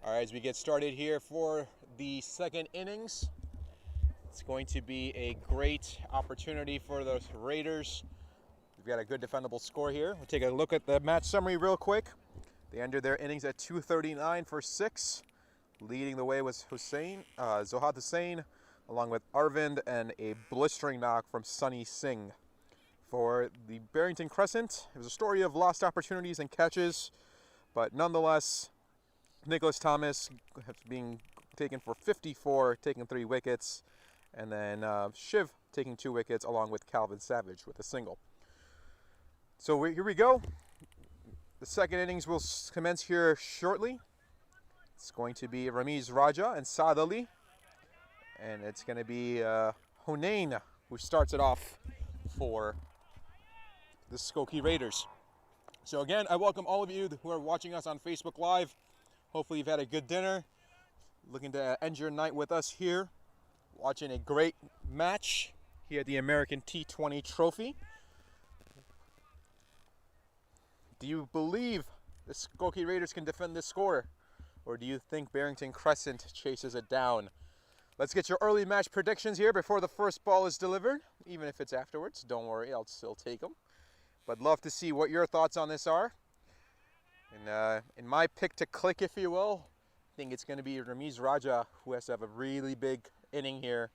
S6: All right, as we get started here for the second innings, it's going to be a great opportunity for the Raiders. We've got a good defendable score here. We'll take a look at the match summary real quick. They ended their innings at 239 for 6. Leading the way was Zohar Hussain, along with Arvind and a blistering knock from Sunny Singh. For the Barrington Crescent, it was a story of lost opportunities and catches, but nonetheless, Nicholas Thomas being taken for 54, taking 3 wickets, and then Shiv taking 2 wickets, along with Calvin Savage with a single. So here we go. The second innings will commence here shortly. It's going to be Ramiz Raja and Saad Ali. And it's going to be Hunain who starts it off for the Skokie Raiders. So again, I welcome all of you who are watching us on Facebook Live. Hopefully you've had a good dinner. Looking to end your night with us here. Watching a great match here at the American T20 Trophy. Do you believe the Skokie Raiders can defend this score? Or do you think Barrington Crescent chases it down? Let's get your early match predictions here before the first ball is delivered. Even if it's afterwards, don't worry, I'll still take them. But love to see what your thoughts on this are. And in my pick to click, if you will, I think it's going to be Ramiz Raja who has to have a really big inning here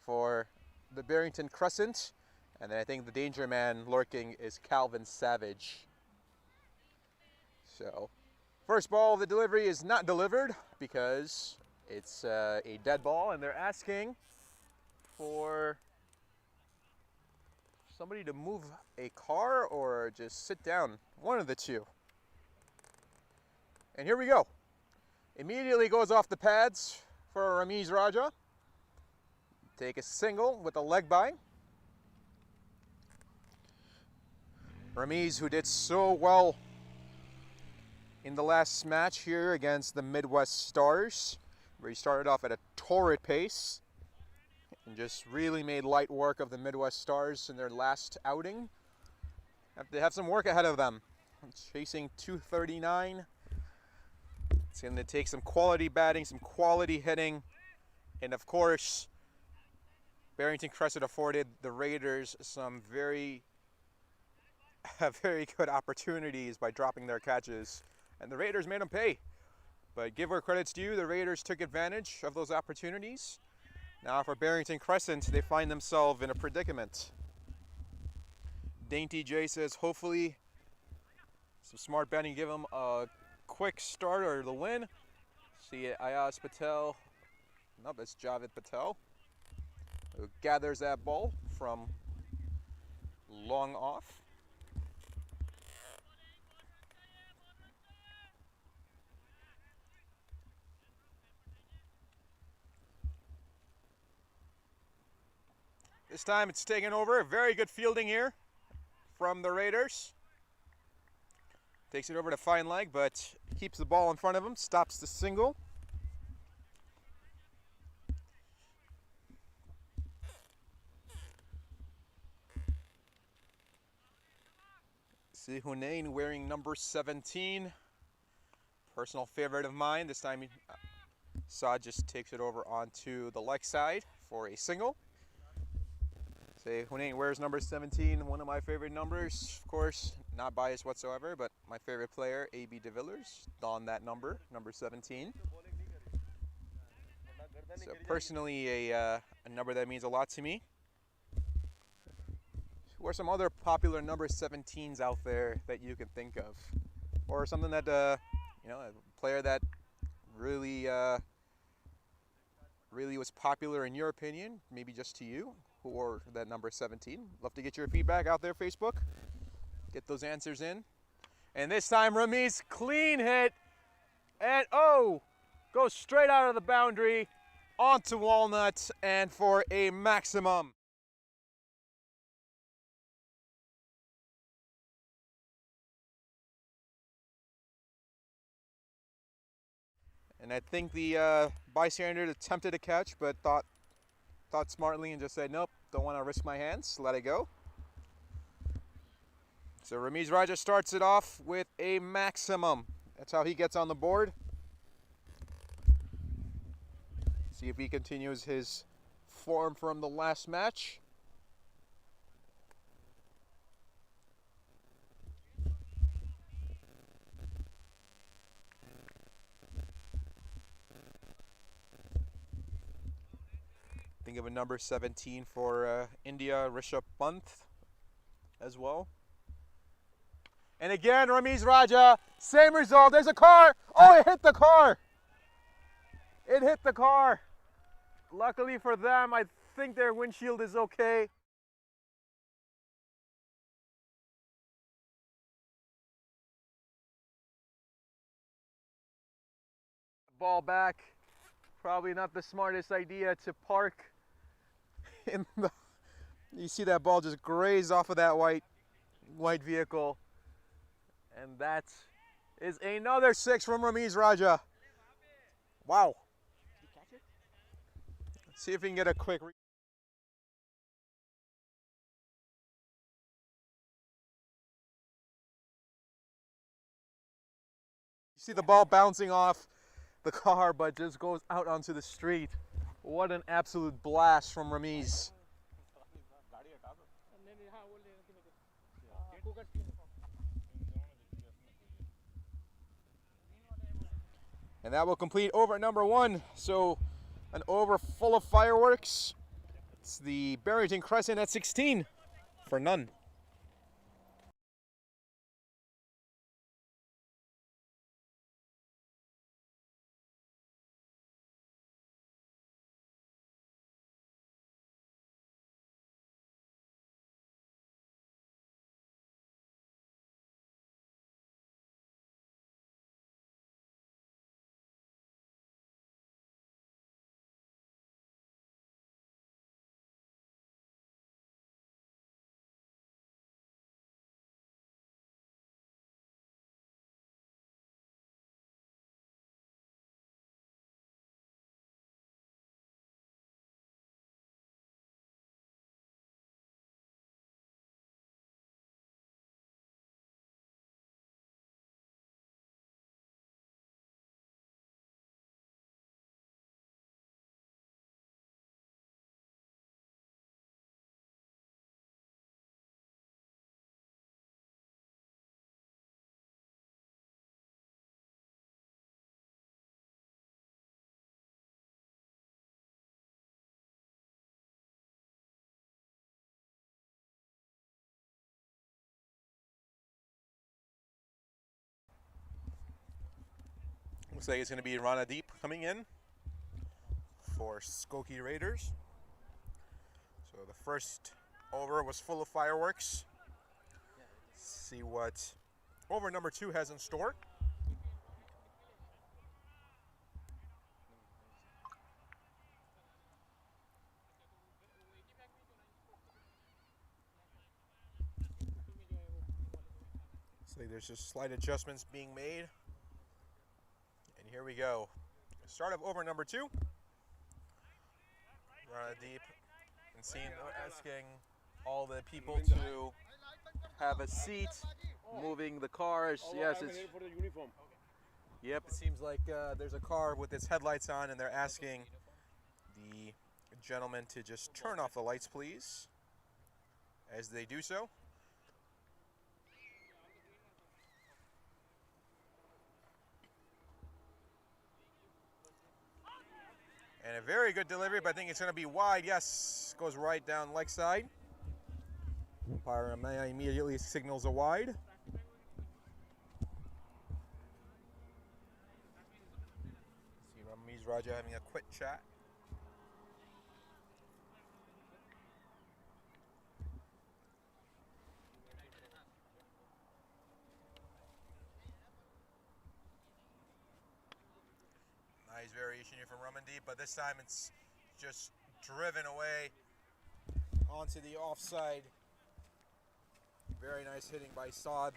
S6: for the Barrington Crescent. And then I think the danger man lurking is Calvin Savage. So, first ball of the delivery is not delivered because it's a dead ball, and they're asking for somebody to move a car or just sit down. One of the two. And here we go. Immediately goes off the pads for Ramiz Raja. Take a single with a leg by. Ramiz, who did so well in the last match here against the Midwest Stars, where he started off at a torrid pace and just really made light work of the Midwest Stars in their last outing. They have some work ahead of them. Chasing 239. It's going to take some quality batting, some quality hitting, and of course, Barrington Crescent afforded the Raiders some very good opportunities by dropping their catches. And the Raiders made them pay. But give where credit's due, the Raiders took advantage of those opportunities. Now for Barrington Crescent, they find themselves in a predicament. Dainty J says, hopefully some smart batting give them a quick start or the win. See Ayaz Patel, no, that's Javed Patel, who gathers that ball from long off. This time it's taken over. Very good fielding here from the Raiders. Takes it over to fine leg, but keeps the ball in front of him. Stops the single. See Hunain wearing number 17. Personal favorite of mine. This time Saad just takes it over onto the leg side for a single. Say Hunain wears number 17, one of my favorite numbers. Of course, not biased whatsoever, but my favorite player, A.B. de Villiers, donned that number 17. So personally, a number that means a lot to me. Who are some other popular number 17s out there that you can think of? Or something that, you know, a player that really was popular in your opinion, maybe just to you, or that number 17. Love to get your feedback out there, Facebook. Get those answers in. And this time, Ramiz, clean hit. And goes straight out of the boundary onto Walnut and for a maximum. And I think the bystander attempted to catch, but thought smartly and just said, nope, don't want to risk my hands, let it go. So Ramiz Raja starts it off with a maximum. That's how he gets on the board. See if he continues his form from the last match. Think of a number 17 for India, Rishabh Pant as well. And again, Ramiz Raja, same result. There's a car. Oh, it hit the car. It hit the car. Luckily for them, I think their windshield is okay. Ball back. Probably not the smartest idea to park in the... You see that ball just graze off of that white vehicle. And that is another 6 from Ramiz Raja. Wow. Did he catch it? Let's see if we can get a quick... You see the ball bouncing off the car, but just goes out onto the street. What an absolute blast from Ramiz. And that will complete over number 1. So an over full of fireworks. It's the Barrington Crescent at 16 for none. Looks like it's going to be Ranadeep coming in for Skokie Raiders. So the first over was full of fireworks. Let's see what over number 2 has in store. Looks like there's just slight adjustments being made. And here we go. Start of over number 2. Ranadeep and asking all the people to have a seat, moving the cars. Yes, it's... Yep, it seems like there's a car with its headlights on and they're asking the gentleman to just turn off the lights, please, as they do so. And a very good delivery, but I think it's going to be wide. Yes, goes right down leg side. Umpire immediately signals a wide. See Ramiz Raja having a quick chat. Nice variation here from Ramadeep, but this time it's just driven away onto the offside. Very nice hitting by Saad.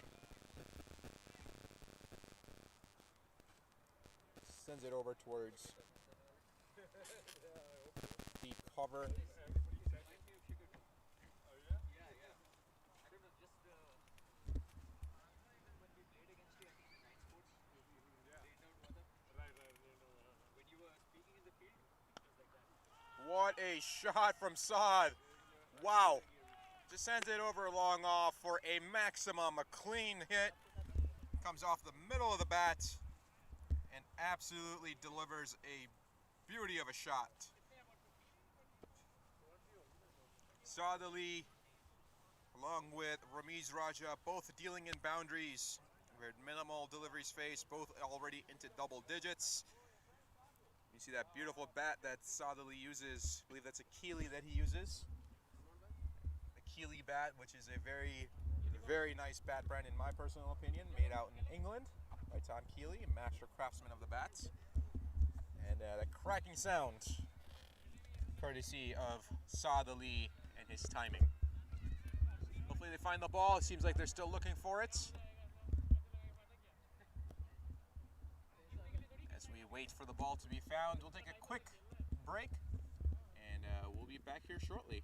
S6: Sends it over towards deep cover. What a shot from Saad. Wow. Just sends it over long off for a maximum, a clean hit. Comes off the middle of the bat and absolutely delivers a beauty of a shot. Saad Ali, along with Ramiz Raja, both dealing in boundaries. We had minimal deliveries faced, both already into double digits. You see that beautiful bat that Saad Ali uses. I believe that's a Keeley that he uses. A Keeley bat, which is a very, very nice bat brand in my personal opinion, made out in England by Tom Keeley, a master craftsman of the bats. And the cracking sound, courtesy of Saad Ali and his timing. Hopefully they find the ball. It seems like they're still looking for it. As we wait for the ball to be found, we'll take a quick break and we'll be back here shortly.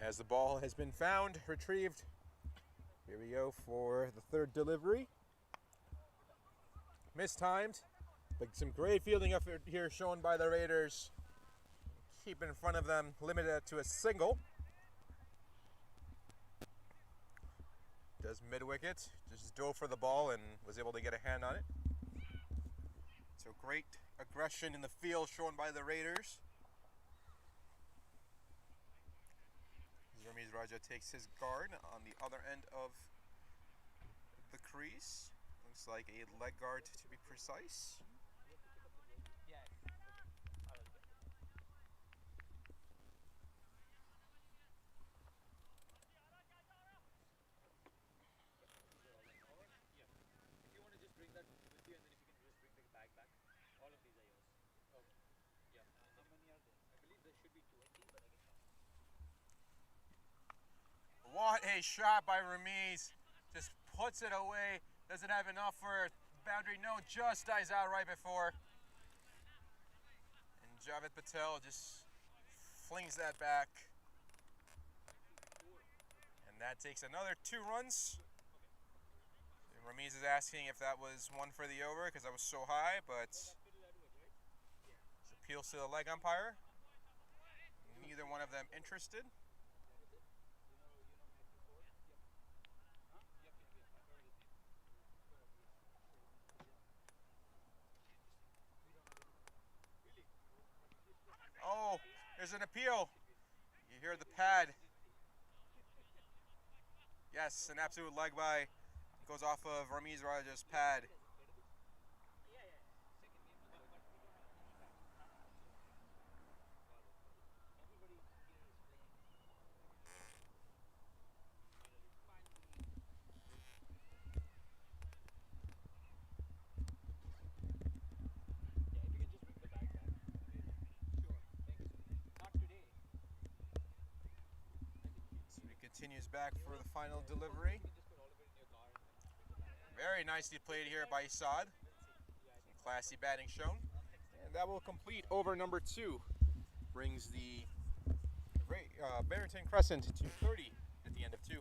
S6: As the ball has been found, retrieved, here we go for the third delivery. Mistimed, but some great fielding effort here shown by the Raiders. Keep in front of them, limited to a single. Does mid-wicket, just dove for the ball and was able to get a hand on it. So great aggression in the field shown by the Raiders. Ramiz Raja takes his guard on the other end of the crease. Looks like a leg guard to be precise. What a shot by Ramiz. Just puts it away. Doesn't have enough for boundary. No, just dies out right before. And Javed Patel just flings that back. And that takes another 2 runs. And Ramiz is asking if that was one for the over because that was so high, but appeals to the leg umpire. Neither one of them interested. Oh, there's an appeal. You hear the pad. Yes, an absolute leg by. Goes off of Ramiz Raja's pad. Continues back for the final delivery. Very nicely played here by Saad. Some classy batting shown. And that will complete over number 2. Brings the Barrington Crescent to 30 at the end of 2.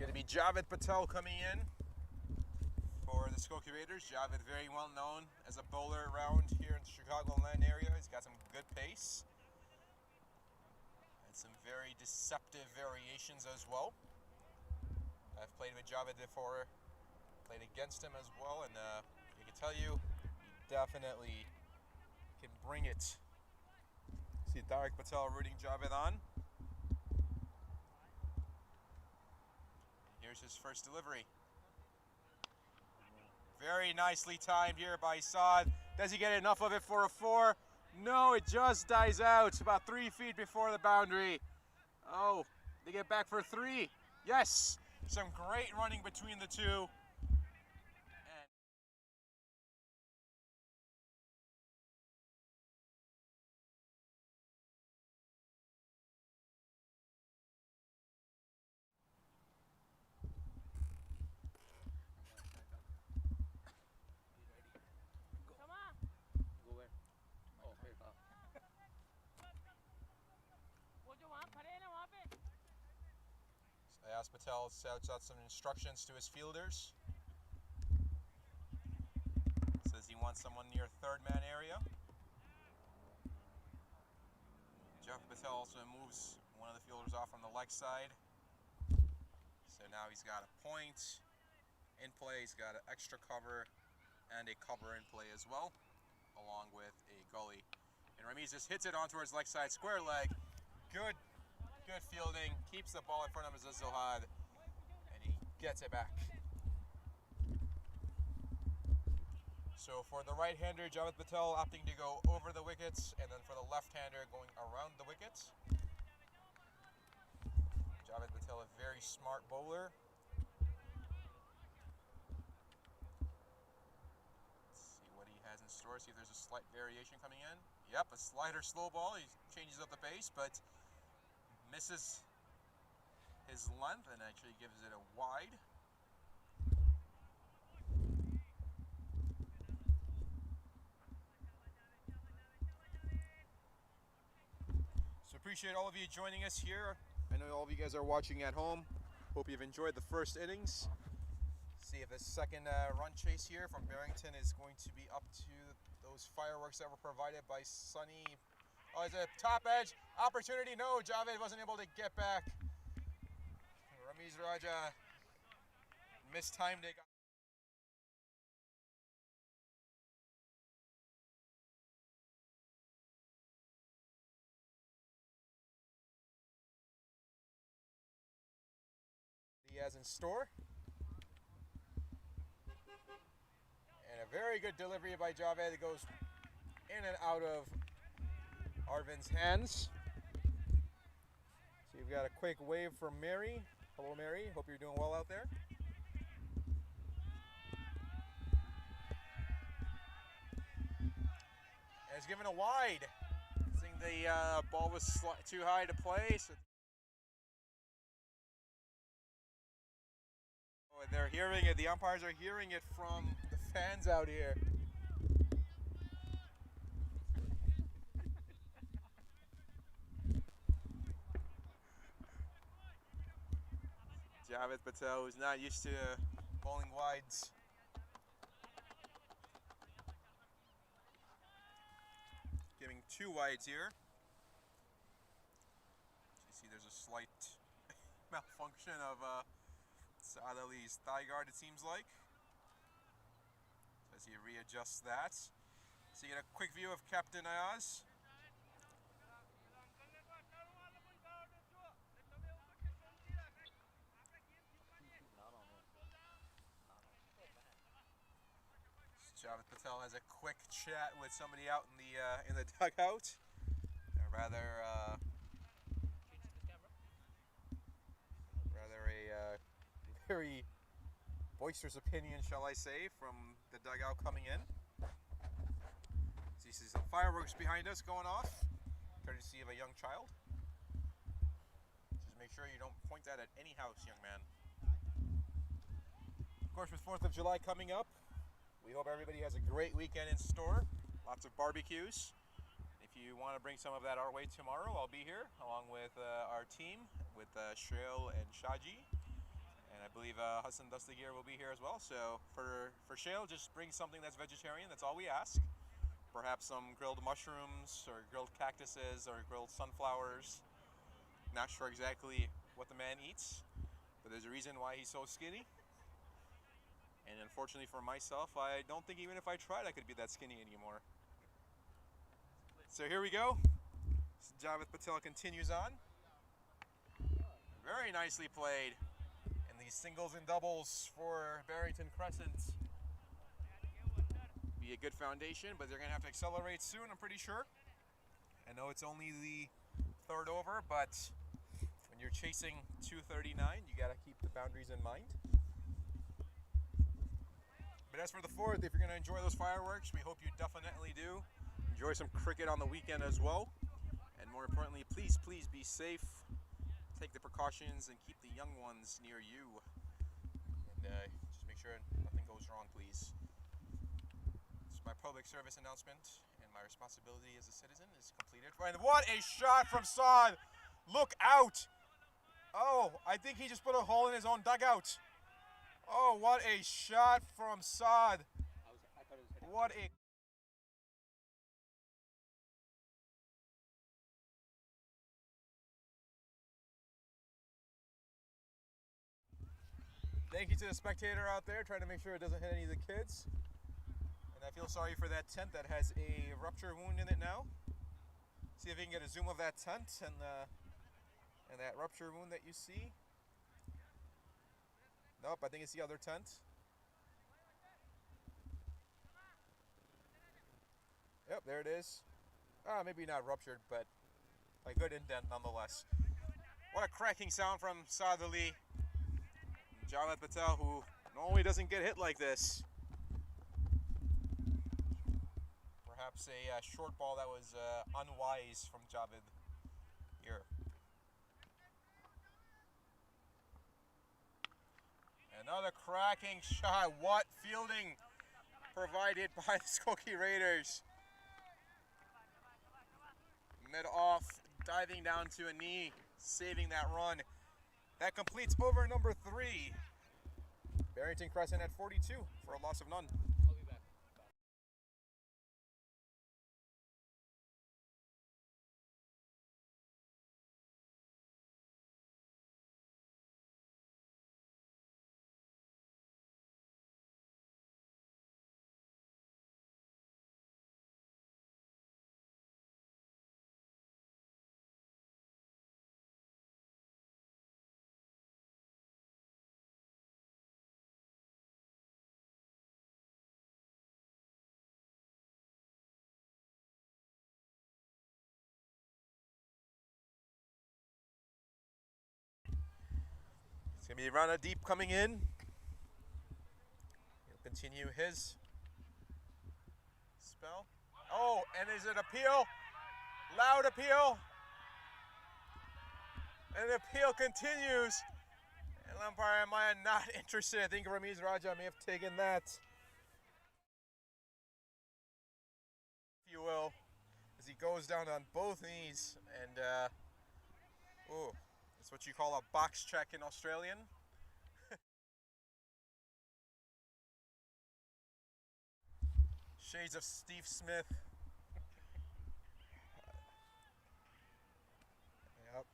S6: going to be Javed Patel coming in for the Skokie Raiders. Javed, very well known as a bowler around here in the Chicagoland area. He's got some good pace and some very deceptive variations as well. I've played with Javed before, played against him as well, and I can tell you, he definitely can bring it. See Tariq Patel rooting Javed on. Here's his first delivery. Very nicely timed here by Saad. Does he get enough of it for a 4? No, it just dies out about 3 feet before the boundary. Oh, they get back for 3. Yes, some great running between the two.
S1: Go where? Oh, here,
S6: I asked Patel to shout out some instructions to his fielders. Says he wants someone near third man area. Jeff Patel also moves one of the fielders off on the leg side. So now he's got a point in play, he's got an extra cover and a cover in play as well, along with a gully. And Ramiz just hits it on towards leg side, square leg. Good fielding, keeps the ball in front of his Zohar, and he gets it back. So for the right-hander, Javed Patel opting to go over the wickets, and then for the left-hander going around the wickets. Javed Patel, a very smart bowler. Let's see what he has in store, see if there's a slight variation coming in. Yep, a slider slow ball, he changes up the pace, but misses his length and actually gives it a wide. So appreciate all of you joining us here. I know all of you guys are watching at home. Hope you've enjoyed the first innings. See if the second run chase here from Barrington is going to be up to those fireworks that were provided by Sunny. Oh, it's a top edge opportunity. No, Javed wasn't able to get back. Ramiz Raja mistimed it. He has in store. And a very good delivery by Javed that goes in and out of Arvin's hands. So you've got a quick wave from Mary. Hello Mary, hope you're doing well out there. And it's given a wide. I think the ball was too high to play. So they're hearing it, the umpires are hearing it from the fans out here. Javed Patel, who's not used to bowling wides. Giving 2 wides here. You see there's a slight malfunction of Saad Ali's thigh guard, it seems like. As he readjusts that. So you get a quick view of Captain Ayaz. Javed Patel has a quick chat with somebody out in the dugout. Rather a very boisterous opinion, shall I say, from the dugout coming in. So you see some fireworks behind us going off, courtesy of a young child. Just make sure you don't point that at any house, young man. Of course, with 4th of July coming up, we hope everybody has a great weekend in store. Lots of barbecues. If you want to bring some of that our way tomorrow, I'll be here along with our team, with Shreel and Shaji. And And I believe Hassan Dastagir will be here as well. So for Shale, just bring something that's vegetarian. That's all we ask. Perhaps some grilled mushrooms or grilled cactuses or grilled sunflowers. Not sure exactly what the man eats, but there's a reason why he's so skinny. And unfortunately for myself, I don't think even if I tried I could be that skinny anymore. So here we go. Javed Patel continues on. Very nicely played. And these singles and doubles for Barrington Crescent. Be a good foundation, but they're going to have to accelerate soon, I'm pretty sure. I know it's only the third over, but when you're chasing 239, you got to keep the boundaries in mind. But as for the fourth, if you're going to enjoy those fireworks, we hope you definitely do. Enjoy some cricket on the weekend as well. And more importantly, please, please be safe. Take the precautions and keep the young ones near you. And just make sure nothing goes wrong, please. It's my public service announcement, and my responsibility as a citizen is completed. And what a shot from Saad! Look out! Oh, I think he just put a hole in his own dugout. Oh, what a shot from Saad! What a... Thank you to the spectator out there trying to make sure it doesn't hit any of the kids. And I feel sorry for that tent that has a rupture wound in it now. See if we can get a zoom of that tent and that rupture wound that you see. Nope, I think it's the other tent. Yep, there it is. Maybe not ruptured, but a good indent nonetheless. What a cracking sound from Saad Ali. Javed Patel, who normally doesn't get hit like this. Perhaps a short ball that was unwise from Javed here. Another cracking shot. What fielding provided by the Skokie Raiders. Mid-off, diving down to a knee, saving that run. That completes over number 3. Barrington Crescent at 42 for a loss of none.
S1: I'll be back.
S6: It's going to be Rana Deep coming in. He'll continue his spell. Oh, and is it appeal? Loud appeal. And the appeal continues. And umpire Maya not interested. I think Ramiz Raja may have taken that, if you will, as he goes down on both knees. And, ooh. That's what you call a box check in Australian. Shades of Steve Smith. Yep.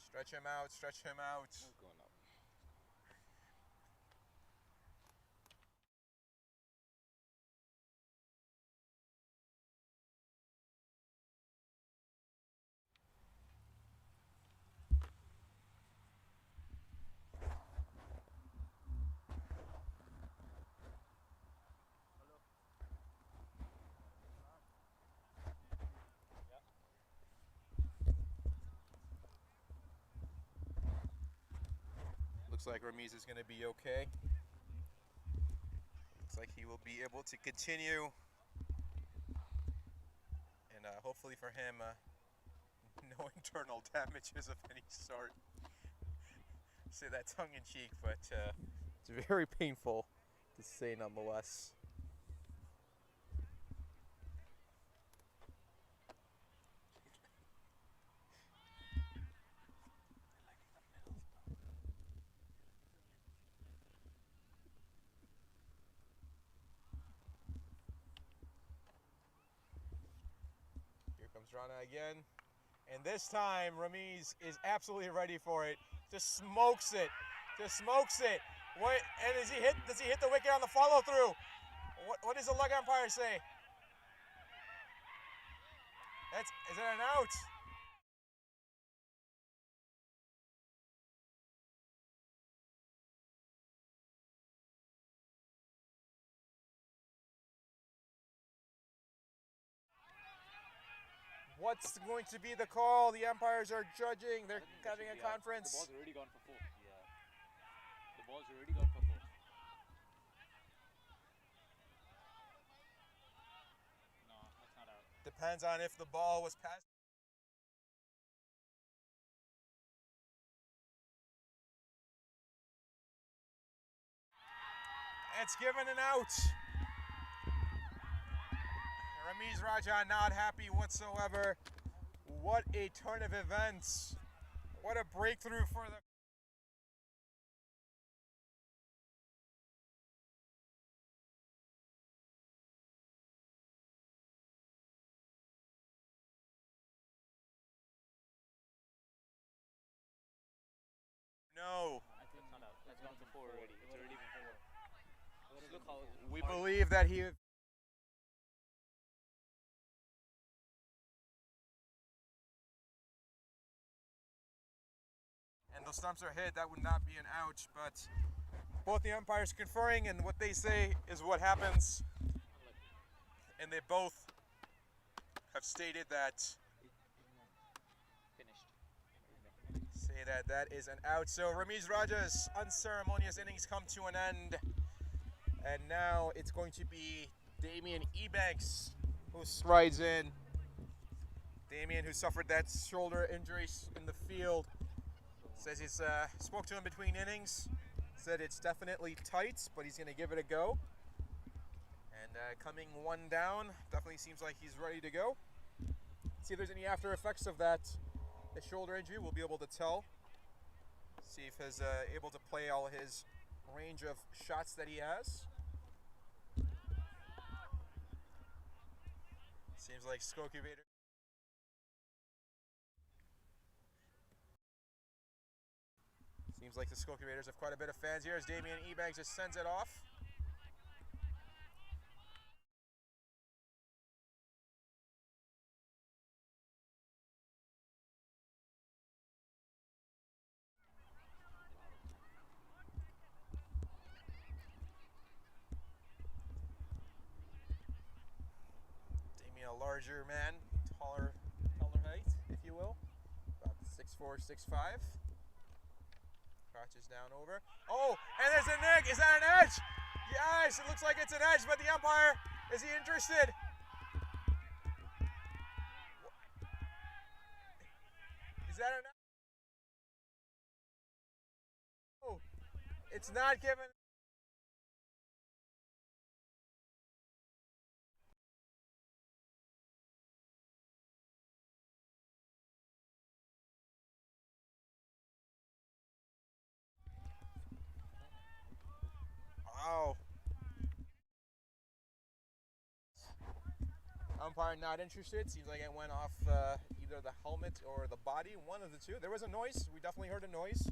S6: Stretch him out, stretch him out. Looks like Ramiz is going to be okay. Looks like he will be able to continue. And hopefully for him, no internal damages of any sort. Say that tongue-in-cheek, but it's very painful to say nonetheless. Here's Rana again. And this time, Ramiz is absolutely ready for it. Just smokes it. Just smokes it. What? And does he hit the wicket on the follow through? What does the leg umpire say? Is that an out? What's going to be the call? The umpires are judging. They're having a conference.
S1: The ball's already gone for 4. Yeah. The ball's already gone for 4. No, that's not out.
S6: Depends on if the ball was passed. It's given an out. Ramiz Raja not happy whatsoever. What a turn of events. What a breakthrough for the... No.
S1: That's not out. That's gone for 4 already. It's already been 4. Look how...
S6: We believe that he... And those stumps are hit, that would not be an ouch, but both the umpires conferring, and what they say is what happens. And they both have stated that, say that that is an out. So Ramiz Raja's unceremonious innings come to an end. And now it's going to be Damien Ebanks who strides in. Damien, who suffered that shoulder injury in the field, says he's spoke to him between innings, said it's definitely tight, but he's going to give it a go. And coming one down, definitely seems like he's ready to go. See if there's any after effects of that his shoulder injury. We'll be able to tell. See if he's able to play all his range of shots that he has. Seems like Skokie Vader. Seems like the Skokie Raiders have quite a bit of fans here as Damien Ebanks just sends it off. Damien, a larger man, taller height, if you will, about 6'4", 6'5". Crouches down over. Oh, and there's a nick. Is that an edge? Yes, it looks like it's an edge, but the umpire, is he interested? Is that an... Oh, it's not given. Wow. Umpire not interested. Seems like it went off either the helmet or the body, one of the two. There was a noise. We definitely heard a noise,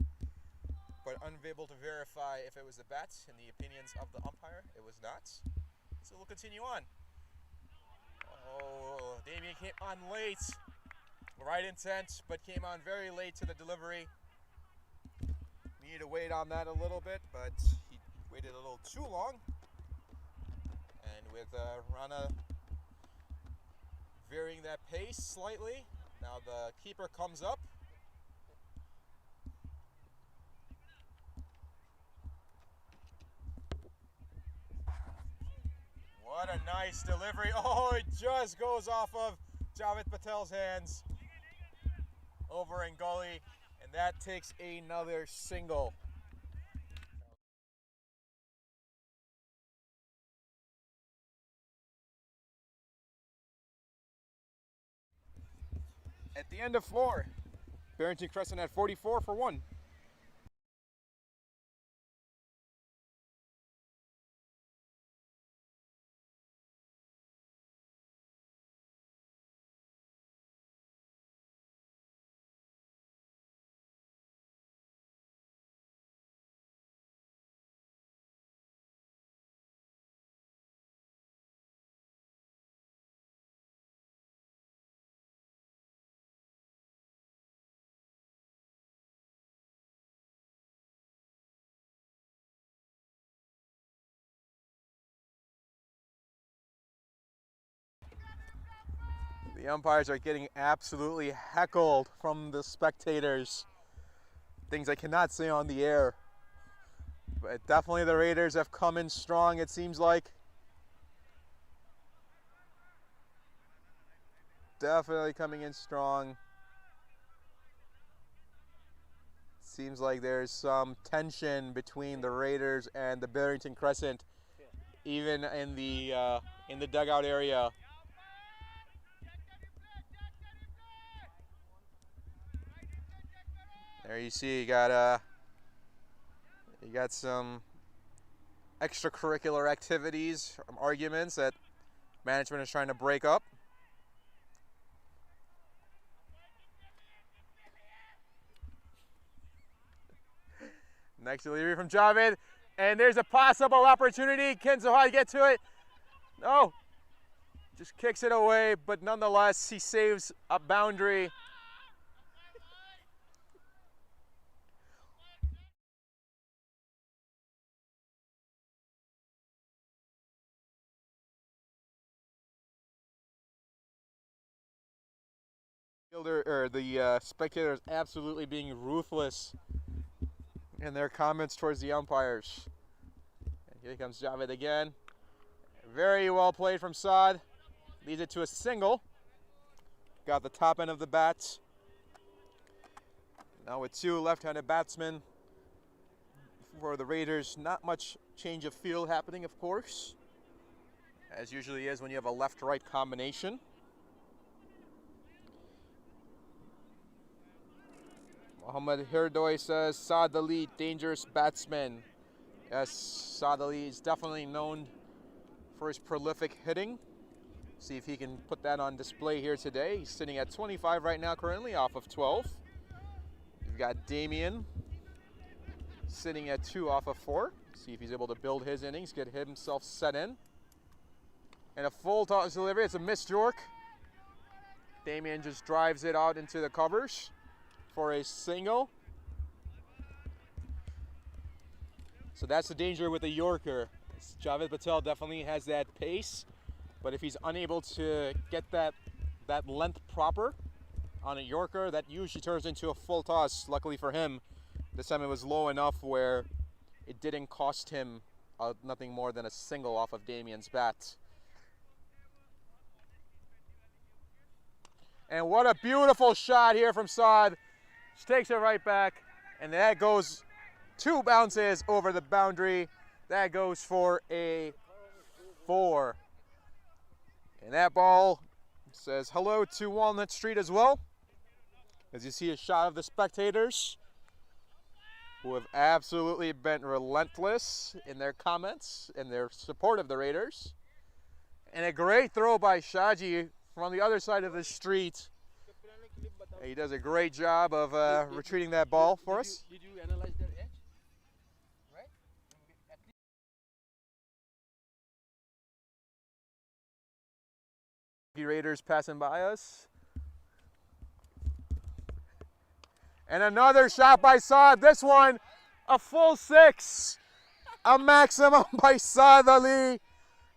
S6: but unable to verify if it was the bat. In the opinions of the umpire, it was not. So we'll continue on. Oh, Damien came on late. Right intent, but came on very late to the delivery. We need to wait on that a little bit, but he waited a little too long. And with Rana varying that pace slightly, now the keeper comes up. What a nice delivery. Oh, it just goes off of Javed Patel's hands over in gully, and that takes another single. At the end of 4, Barrington Crescent at 44 for 1. The umpires are getting absolutely heckled from the spectators. Things I cannot say on the air. But definitely the Raiders have come in strong, it seems like. Definitely coming in strong. Seems like there's some tension between the Raiders and the Barrington Crescent, even in the dugout area. There you see you got some extracurricular activities, arguments that management is trying to break up. Next delivery from Javed, and there's a possible opportunity. Can Zohar get to it? No, just kicks it away, but nonetheless, he saves a boundary. The spectators absolutely being ruthless in their comments towards the umpires. And here comes Javed again. Very well played from Saad. Leads it to a single. Got the top end of the bat. Now with two left-handed batsmen for the Raiders, not much change of field happening, of course, as usually is when you have a left-right combination. Mohammad Hirdoy says, Saad Ali, dangerous batsman. Yes, Saad Ali is definitely known for his prolific hitting. See if he can put that on display here today. He's sitting at 25 right now currently, off of 12. You've got Damien sitting at 2 off of 4. See if he's able to build his innings, get himself set in. And a full toss delivery, it's a missed York. Damien just drives it out into the covers for a single. So that's the danger with the Yorker. Javed Patel definitely has that pace, but if he's unable to get that length proper on a Yorker, that usually turns into a full toss. Luckily for him, this time it was low enough where it didn't cost him nothing more than a single off of Damien's bat. And what a beautiful shot here from Saad. Just takes it right back, and that goes 2 bounces over the boundary. That goes for a 4. And that ball says hello to Walnut Street as well. As you see a shot of the spectators, who have absolutely been relentless in their comments and their support of the Raiders. And a great throw by Shaji from the other side of the street. He does a great job of retrieving that ball for us.
S1: Did you analyze their edge? Right?
S6: Raiders passing by us. And another shot by Saad. This one, a full 6. A maximum by Saad Ali.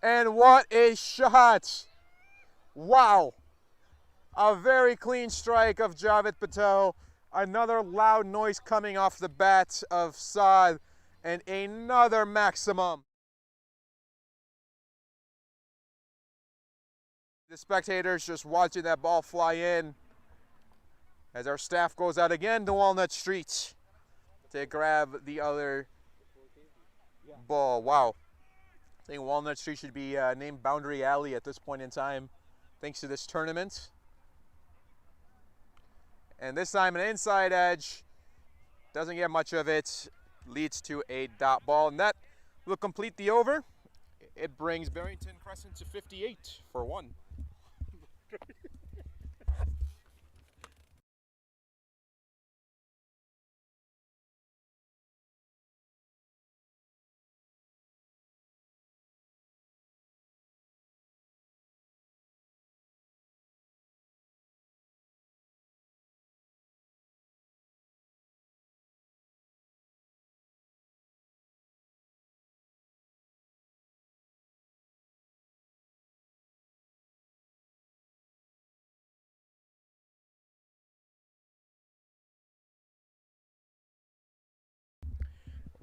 S6: And what a shot. Wow. A very clean strike of Javed Patel. Another loud noise coming off the bat of Saad. And another maximum. The spectators just watching that ball fly in as our staff goes out again to Walnut Street to grab the other ball. Wow. I think Walnut Street should be named Boundary Alley at this point in time, thanks to this tournament. And this time an inside edge, doesn't get much of it, leads to a dot ball. And that will complete the over. It brings Barrington Crescent to 58 for 1.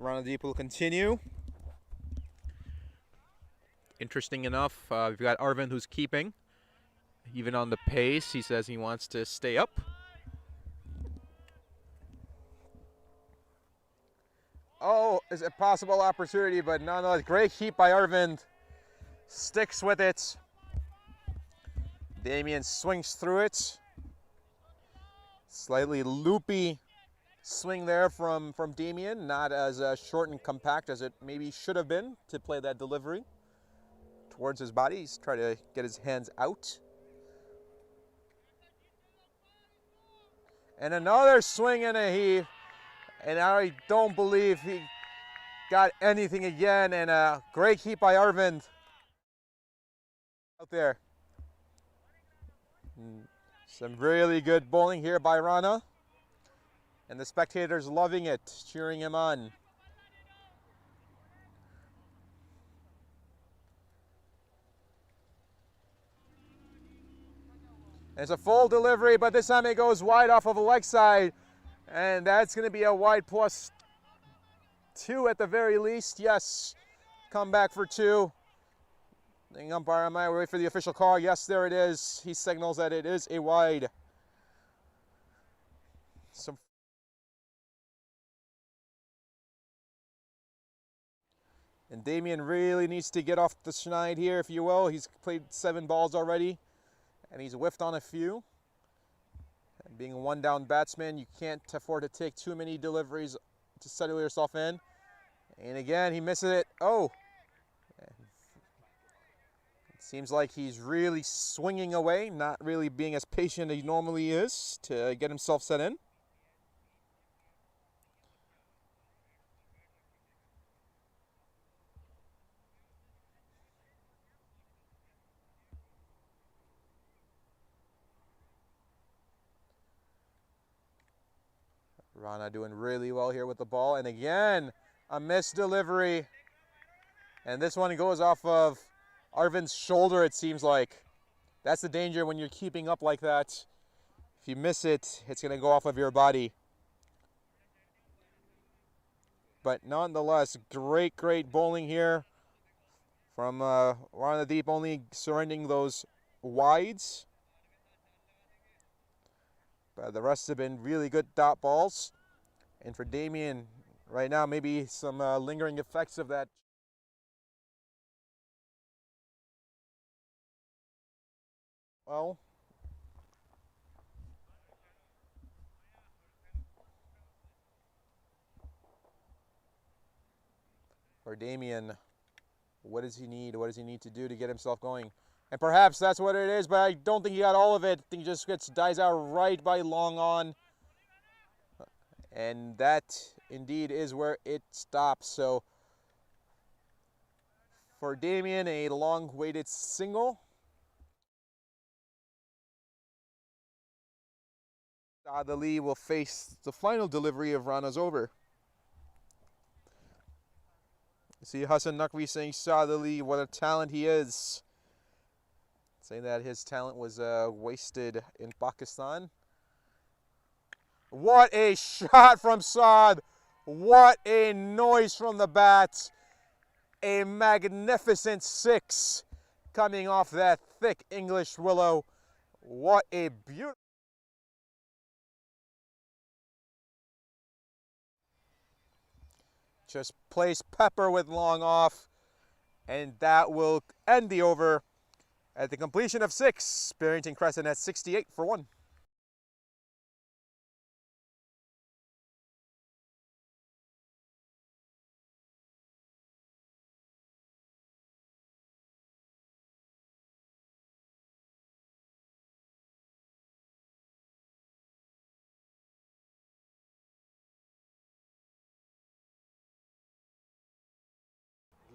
S6: Run of the deep will continue. Interesting enough, we've got Arvind who's keeping. Even on the pace, he says he wants to stay up. Oh, is a possible opportunity, but nonetheless, great keep by Arvind. Sticks with it. Damien swings through it. Slightly loopy swing there from Damien, not as short and compact as it maybe should have been to play that delivery towards his body. He's trying to get his hands out. And another swing and a heave. And I don't believe he got anything again. And a great keep by Arvind out there. Some really good bowling here by Rana. And the spectators loving it, cheering him on. It's a full delivery, but this time it goes wide off of the leg side. And that's going to be a wide +2 at the very least. Yes, come back for 2. The umpire, I might wait for the official call. Yes, there it is. He signals that it is a wide. And Damien really needs to get off the schneid here, if you will. He's played 7 balls already, and he's whiffed on a few. And being a one-down batsman, you can't afford to take too many deliveries to settle yourself in. And again, he misses it. Oh! It seems like he's really swinging away, not really being as patient as he normally is to get himself set in. Rana doing really well here with the ball. And again, a missed delivery. And this one goes off of Arvind's shoulder, it seems like. That's the danger when you're keeping up like that. If you miss it, it's going to go off of your body. But nonetheless, great bowling here from Rana Deep, only surrendering those wides. But the rest have been really good dot balls. And for Damien, right now, maybe some lingering effects of that. Well, for Damien, what does he need? What does he need to do to get himself going? And perhaps that's what it is, but I don't think he got all of it. I think he just dies out right by long on. And that indeed is where it stops. So for Damien, a long-weighted single. Saad Ali will face the final delivery of Rana's over. You see Hassan Naqvi saying Saad Ali, what a talent he is. Saying that his talent was wasted in Pakistan. What a shot from Saad. What a noise from the bat. A magnificent 6 coming off that thick English willow. What a beautiful. Just place pepper with long off, and that will end the over at the completion of 6. Barrington Crescent at 68 for 1.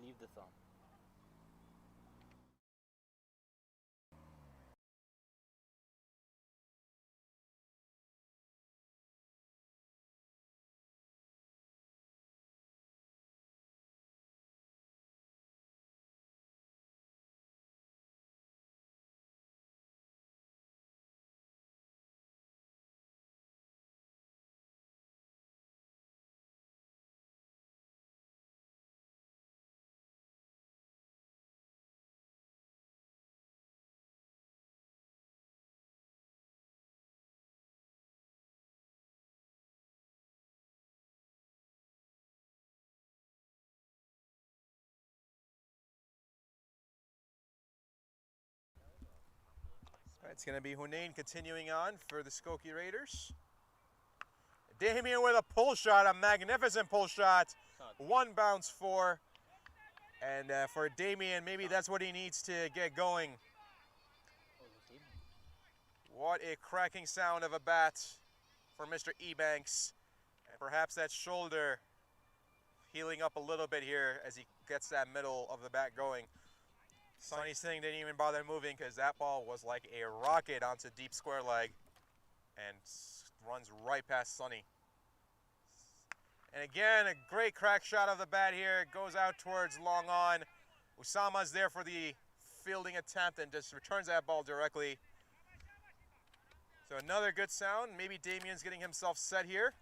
S4: Leave the song.
S6: It's going to be Hunain continuing on for the Skokie Raiders. Damien with a pull shot, a magnificent pull shot. One bounce for. And for Damien, maybe that's what he needs to get going. What a cracking sound of a bat for Mr. Ebanks. And perhaps that shoulder healing up a little bit here as he gets that middle of the bat going. Sonny Singh didn't even bother moving because that ball was like a rocket onto deep square leg and runs right past Sonny. And again, a great crack shot of the bat here. It goes out towards long on. Usama's there for the fielding attempt and just returns that ball directly. So another good sound. Maybe Damien's getting himself set here.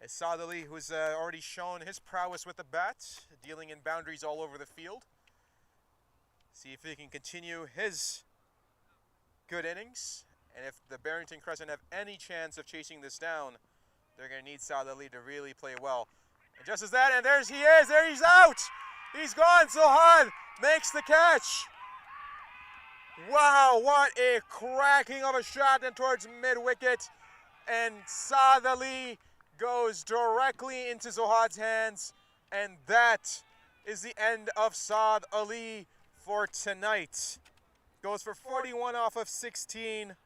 S6: As Saad Ali, who's already shown his prowess with the bat, dealing in boundaries all over the field. See if he can continue his good innings. And if the Barrington Crescent have any chance of chasing this down, they're going to need Saad Ali to really play well. And just as that, and there he is. There he's out. He's gone. Zohar makes the catch. Wow, what a cracking of a shot and towards mid-wicket. And Saad Ali goes directly into Zohar's hands. And that is the end of Saad Ali for tonight. Goes for 41 off of 16.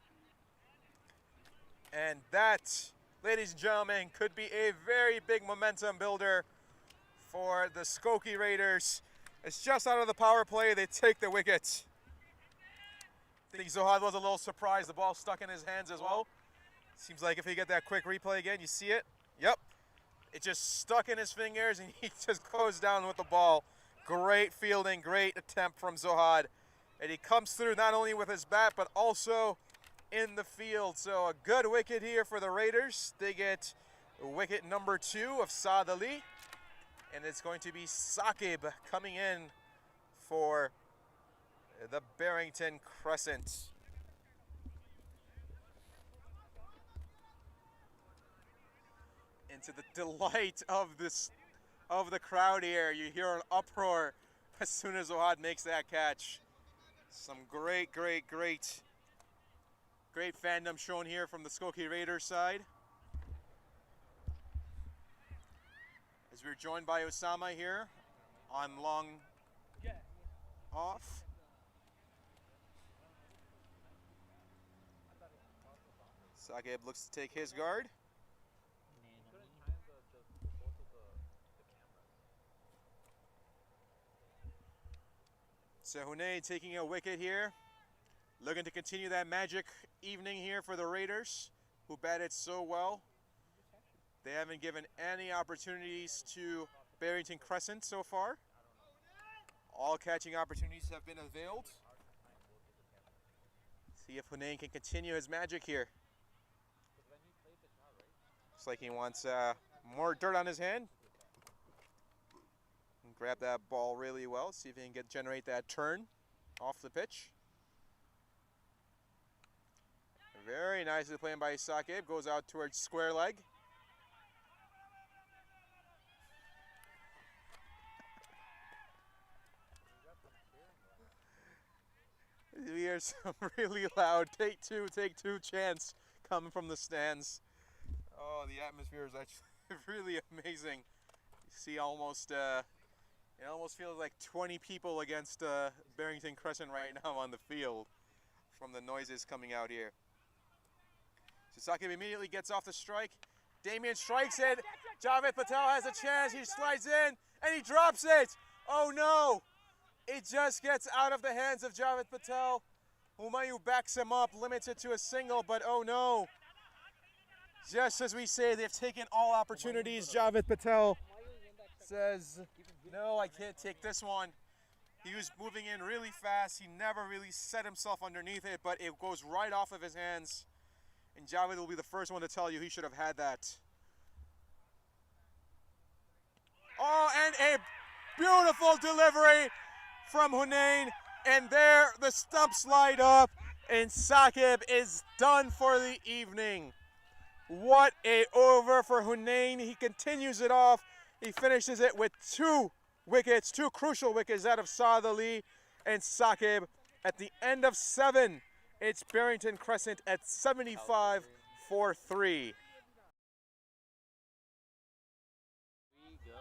S6: And that, ladies and gentlemen, could be a very big momentum builder for the Skokie Raiders. It's just out of the power play. They take the wicket. I think Zohar was a little surprised. The ball stuck in his hands as well. Seems like if you get that quick replay again, you see it. Yep. It just stuck in his fingers and he just goes down with the ball. Great fielding, great attempt from Zohar. And he comes through not only with his bat, but also in the field. So a good wicket here for the Raiders. They get wicket number 2 of Saad Ali. And it's going to be Sakib coming in for the Barrington Crescent. And to the delight of the crowd here, you hear an uproar as soon as Ohad makes that catch. Some great fandom shown here from the Skokie Raiders side. As we're joined by Osama here on long off. Sakib looks to take his guard. So Hunain taking a wicket here. Looking to continue that magic evening here for the Raiders, who batted so well. They haven't given any opportunities to Barrington Crescent so far. All catching opportunities have been availed. See if Hunain can continue his magic here. Looks like he wants more dirt on his hand. Grab that ball really well. See if he can generate that turn off the pitch. Very nicely played by Sakib. Goes out towards square leg. We hear some really loud take two chants coming from the stands. Oh, the atmosphere is actually really amazing. You see almost, it almost feels like 20 people against Barrington Crescent right now on the field from the noises coming out here. So Sakib immediately gets off the strike. Damien strikes it. Javed Patel has a chance. He slides in and he drops it. Oh no! It just gets out of the hands of Javed Patel. Humayu backs him up, limits it to a single, but oh no. Just as we say, they've taken all opportunities. Javed Patel says, no, I can't take this one. He was moving in really fast. He never really set himself underneath it, but it goes right off of his hands. And Javed will be the first one to tell you he should have had that. Oh, and a beautiful delivery from Hunain. And there the stumps light up, and Sakib is done for the evening. What a over for Hunain. He continues it off. He finishes it with 2 wickets, 2 crucial wickets out of Saad Ali and Sakib at the end of 7 It's Barrington Crescent at 75 for 3.
S4: We go.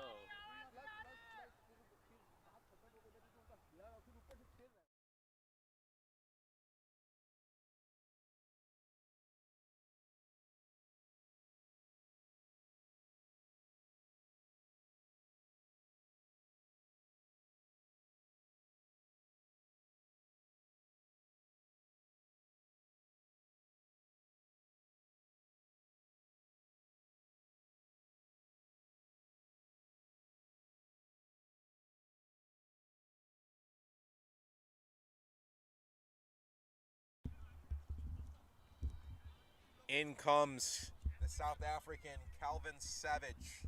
S6: In comes the South African Calvin Savage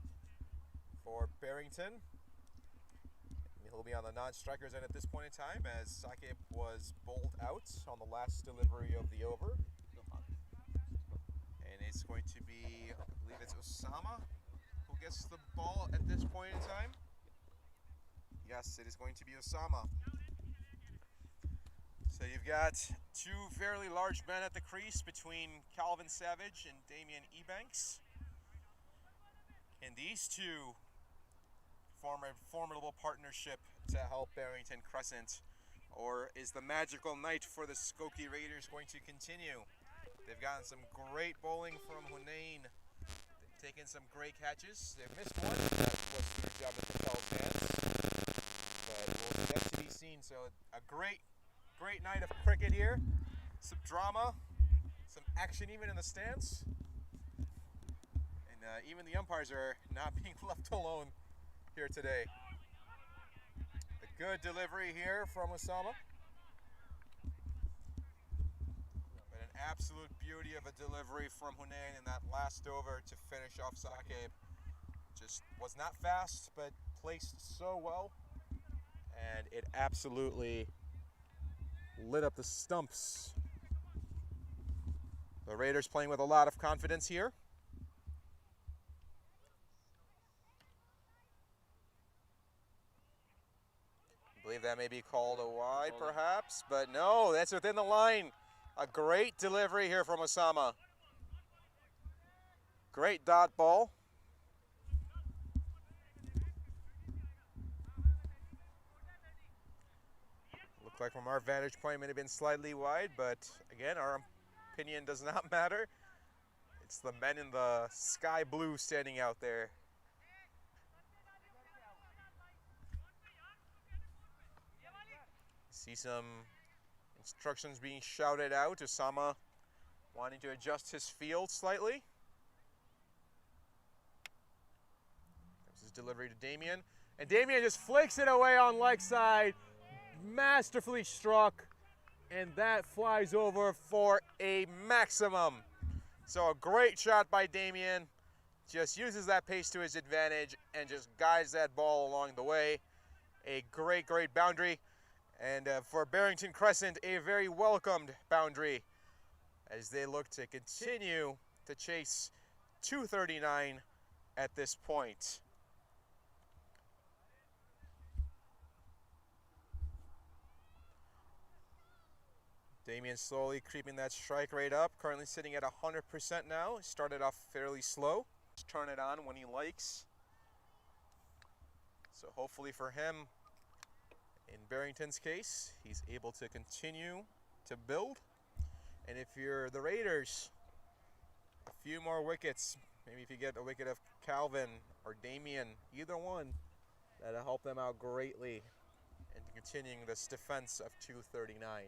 S6: for Barrington. He'll be on the non-strikers end at this point in time as Skokie was bowled out on the last delivery of the over. And it's going to be, I believe it's Osama who gets the ball at this point in time. Yes, it is going to be Osama. So you've got two fairly large men at the crease between Calvin Savage and Damien Ebanks. And these two form a formidable partnership to help Barrington Crescent. Or is the magical night for the Skokie Raiders going to continue? They've gotten some great bowling from Hunain. They've taken some great catches. They've missed one. That was due to Abdul Patel's hands. But it will yet to be seen. So a great night of cricket here. Some drama, some action even in the stands. And even the umpires are not being left alone here today. A good delivery here from Osama. But an absolute beauty of a delivery from Hunain in that last over to finish off Skokie. Just was not fast, but placed so well. And it absolutely lit up the stumps. The Raiders playing with a lot of confidence here. I believe that may be called a wide perhaps, but no, that's within the line. A great delivery here from Osama. Great dot ball. Looked like from our vantage point it may have been slightly wide, but again, our opinion does not matter. It's the men in the sky blue standing out there. See some instructions being shouted out. Osama wanting to adjust his field slightly. There's his delivery to Damien. And Damien just flicks it away on leg side. Masterfully struck. And that flies over for a maximum. So a great shot by Damien. Just uses that pace to his advantage and just guides that ball along the way. A great boundary. And for Barrington Crescent, a very welcomed boundary as they look to continue to chase 239 at this point. Damien slowly creeping that strike rate up, currently sitting at 100% now. He started off fairly slow. Just turn it on when he likes. So hopefully for him, in Barrington's case, he's able to continue to build. And if you're the Raiders, a few more wickets, maybe if you get a wicket of Calvin or Damien, either one, that'll help them out greatly in continuing this defense of 239.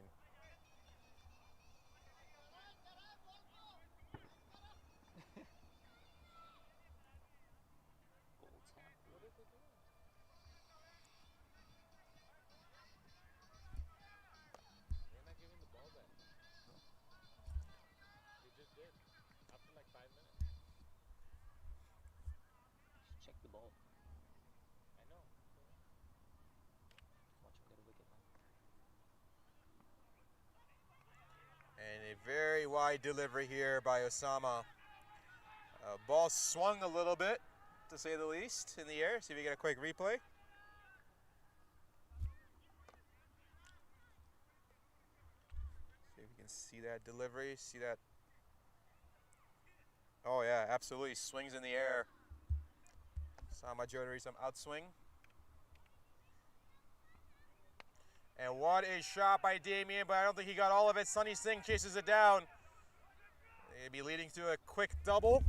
S1: Check the ball. I know. Watch him get a wicket now.
S6: And a very wide delivery here by Osama. Ball swung a little bit, to say the least, in the air. See if we get a quick replay. See if we can see that delivery, see that. Oh yeah, absolutely, swings in the air. Sama Jodari, some outswing. And what a shot by Damien, but I don't think he got all of it. Sunny Singh chases it down. It'll be leading to a quick double.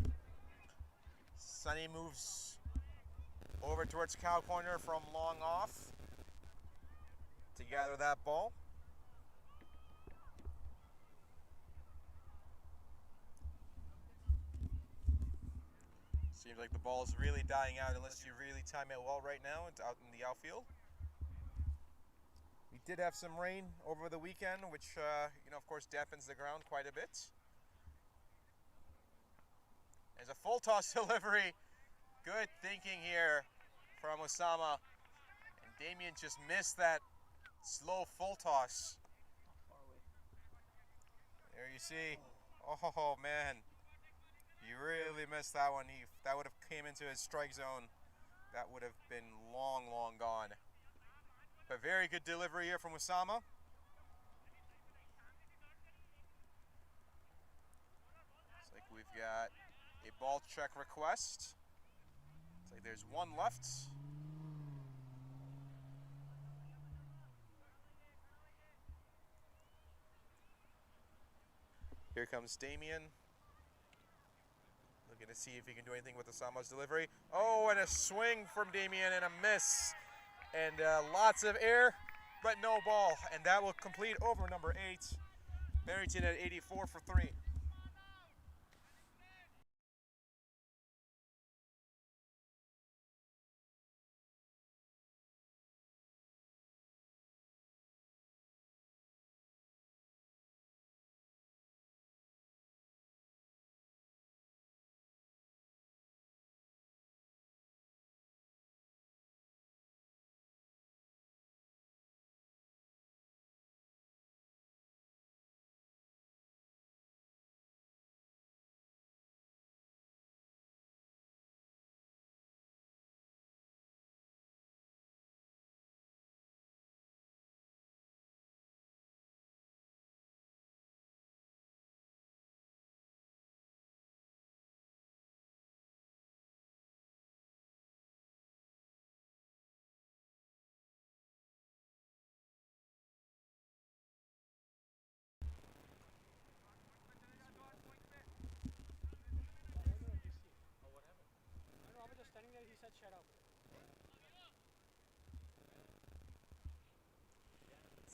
S6: Sunny moves over towards cow corner from long off to gather that ball. Seems like the ball is really dying out unless you really time it well right now. It's out in the outfield. We did have some rain over the weekend, which, of course, dampens the ground quite a bit. There's a full toss delivery. Good thinking here from Osama. And Damien just missed that slow full toss. There you see. Oh, man. You really missed that one. That would have came into his strike zone. That would have been long, long gone. But very good delivery here from Osama. Looks like we've got a ball check request. Looks like there's one left. Here comes Damien. Looking to see if he can do anything with Osama's delivery. Oh, and a swing from Damien and a miss. And lots of air, but no ball. And that will complete over number 8. Barrington at 84 for 3.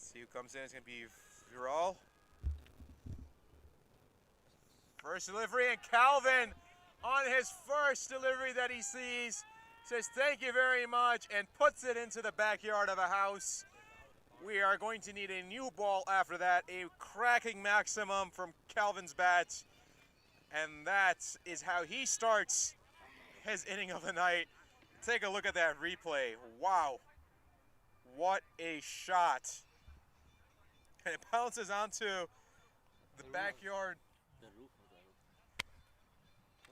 S6: See who comes in. It's going to be Viral. First delivery, and Calvin on his first delivery that he sees says thank you very much and puts it into the backyard of a house. We are going to need a new ball after that, a cracking maximum from Calvin's bat. And that is how he starts his inning of the night. Take a look at that replay. Wow. What a shot. And it bounces onto the backyard.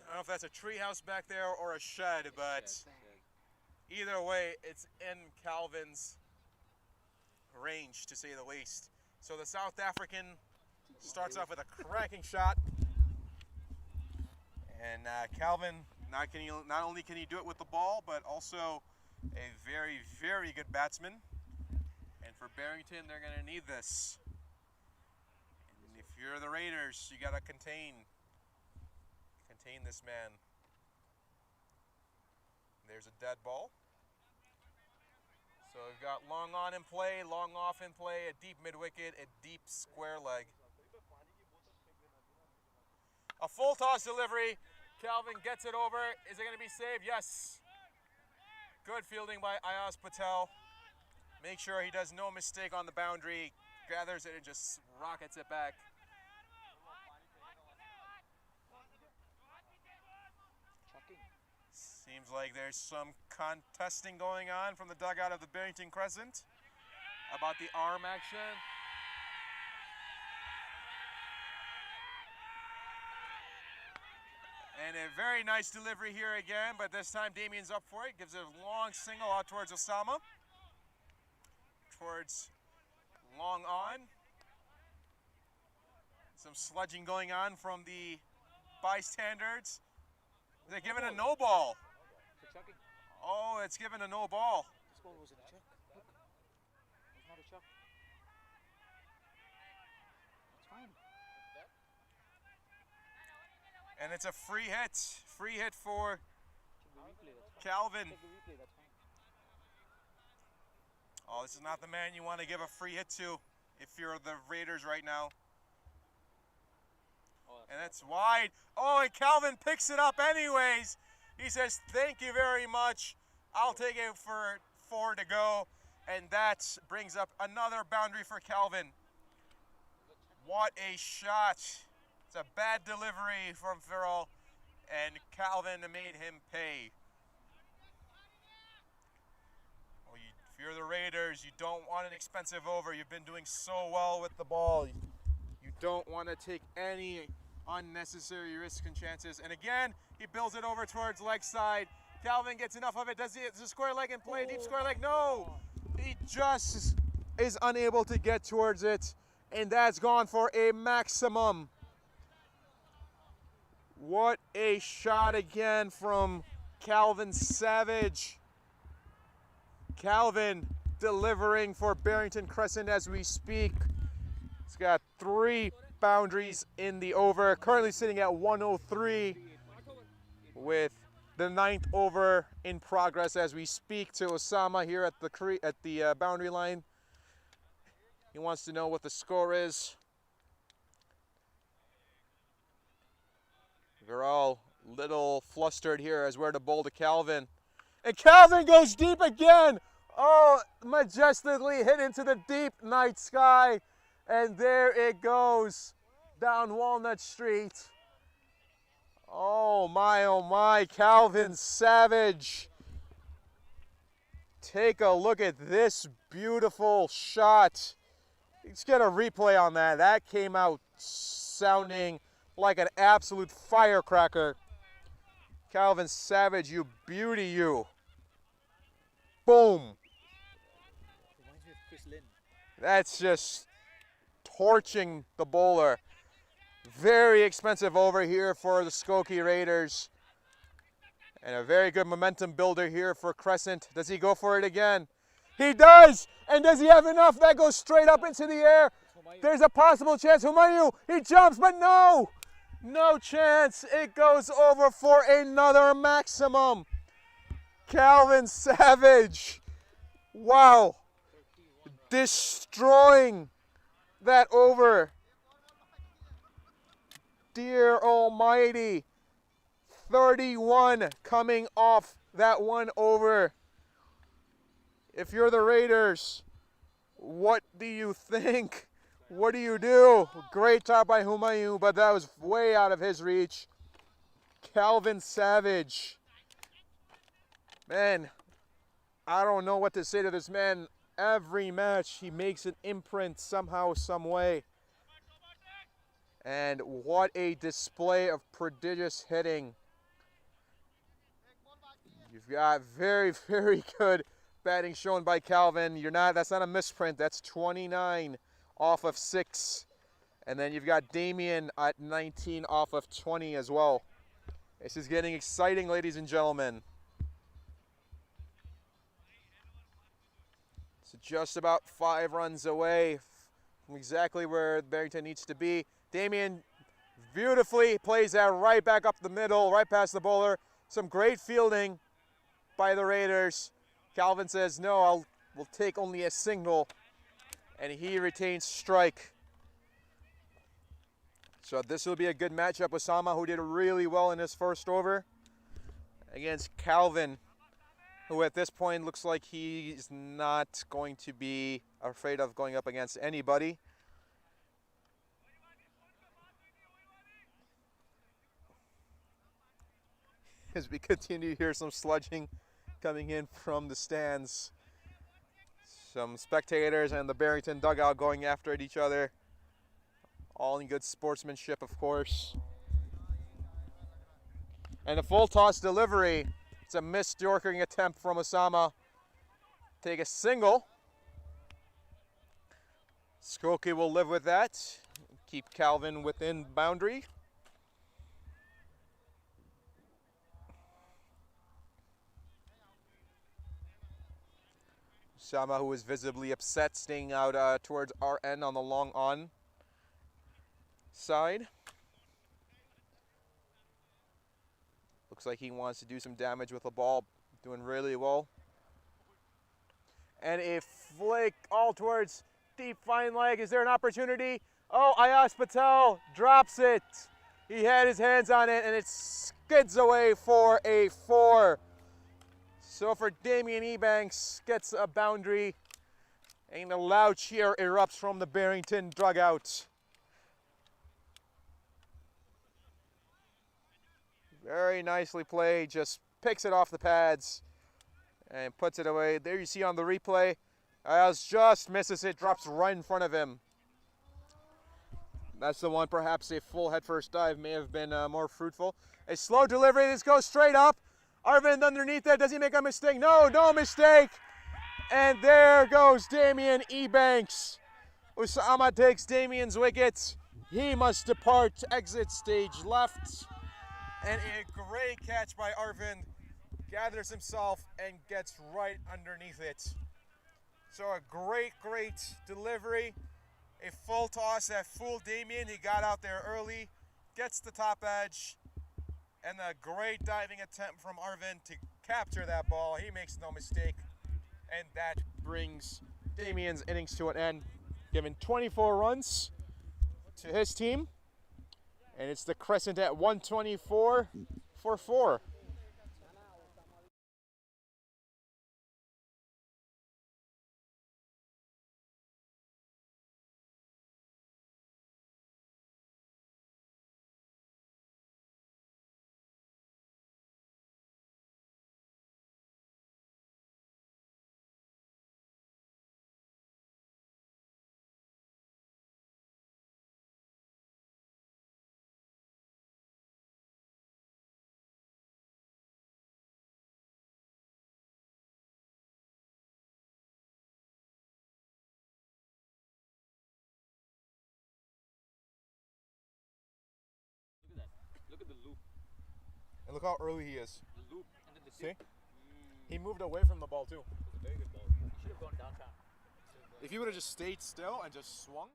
S6: I don't know if that's a treehouse back there or a shed, but either way, it's in Calvin's range, to say the least. So the South African starts off with a cracking shot. And Calvin, not only can he do it with the ball, but also a very, very good batsman. And for Barrington, they're going to need this. And if you're the Raiders, you got to contain this man. There's a dead ball. So we've got long on in play, long off in play, a deep mid-wicket, a deep square leg. A full toss delivery. Calvin gets it over. Is it going to be saved? Yes. Good fielding by Ayaz Patel. Make sure he does no mistake on the boundary. Gathers it and just rockets it back. Seems like there's some contesting going on from the dugout of the Barrington Crescent about the arm action. And a very nice delivery here again, but this time Damien's up for it. Gives it a long single out towards Osama. Towards long on. Some sludging going on from the bystanders. They're giving a no ball. Oh, it's given a no ball.
S1: This ball was in a check. Look. It's not a chuck. It's fine.
S6: And it's a free hit. Free hit for Calvin. Oh, this is not the man you want to give a free hit to if you're the Raiders right now. And that's wide. Oh, and Calvin picks it up anyways. He says, thank you very much. I'll take it for 4 to go. And that brings up another boundary for Calvin. What a shot. It's a bad delivery from Farrell. And Calvin made him pay. Well, if you're the Raiders, you don't want an expensive over. You've been doing so well with the ball. You don't want to take any unnecessary risks and chances. And again, he builds it over towards leg side. Calvin gets enough of it. Does a square leg and play? Deep square leg? No! He just is unable to get towards it. And that's gone for a maximum. What a shot again from Calvin Savage. Calvin delivering for Barrington Crescent as we speak. He's got 3 boundaries in the over, currently sitting at 103 with the 9th over in progress as we speak to Osama here at the boundary line. He wants to know what the score is. We're all a little flustered here as we're to bowl to Calvin. And Calvin goes deep again. Oh, majestically hit into the deep night sky. And there it goes down Walnut Street. Oh my, Calvin Savage. Take a look at this beautiful shot. Let's get a replay on that. That came out sounding like an absolute firecracker. Calvin Savage, you beauty, you. Boom.
S1: Reminds me of Chris Lynn.
S6: That's just torching the bowler. Very expensive over here for the Skokie Raiders. And a very good momentum builder here for Crescent. Does he go for it again? He does! And does he have enough? That goes straight up into the air. There's a possible chance. Humayu, he jumps, but no! No chance. It goes over for another maximum. Calvin Savage. Wow. Destroying that over. Dear almighty. 31 coming off that one over. If you're the Raiders, what do you think? What do you do? Great top by Humayu, but that was way out of his reach. Calvin Savage. Man, I don't know what to say to this man. Every match, he makes an imprint somehow, some way. And what a display of prodigious hitting. You've got very, very good batting shown by Calvin. That's not a misprint. That's 29 off of 6. And then you've got Damien at 19 off of 20 as well. This is getting exciting, ladies and gentlemen. So just about 5 runs away from exactly where Barrington needs to be. Damien beautifully plays that right back up the middle, right past the bowler. Some great fielding by the Raiders. Calvin says, no, we'll take only a single. And he retains strike. So this will be a good matchup. Osama, who did really well in his first over, against Calvin, who at this point looks like he's not going to be afraid of going up against anybody. As we continue to hear some sludging coming in from the stands. Some spectators and the Barrington dugout going after each other. All in good sportsmanship, of course. And a full toss delivery. It's a missed Yorkering attempt from Osama. Take a single. Skokie will live with that. keep Calvin within boundary. Sama, who is visibly upset, staying out towards RN on the long on side. Looks like he wants to do some damage with the ball. Doing really well. And a flick all towards deep fine leg. Is there an opportunity? Oh, Ayaz Patel drops it. He had his hands on it and it skids away for a 4. So for Damien Ebanks, gets a boundary, and a loud cheer erupts from the Barrington dugout. Very nicely played, just picks it off the pads and puts it away. There you see on the replay, Ayaz just misses it, drops right in front of him. That's the one, perhaps a full head first dive may have been more fruitful. A slow delivery, this goes straight up. Arvind underneath it, does he make a mistake? No, no mistake. And there goes Damien Ebanks. Usama takes Damien's wicket. He must depart, exit stage left. And a great catch by Arvind. Gathers himself and gets right underneath it. So a great delivery. A full toss that fooled Damien. He got out there early, gets the top edge. And a great diving attempt from Arvind to capture that ball. He makes no mistake. And that brings Damien's innings to an end, giving 24 runs to his team. And it's the Crescent at 124 for 4.
S1: Look at the loop.
S6: And look how early he is.
S1: The loop and then the
S6: See?
S1: dip.
S6: He moved away from the ball too.
S1: It's a very good ball. He should have gone downtown.
S6: If he would have just stayed still and just swung.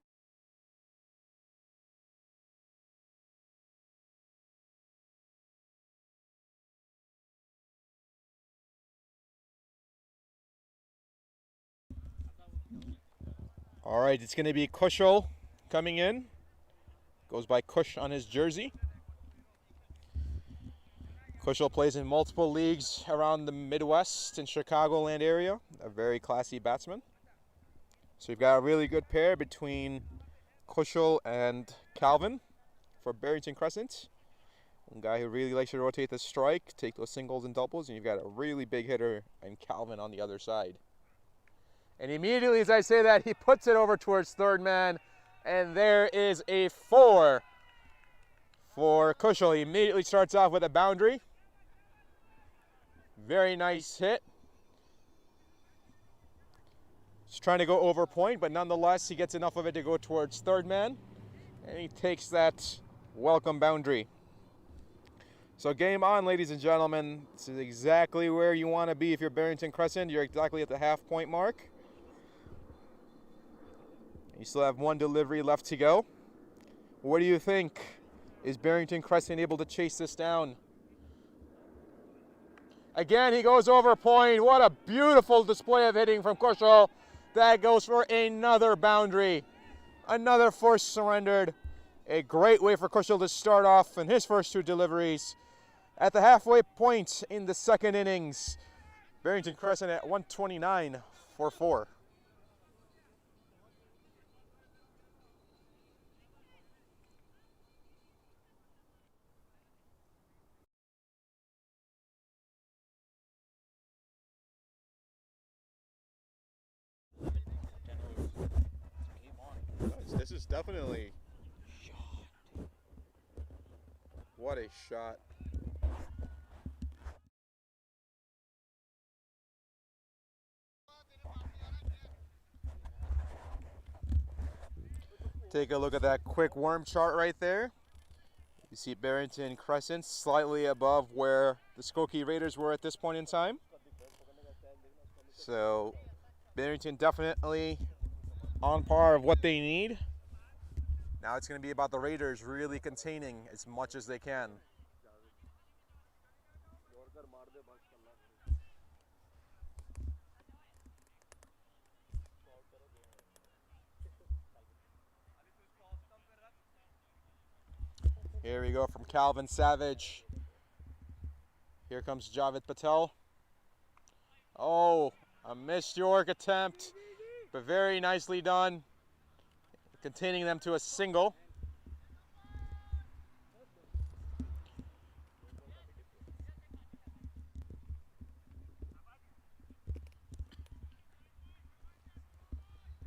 S6: All right, it's going to be Kushal coming in. Goes by Kush on his jersey. Kushal plays in multiple leagues around the Midwest and Chicagoland area. A very classy batsman. So we've got a really good pair between Kushal and Calvin for Barrington Crescent. One guy who really likes to rotate the strike, take those singles and doubles, and you've got a really big hitter and Calvin on the other side. And immediately as I say that, he puts it over towards third man, and there is a 4 for Kushal. He immediately starts off with a boundary. Very nice hit. He's trying to go over point, but nonetheless, he gets enough of it to go towards third man, and he takes that welcome boundary. So game on, ladies and gentlemen. This is exactly where you want to be if you're Barrington Crescent. You're exactly at the half-point mark. You still have one delivery left to go. What do you think? Is Barrington Crescent able to chase this down? Again, he goes over point. What a beautiful display of hitting from Kushal. That goes for another boundary. Another force surrendered. A great way for Kushal to start off in his first 2 deliveries. At the halfway point in the second innings, Barrington Crescent at 129 for 4. This is definitely what a shot. Take a look at that quick worm chart right there. You see Barrington Crescent slightly above where the Skokie Raiders were at this point in time. So Barrington definitely on par of what they need. Now it's going to be about the Raiders really containing as much as they can. Here we go from Calvin Savage. Here comes Javed Patel. Oh, a missed York attempt, but very nicely done. Containing them to a single.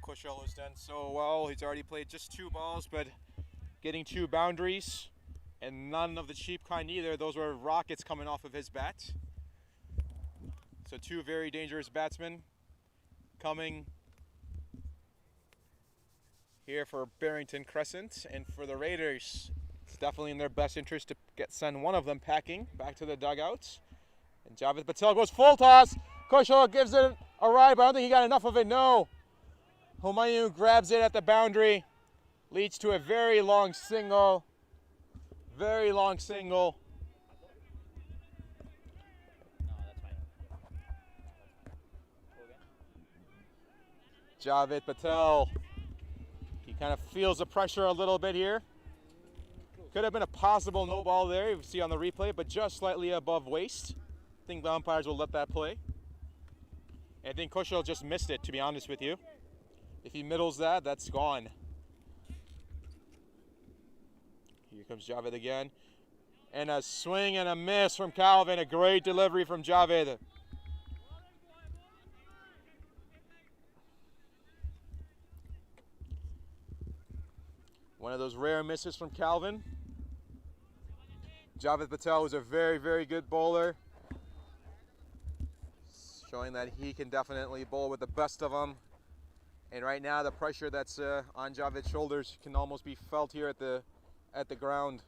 S6: Kushal has done so well. He's already played just 2 balls, but getting 2 boundaries. And none of the cheap kind either. Those were rockets coming off of his bat. So 2 very dangerous batsmen coming here for Barrington Crescent. And for the Raiders, it's definitely in their best interest to send one of them packing back to the dugouts. And Javed Patel goes full toss. Kushal gives it a ride, but I don't think he got enough of it. No. Humayun grabs it at the boundary. Leads to a very long single. Very long single. Javed Patel. He kind of feels the pressure a little bit here. Could have been a possible no ball there, you see on the replay, but just slightly above waist. I think the umpires will let that play. And I think Kushal just missed it, to be honest with you. If he middles that, that's gone. Here comes Javed again. And a swing and a miss from Calvin. A great delivery from Javed. One of those rare misses from Calvin. Javed Patel was a very, very good bowler. Showing that he can definitely bowl with the best of them. And right now the pressure that's on Javed's shoulders can almost be felt here at the ground.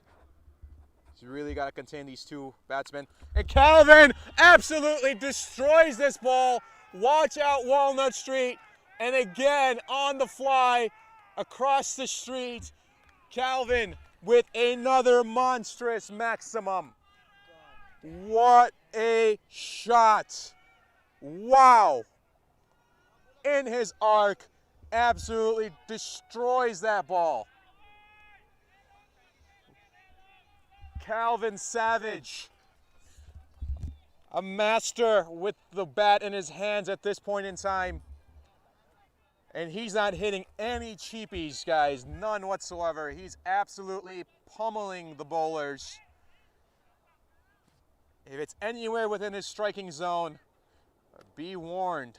S6: He's really got to contain these 2 batsmen. And Calvin absolutely destroys this ball. Watch out Walnut Street. And again on the fly across the street. Calvin with another monstrous maximum. What a shot. Wow. In his arc, absolutely destroys that ball. Calvin Savage, a master with the bat in his hands at this point in time. And he's not hitting any cheapies, guys, none whatsoever. He's absolutely pummeling the bowlers. If it's anywhere within his striking zone, be warned.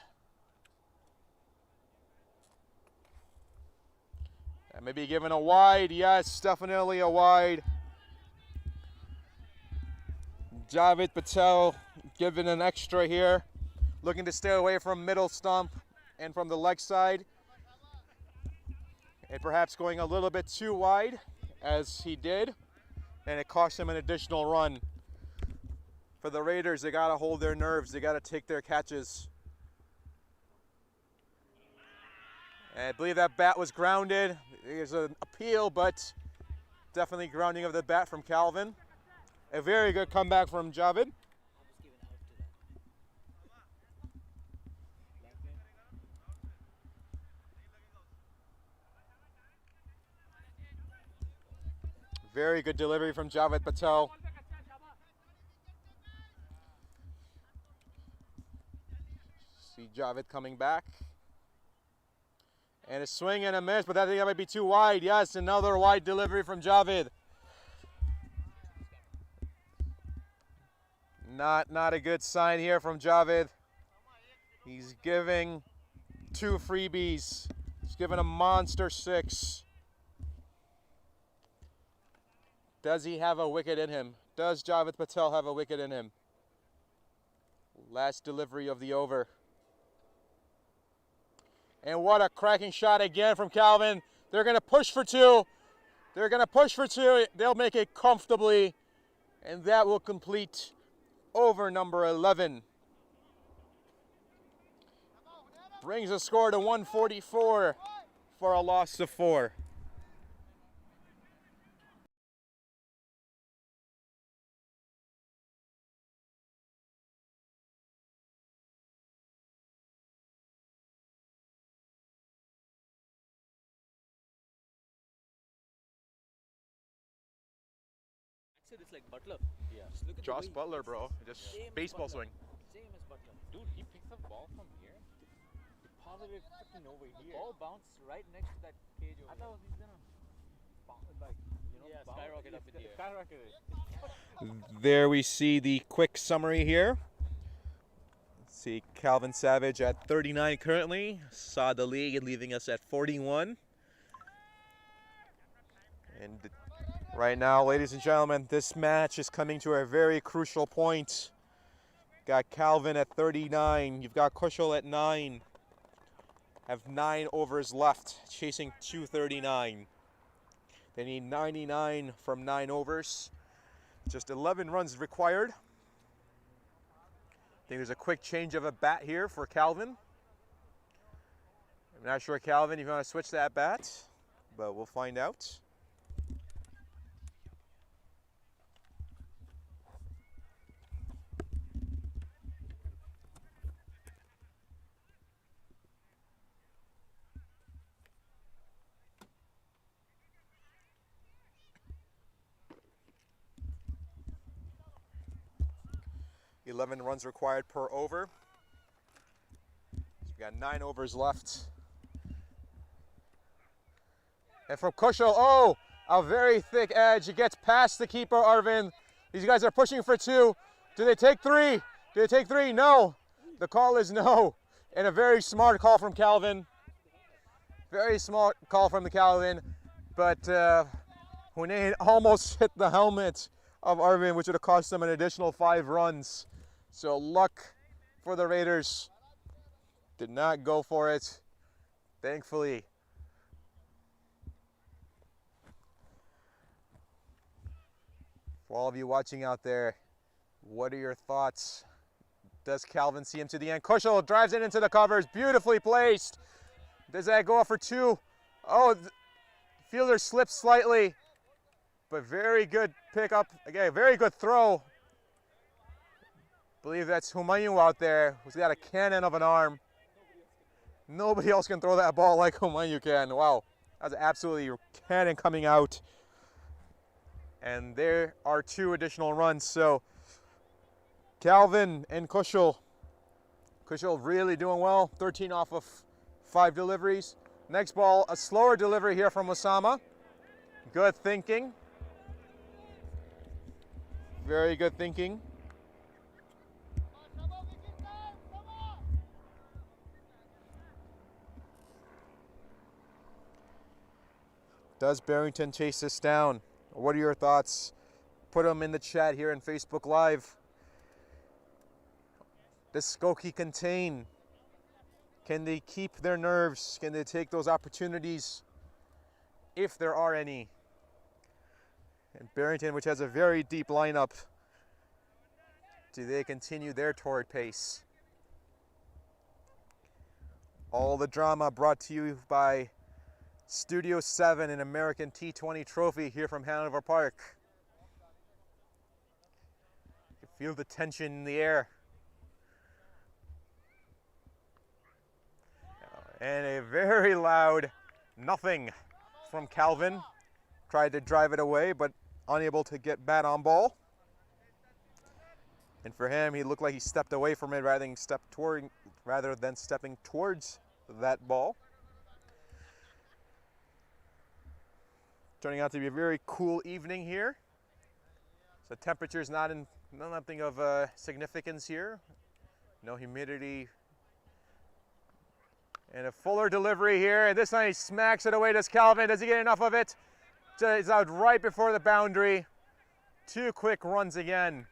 S6: That may be given a wide. Yes, definitely a wide. Javed Patel given an extra here. Looking to stay away from middle stump and from the leg side. And perhaps going a little bit too wide, as he did. And it cost him an additional run. For the Raiders, they got to hold their nerves. They got to take their catches. And I believe that bat was grounded. There's an appeal, but definitely grounding of the bat from Calvin. A very good comeback from Javed. Very good delivery from Javed Patel. See Javed coming back. And a swing and a miss, but I think that might be too wide. Yes, another wide delivery from Javed. Not a good sign here from Javed. He's giving 2 freebies. He's given a monster 6. Does he have a wicket in him? Does Javed Patel have a wicket in him? Last delivery of the over. And what a cracking shot again from Calvin. They're going to push for two. They're going to push for two. They'll make it comfortably, and that will complete over number 11. Brings the score to 144 for a loss of 4.
S1: It's like Butler. Yeah. Look at
S6: Josh Butler, bro. Just baseball swing.
S1: Same as Butler.
S2: Dude, he picks up ball from here. Deposited it freaking over here.
S1: Ball bounced right next to that cage over
S2: I thought he's gonna
S1: skyrocket up in the air.
S2: Skyrocket.
S6: There we see the quick summary here. Let's see, Calvin Savage at 39 currently. Saw the lead leaving us at 41. And right now, ladies and gentlemen, this match is coming to a very crucial point. Got Calvin at 39. You've got Kushal at 9. Have 9 overs left, chasing 239. They need 99 from 9 overs. Just 11 runs required. I think there's a quick change of a bat here for Calvin. I'm not sure, Calvin, if you want to switch that bat, but we'll find out. $11 runs required per over. So we got 9 overs left. And from Kushal, oh, a very thick edge. It gets past the keeper, Arvind. These guys are pushing for 2. Do they take 3? Do they take 3? No. The call is no. And a very smart call from Calvin. Very smart call from the Calvin. But Hunain almost hit the helmet of Arvind, which would have cost them an additional 5 runs. So luck for the Raiders. Did not go for it, thankfully. For all of you watching out there, what are your thoughts? Does Calvin see him to the end? Kushal drives it into the covers, beautifully placed. Does that go off for 2? Oh, the fielder slips slightly, but very good pickup. Again, very good throw. I believe that's Humayun out there, who's got a cannon of an arm. Nobody else can throw that ball like Humayun can. Wow, that's absolutely cannon coming out. And there are 2 additional runs. So Calvin and Kushal. Kushal really doing well, 13 off of 5 deliveries. Next ball, a slower delivery here from Osama. Good thinking. Very good thinking. Does Barrington chase this down? What are your thoughts? Put them in the chat here in Facebook Live. Does Skokie contain? Can they keep their nerves? Can they take those opportunities, if there are any? And Barrington, which has a very deep lineup, do they continue their torrid pace? All the drama brought to you by Studio 7, an American T20 trophy here from Hanover Park. You can feel the tension in the air. And a very loud nothing from Calvin. Tried to drive it away, but unable to get bat on ball. And for him, he looked like he stepped away from it rather than stepping towards that ball. Turning out to be a very cool evening here. So temperature's nothing of significance here. No humidity. And a fuller delivery here. And this time he smacks it away. Does Calvin? Does he get enough of it? It's out right before the boundary. 2 quick runs again.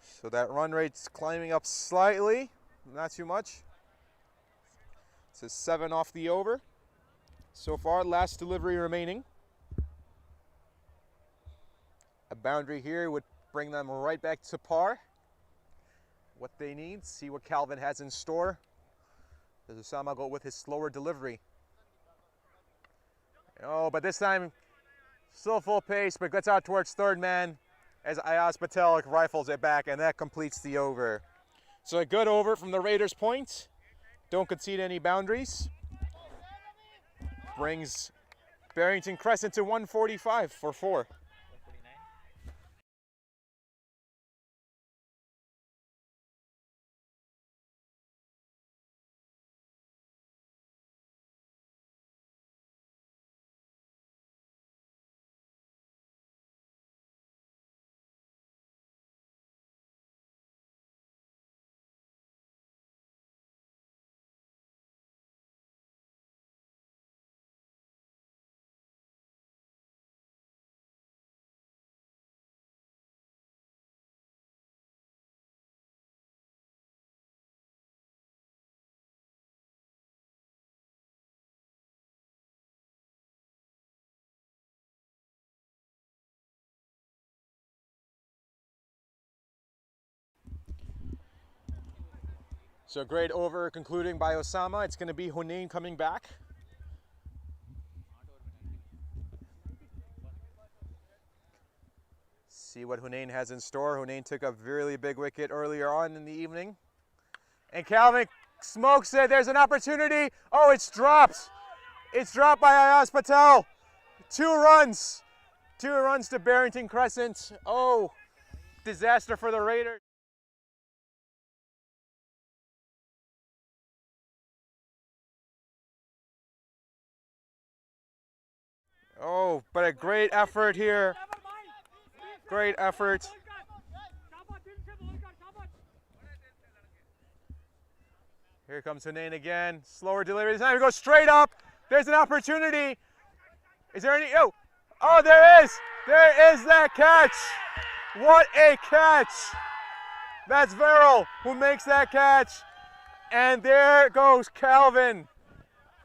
S6: So that run rate's climbing up slightly. not too much. It's a 7 off the over. So far, last delivery remaining. A boundary here would bring them right back to par. What they need, see what Calvin has in store. Does Osama go with his slower delivery? Oh, but this time, still full pace, but gets out towards third man as Ayaz Patel rifles it back, and that completes the over. So a good over from the Raiders' point. Don't concede any boundaries. Brings Barrington Crescent to 145 for 4. So great over concluding by Osama. It's going to be Hunain coming back. See what Hunain has in store. Hunain took a really big wicket earlier on in the evening. And Calvin smokes it. There's an opportunity. Oh, it's dropped. It's dropped by Ayaz Patel. 2 runs. 2 runs to Barrington Crescent. Oh, disaster for the Raiders. Oh, but a great effort here. Great effort. Here comes Hunain again. Slower delivery. This time he goes straight up. There's an opportunity. Is there any? Oh, oh, there is. There is that catch. What a catch. That's Verrill who makes that catch. And there goes Calvin.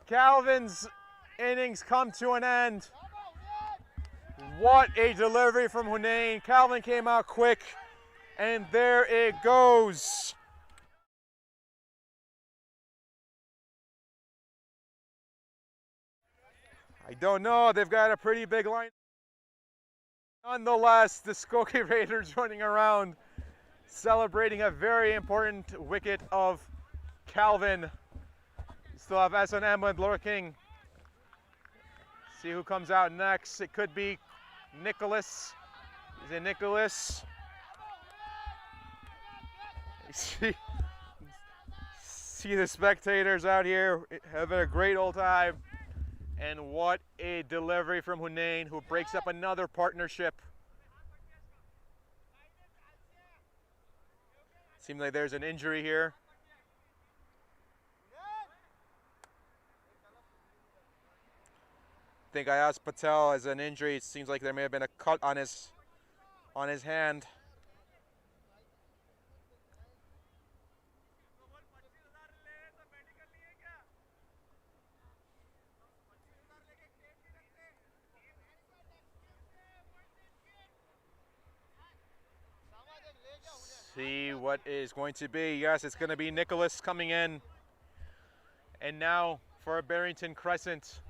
S6: Calvin's innings come to an end. What a delivery from Hunain. Calvin came out quick, and there it goes. I don't know, they've got a pretty big line. Nonetheless, the Skokie Raiders running around, celebrating a very important wicket of Calvin. Still have Eson Ahmed lurking. See who comes out next. It could be Nicholas. Is it Nicholas? See the spectators out here having a great old time. And what a delivery from Hunain, who breaks up another partnership. Seems like there's an injury here. I think Ayaz Patel has an injury. It seems like there may have been a cut on his hand. See what is going to be. Yes, it's going to be Nicholas coming in. And now for Barrington Crescent.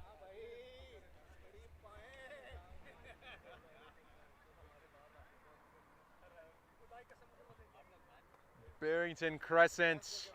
S6: Barrington Crescent.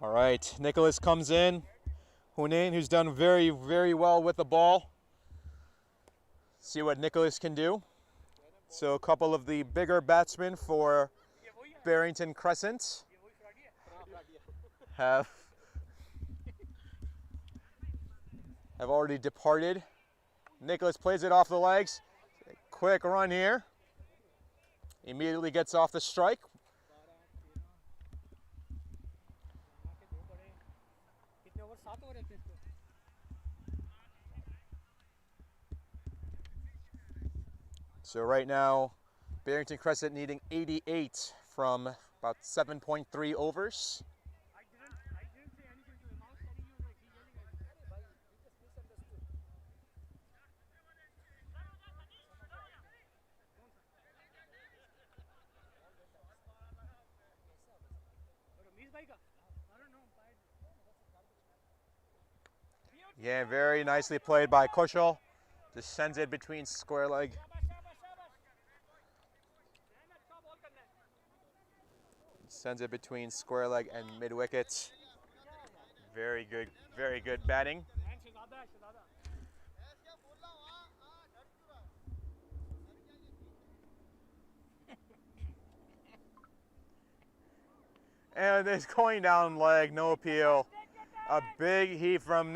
S6: All right, Nicholas comes in. Hunain, who's done very, very well with the ball. See what Nicholas can do. So a couple of the bigger batsmen for Barrington Crescent have already departed. Nicholas plays it off the legs. Quick run here. Immediately gets off the strike. So right now, Barrington Crescent needing 88 from about 7.3 overs. Yeah, very nicely played by Kushal. Just sends it between square leg. Sends it between square leg and mid wicket. Very good batting. And it's going down leg, no appeal. A big heave from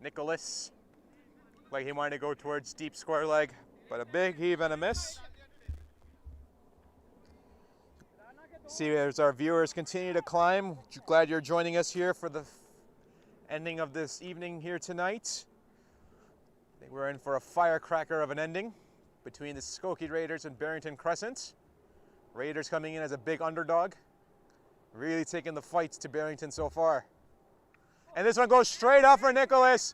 S6: Nicholas. Like he wanted to go towards deep square leg, but a big heave and a miss. See, as our viewers continue to climb, glad you're joining us here for the ending of this evening here tonight. I think we're in for a firecracker of an ending between the Skokie Raiders and Barrington Crescent. Raiders coming in as a big underdog, really taking the fights to Barrington so far. And this one goes straight up for Nicholas.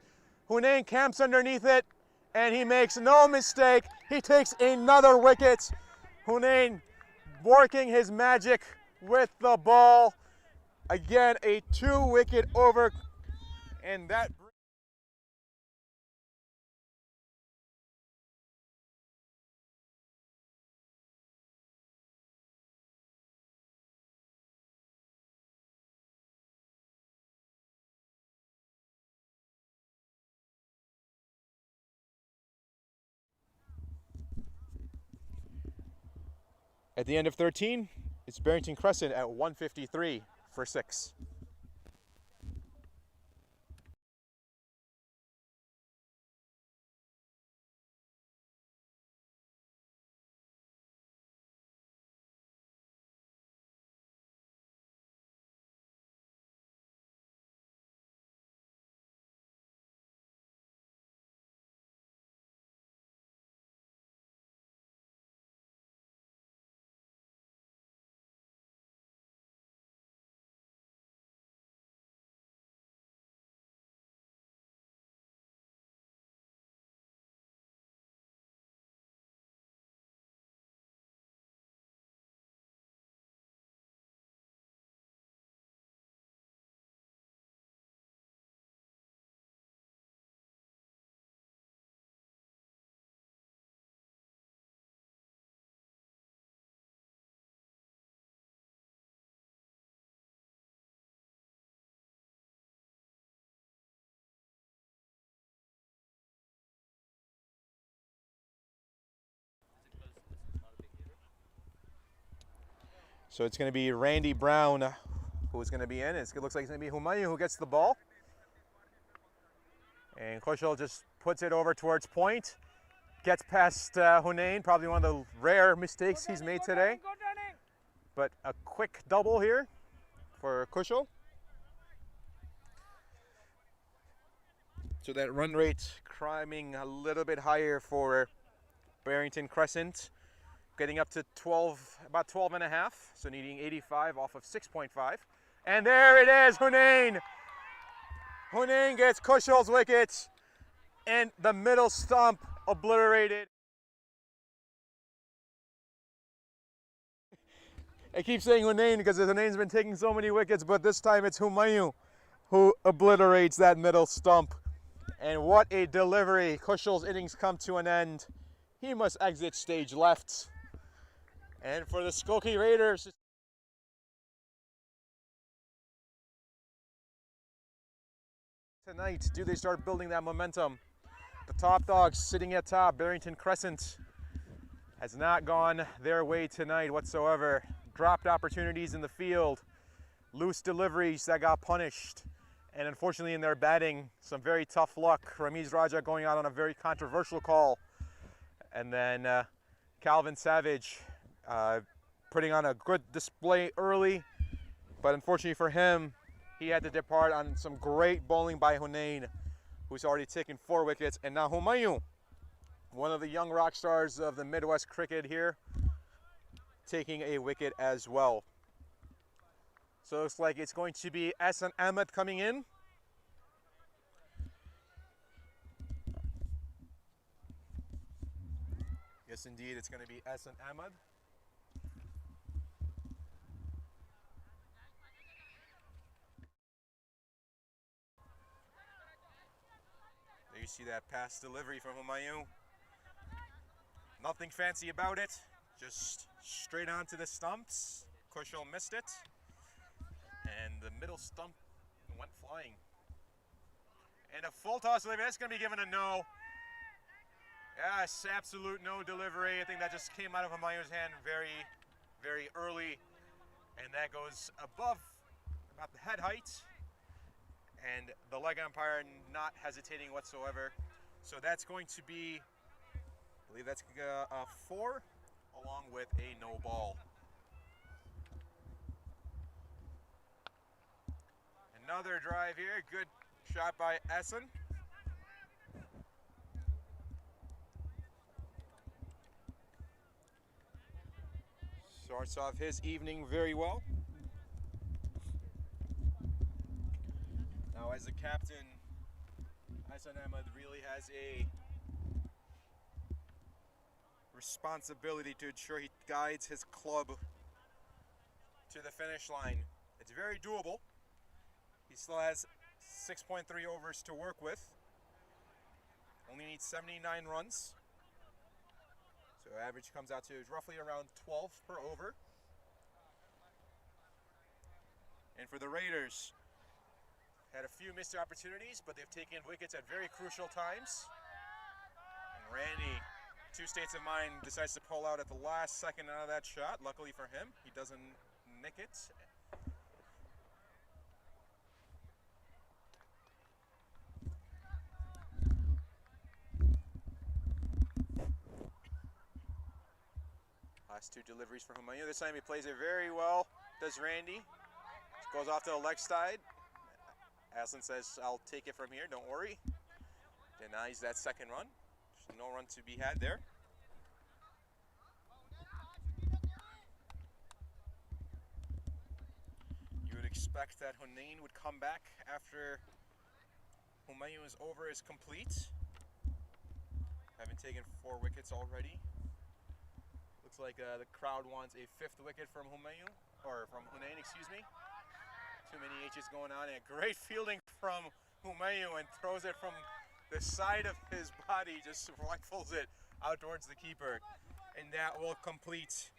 S6: Hunain camps underneath it, and he makes no mistake. He takes another wicket. Hunain working his magic with the ball. Again, a 2-wicket over, and that at the end of 13, it's Barrington Crescent at 153 for 6. So it's going to be Randy Brown who is going to be in. It looks like it's going to be Humayun who gets the ball. And Kushal just puts it over towards point. Gets past Hunain, probably one of the rare mistakes he's made today. But a quick double here for Kushal. So that run rate climbing a little bit higher for Barrington Crescent. Getting up to 12, about 12 and a half, so needing 85 off of 6.5. And there it is, Hunain. Hunain gets Kushal's wicket, and the middle stump obliterated. I keep saying Hunain because Hunain's been taking so many wickets, but this time it's Humayun who obliterates that middle stump. And what a delivery. Kushal's innings come to an end. He must exit stage left. And for the Skokie Raiders, tonight? Do they start building that momentum? The top dogs sitting at top, Barrington Crescent, has not gone their way tonight whatsoever. Dropped opportunities in the field, loose deliveries that got punished, and unfortunately in their batting, some very tough luck. Ramiz Raja going out on a very controversial call, and then Calvin Savage putting on a good display early, but unfortunately for him, he had to depart on some great bowling by Hunain, who's already taken 4 wickets, and now Humayun, one of the young rock stars of the Midwest cricket here, taking a wicket as well. So it looks like it's going to be Ahsan Ahmed coming in. Yes, indeed, it's going to be Ahsan Ahmed. There you see that pass delivery from Humayun. Nothing fancy about it, just straight onto the stumps. Kushal missed it, and the middle stump went flying. And a full toss delivery, that's going to be given a no. Yes, absolute no delivery. I think that just came out of Humayun's hand very, very early, and that goes above about the head height, and the leg umpire not hesitating whatsoever. So that's going to be, I believe that's a 4, along with a no ball. Another drive here, good shot by Ahsan. Starts off his evening very well. Now as the captain, Ahsan Ahmed really has a responsibility to ensure he guides his club to the finish line. It's very doable. He still has 6.3 overs to work with. Only needs 79 runs. So average comes out to roughly around 12 per over. And for the Raiders, had a few missed opportunities, but they've taken wickets at very crucial times. And Randy, 2 states of mind, decides to pull out at the last second out of that shot. Luckily for him, he doesn't nick it. Last 2 deliveries for Humayun. This time he plays it very well, does Randy. Goes off to the leg side. Ahsan says, I'll take it from here, don't worry. Denies that second run. There's no run to be had there. You would expect that Hunain would come back after Humayun's over is complete. Having taken 4 wickets already. Looks like the crowd wants a 5th wicket from Humayun, or from Hunain, excuse me. Too many H's going on, and a great fielding from Humayun, and throws it from the side of his body, just rifles it out towards the keeper. And that will complete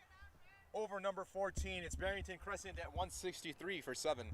S6: over number 14. It's Barrington Crescent at 163 for 7.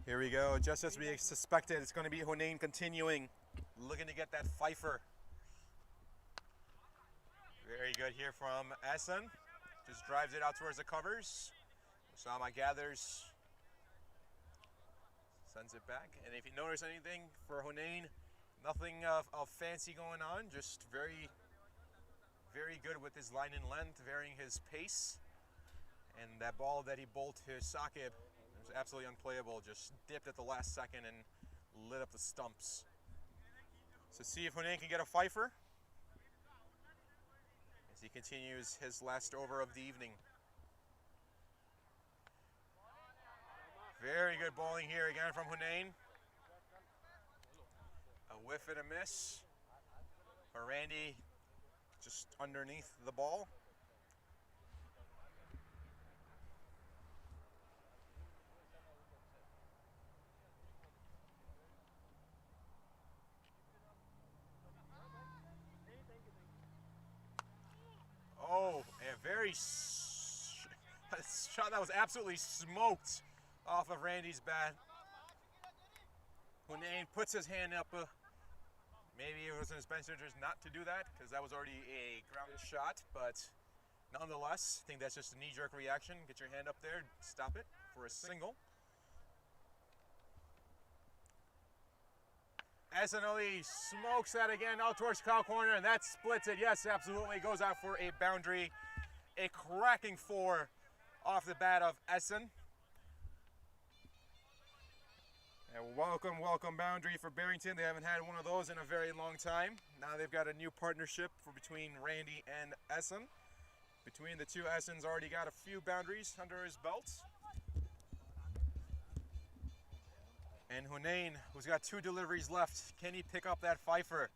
S6: Here we go, just as we suspected, it's going to be Hunain continuing, looking to get that fifer. Very good here from Ahsan, just drives it out towards the covers. Osama gathers, sends it back, and if you notice anything for Hunain, nothing of fancy going on, just very, very good with his line and length, varying his pace. And that ball that he bowled to Sakib, absolutely unplayable, just dipped at the last second and lit up the stumps. So see if Hunain can get a fifer. he continues his last over of the evening. Very good bowling here again from Hunain. A whiff and a miss. For Randy, just underneath the ball. Oh, a very shot that was absolutely smoked off of Randy's bat. Hunain puts his hand up. Maybe it was in his best interest not to do that because that was already a grounded shot, but nonetheless, I think that's just a knee-jerk reaction. Get your hand up there, stop it for a single. SNLE smokes that again out towards cow corner, and that splits it. Yes, absolutely. Goes out for a boundary. A cracking 4 off the bat of Essen. And welcome boundary for Barrington. They haven't had one of those in a very long time. Now they've got a new partnership between Randy and Essen. Between the two, Essen's already got a few boundaries under his belt. And Hunain, who's got 2 deliveries left, can he pick up that fifer?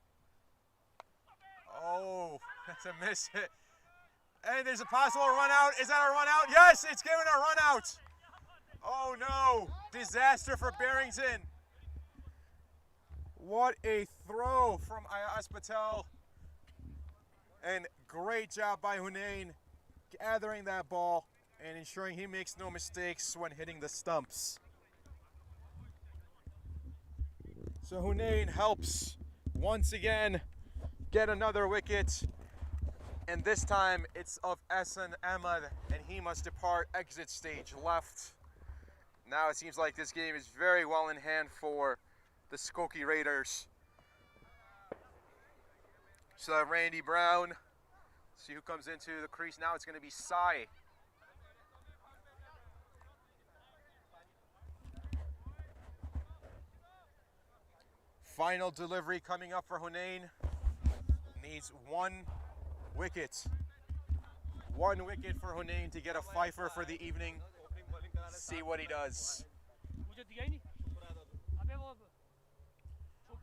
S6: Oh, that's a miss hit. And there's a possible run out. Is that a run out? Yes, it's given a run out. Oh no, disaster for Barrington. What a throw from Ayaz Patel. And great job by Hunain gathering that ball and ensuring he makes no mistakes when hitting the stumps. So Hunain helps once again get another wicket, and this time it's of Essen Ahmed, and he must depart exit stage left. Now it seems like this game is very well in hand for the Skokie Raiders. So Randy Brown, see who comes into the crease now. It's going to be Sai. Final delivery coming up for Hunain. Needs 1 wicket. 1 wicket for Hunain to get a fifer for the evening. See what he does.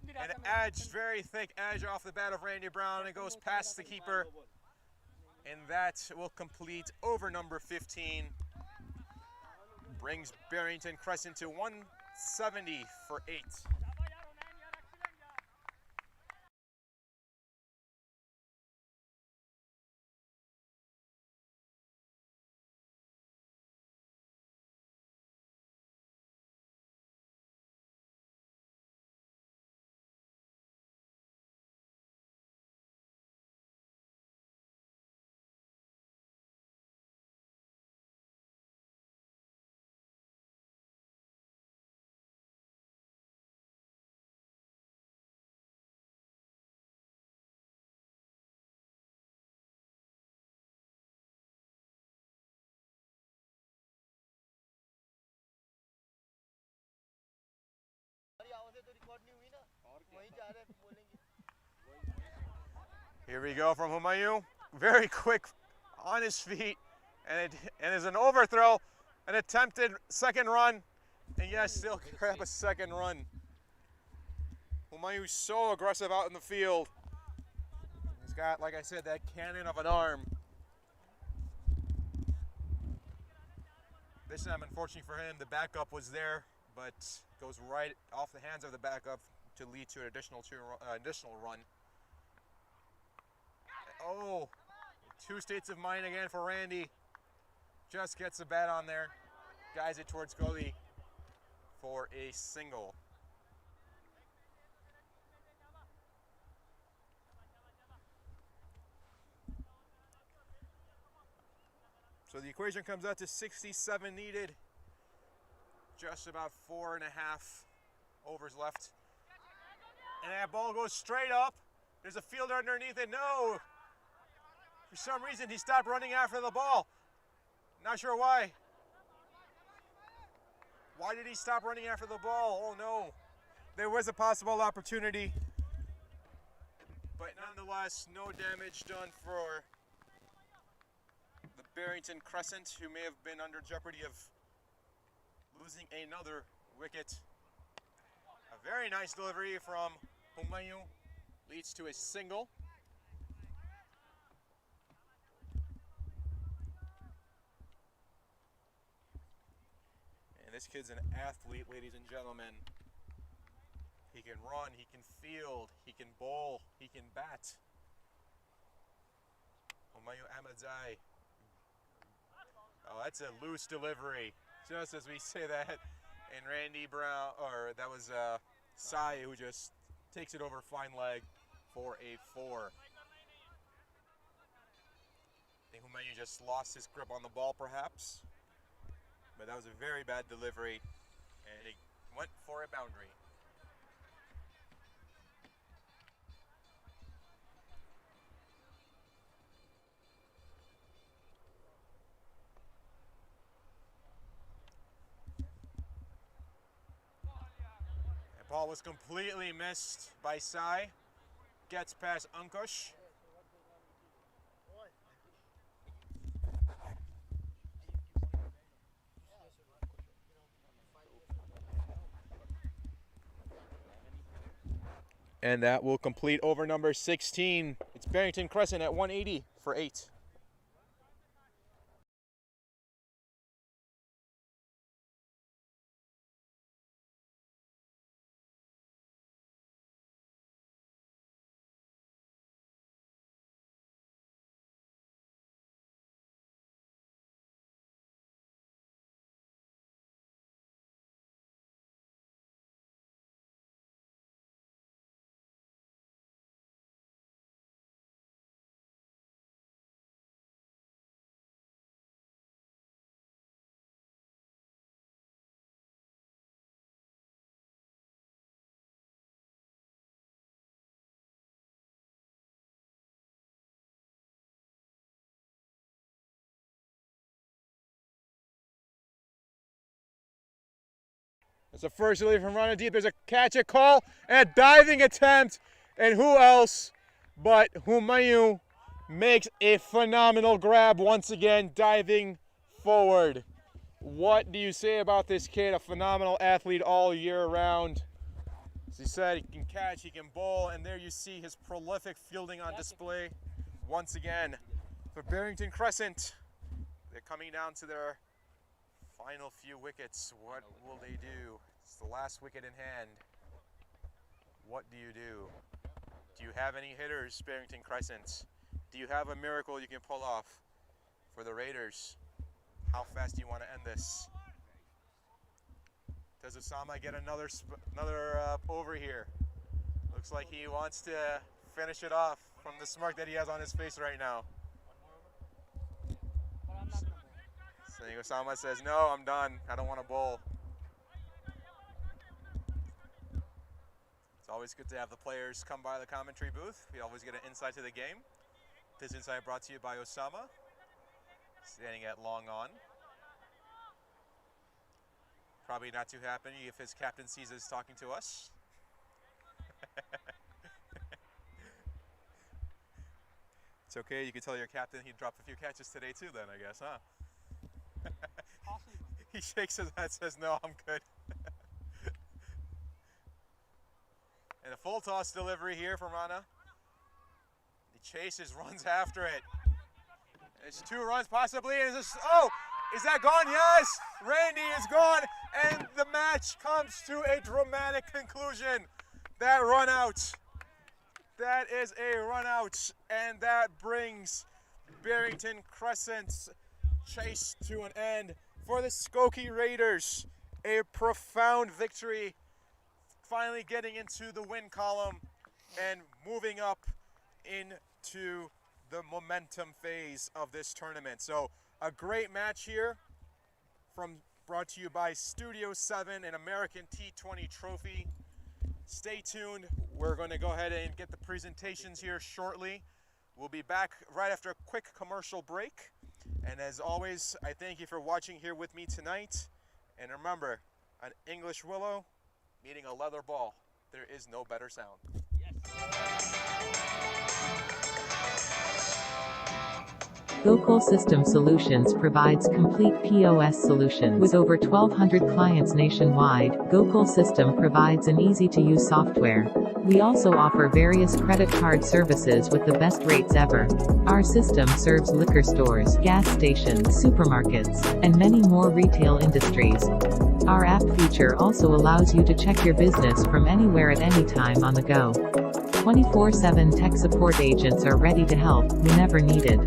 S6: An edge, very thick edge off the bat of Randy Brown. It goes past the keeper. And that will complete over number 15. Brings Barrington Crescent to 170 for 8. Here we go from Humayun. Very quick on his feet, and it's an overthrow, an attempted second run, and yes, still grab a second run. Humayun's so aggressive out in the field. He's got, like I said, that cannon of an arm. This time, unfortunately for him, the backup was there, but goes right off the hands of the backup to lead to an additional run. Oh, 2 states of mind again for Randy. Just gets the bat on there, guides it towards goalie for a single. So the equation comes out to 67 needed. Just about 4.5 overs left. And that ball goes straight up. There's a fielder underneath it. No! For some reason, he stopped running after the ball. Not sure why. Why did he stop running after the ball? Oh no. There was a possible opportunity. But nonetheless, no damage done for Barrington Crescent, who may have been under jeopardy of losing another wicket. A very nice delivery from Humayun leads to a single. And this kid's an athlete, ladies and gentlemen. He can run, he can field, he can bowl, he can bat. Humayun Ahmadzai. Oh, that's a loose delivery. Just as we say that. And Randy Brown, or that was Sai, who just takes it over fine leg for a 4. I think Humayun just lost his grip on the ball, perhaps. But that was a very bad delivery, and it went for a boundary. Ball was completely missed by Sai. Gets past Ankush. And that will complete over number 16. It's Barrington Crescent at 180 for 8. It's a first delivery from Rana Deep. There's a catch, a call, and a diving attempt. And who else but Humayun makes a phenomenal grab once again, diving forward. What do you say about this kid? A phenomenal athlete all year round. As he said, he can catch, he can bowl, and there you see his prolific fielding on display once again for Barrington Crescent. They're coming down to their final few wickets. What will they do? It's the last wicket in hand. What do you do? Do you have any hitters, Barrington Crescent? Do you have a miracle you can pull off for the Raiders? How fast do you want to end this? Does Osama get another over here? Looks like he wants to finish it off from the smirk that he has on his face right now. So Osama says, no, I'm done. I don't want to bowl. It's always good to have the players come by the commentary booth. We always get an insight to the game. This insight brought to you by Osama, standing at long on. Probably not too happy if his captain sees us talking to us. It's okay, you can tell your captain he dropped a few catches today too then, I guess, huh? He shakes his head, says, no, I'm good. And a full toss delivery here from Rana. He chases, runs after it. It's 2 runs possibly, and it's just, oh! Is that gone? Yes! Randy is gone, and the match comes to a dramatic conclusion. That run out. That is a run out, and that brings Barrington Crescent's chase to an end for the Skokie Raiders. A profound victory, finally getting into the win column and moving up into the momentum phase of this tournament. So a great match here brought to you by Studio 7 and American T20 Trophy. Stay tuned. We're going to go ahead and get the presentations here shortly. We'll be back right after a quick commercial break. And as always, I thank you for watching here with me tonight. And remember, an English willow meeting a leather ball, there is no better sound. Yes.
S7: Gokul System Solutions provides complete POS solutions. With over 1,200 clients nationwide, Gokul System provides an easy-to-use software. We also offer various credit card services with the best rates ever. Our system serves liquor stores, gas stations, supermarkets, and many more retail industries. Our app feature also allows you to check your business from anywhere at any time on the go. 24/7 tech support agents are ready to help whenever needed.